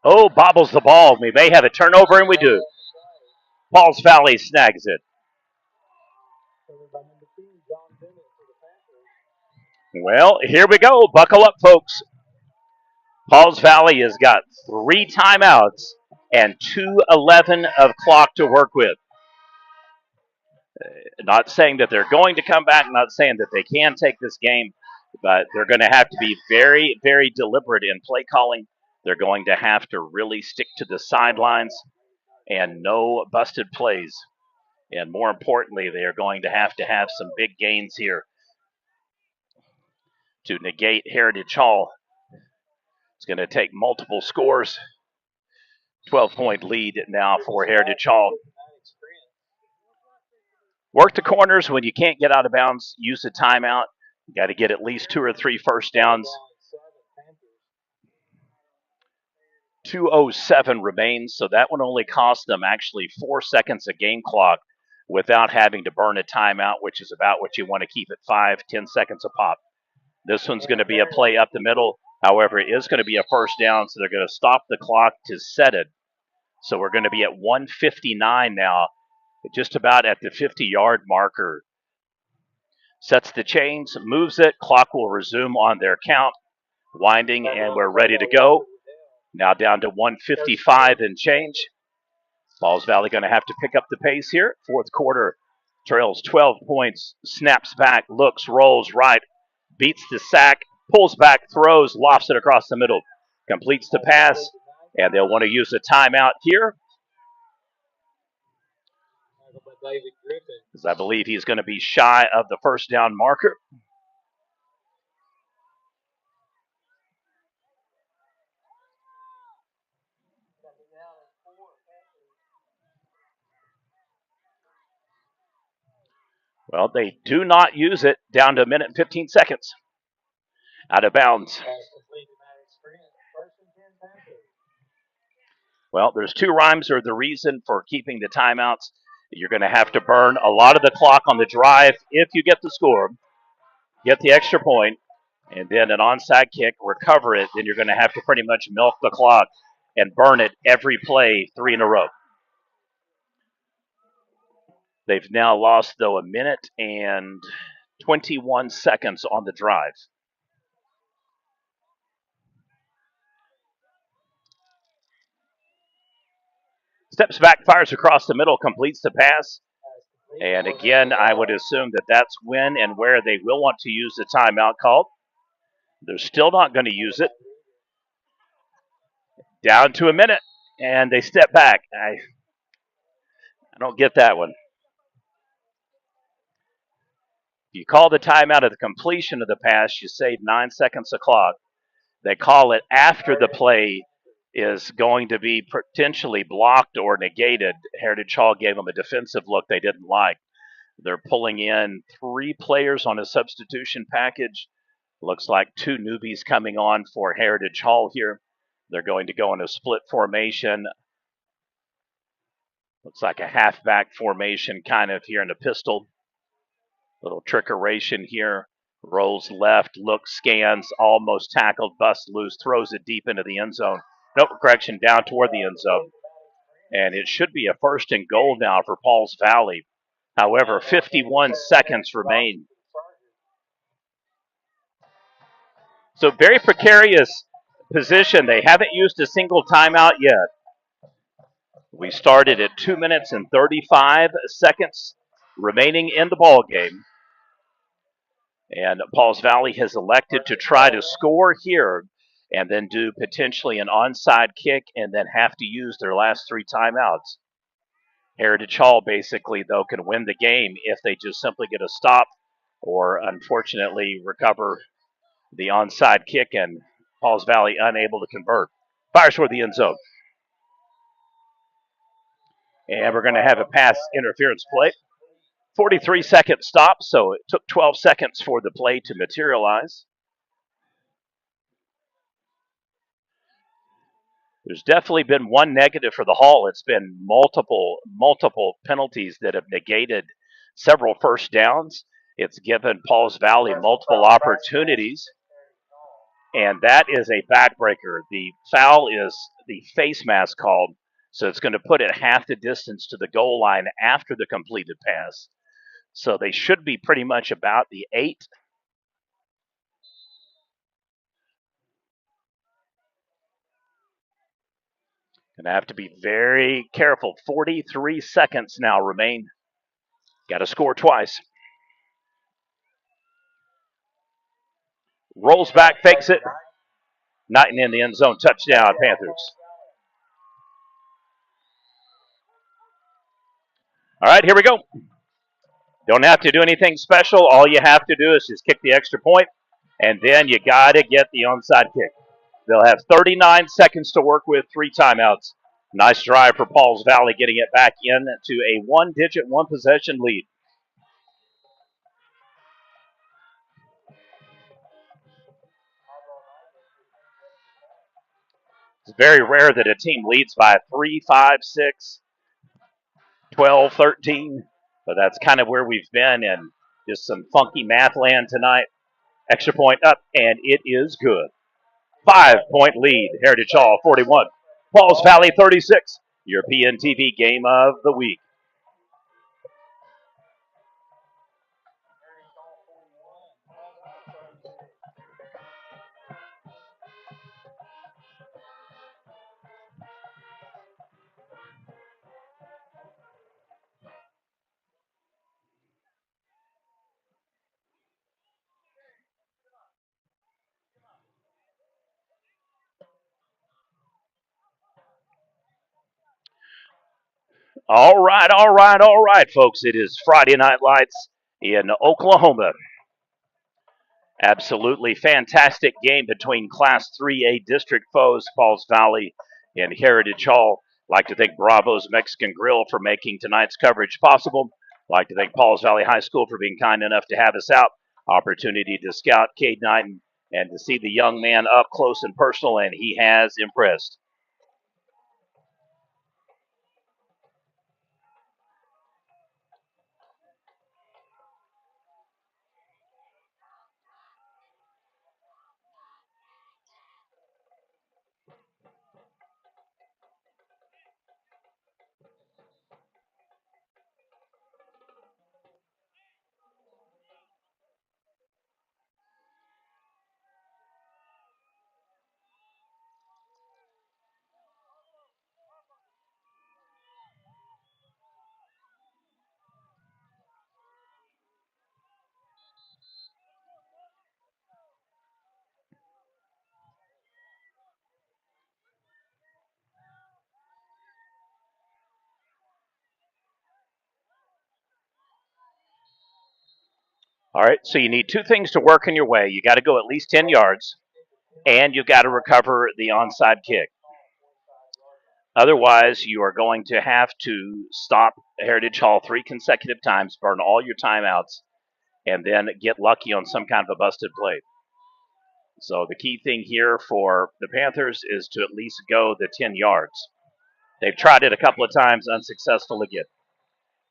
Oh, bobbles the ball. We may have a turnover, and we do. Pauls Valley snags it. Well, here we go. Buckle up, folks. Pauls Valley has got 3 timeouts and 2:11 of clock to work with. Not saying that they're going to come back, not saying that they can take this game, but they're going to have to be very, very deliberate in play calling. They're going to have to really stick to the sidelines and no busted plays. And more importantly, they are going to have some big gains here to negate Heritage Hall. It's going to take multiple scores. 12-point lead now for Heritage Hall. Work the corners when you can't get out of bounds. Use the timeout. You got to get at least 2 or 3 first downs. 2:07 remains, so that one only cost them actually 4 seconds of game clock without having to burn a timeout, which is about what you want to keep at 5-10 seconds a pop. This one's going to be a play up the middle. However, it is going to be a first down, so they're going to stop the clock to set it. So we're going to be at 1:59 now, just about at the 50-yard marker. Sets the chains, moves it. Clock will resume on their count. Winding, and we're ready to go. Now down to 1:55 and change. Pauls Valley going to have to pick up the pace here. Fourth quarter, trails 12 points, snaps back, looks, rolls right, beats the sack, pulls back, throws, lofts it across the middle, completes the pass, and they'll want to use a timeout here, because I believe he's going to be shy of the first down marker. Well, they do not use it. Down to 1 minute and 15 seconds. Out of bounds. Well, there's 2 rhymes are the reason for keeping the timeouts. You're going to have to burn a lot of the clock on the drive if you get the score, get the extra point, and then an onside kick, recover it. Then you're going to have to pretty much milk the clock and burn it every play 3 in a row. They've now lost, though, 1 minute and 21 seconds on the drive. Steps back, fires across the middle, completes the pass. And again, I would assume that that's when and where they will want to use the timeout called. They're still not going to use it. Down to 1 minute, and they step back. I don't get that one. If you call the timeout at the completion of the pass, you save 9 seconds of clock. They call it after the play is going to be potentially blocked or negated. Heritage Hall gave them a defensive look they didn't like. They're pulling in 3 players on a substitution package. Looks like 2 newbies coming on for Heritage Hall here. They're going to go in a split formation. Looks like a halfback formation kind of here in a pistol. Little trickeration here. Rolls left, looks, scans, almost tackled, busts loose, throws it deep into the end zone. Nope, correction, down toward the end zone. And it should be a first and goal now for Pauls Valley. However, 51 seconds remain. So very precarious position. They haven't used a single timeout yet. We started at 2 minutes and 35 seconds remaining in the ball game. And Pauls Valley has elected to try to score here and then do potentially an onside kick and then have to use their last 3 timeouts. Heritage Hall basically, though, can win the game if they just simply get a stop or, unfortunately, recover the onside kick, and Pauls Valley unable to convert. Fires toward the end zone. And we're going to have a pass interference play. 43-second stop, so it took 12 seconds for the play to materialize. There's definitely been one negative for the Hall. It's been multiple penalties that have negated several first downs. It's given Pauls Valley multiple opportunities, and that is a backbreaker. The foul is the face mask called, so it's going to put it half the distance to the goal line after the completed pass. So they should be pretty much about the 8. Gonna have to be very careful. 43 seconds now remain. Got to score twice. Rolls back, fakes it. Knighton in the end zone. Touchdown, Panthers. All right, here we go. Don't have to do anything special. All you have to do is just kick the extra point, and then you got to get the onside kick. They'll have 39 seconds to work with, 3 timeouts. Nice drive for Pauls Valley, getting it back in to a one-digit, one-possession lead. It's very rare that a team leads by 3, 5, 6, 12, 13, but that's kind of where we've been in just some funky math land tonight. Extra point up, and it is good. 5-point lead. Heritage Hall 41. Pauls Valley 36. European TV game of the week. All right, folks. It is Friday Night Lights in Oklahoma. Absolutely fantastic game between Class 3A district foes, Pauls Valley and Heritage Hall. Like to thank Bravo's Mexican Grill for making tonight's coverage possible. Like to thank Pauls Valley High School for being kind enough to have us out. Opportunity to scout Cade Knighton and to see the young man up close and personal, and he has impressed. All right, so you need 2 things to work in your way. You got to go at least 10 yards, and you've got to recover the onside kick. Otherwise, you are going to have to stop Heritage Hall 3 consecutive times, burn all your timeouts, and then get lucky on some kind of a busted play. So the key thing here for the Panthers is to at least go the 10 yards. They've tried it a couple of times, unsuccessful again.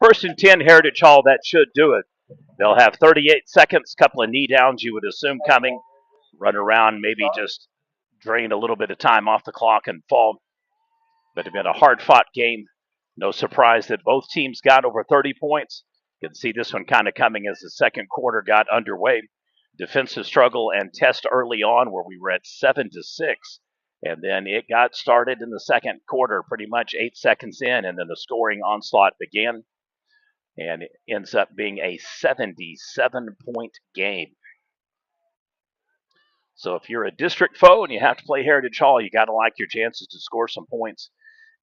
1st and 10, Heritage Hall, that should do it. They'll have 38 seconds, couple of knee downs you would assume coming. Run around, maybe just drain a little bit of time off the clock and fall. But it's been a hard-fought game. No surprise that both teams got over 30 points. You can see this one kind of coming as the second quarter got underway. Defensive struggle and test early on where we were at 7-6. And then it got started in the second quarter, pretty much 8 seconds in, and then the scoring onslaught began. And it ends up being a 77-point game. So if you're a district foe and you have to play Heritage Hall, you got to like your chances to score some points.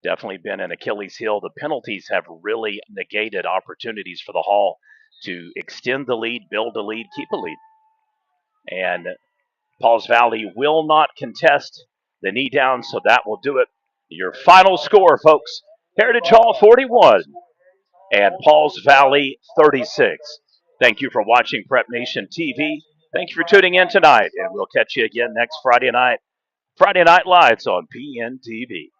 Definitely been an Achilles heel. The penalties have really negated opportunities for the Hall to extend the lead, build a lead, keep a lead. And Pauls Valley will not contest the knee down, so that will do it. Your final score, folks, Heritage Hall 41 and Pauls Valley 36. Thank you for watching Prep Nation TV. Thank you for tuning in tonight, and we'll catch you again next Friday night Friday Night Lights on PNTV.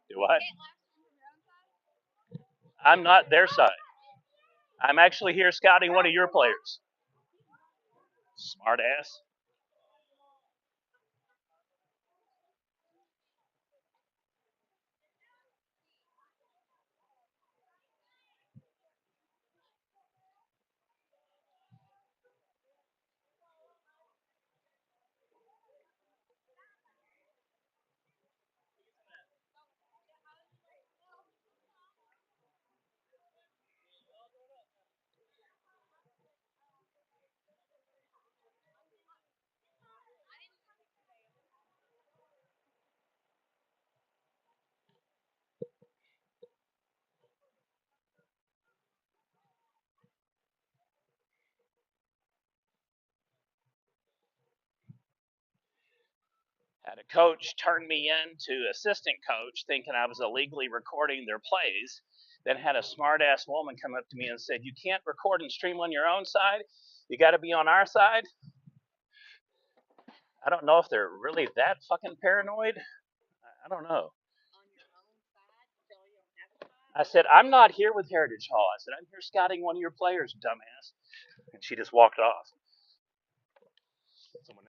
Do what? I'm not their side. I'm actually here scouting one of your players. Smart ass. Had a coach turn me in to assistant coach thinking I was illegally recording their plays. Then had a smart ass woman come up to me and said, "You can't record and stream on your own side. You got to be on our side." I don't know if they're really that fucking paranoid. I don't know. I said, "I'm not here with Heritage Hall." I said, "I'm here scouting one of your players, dumbass." And she just walked off. Someone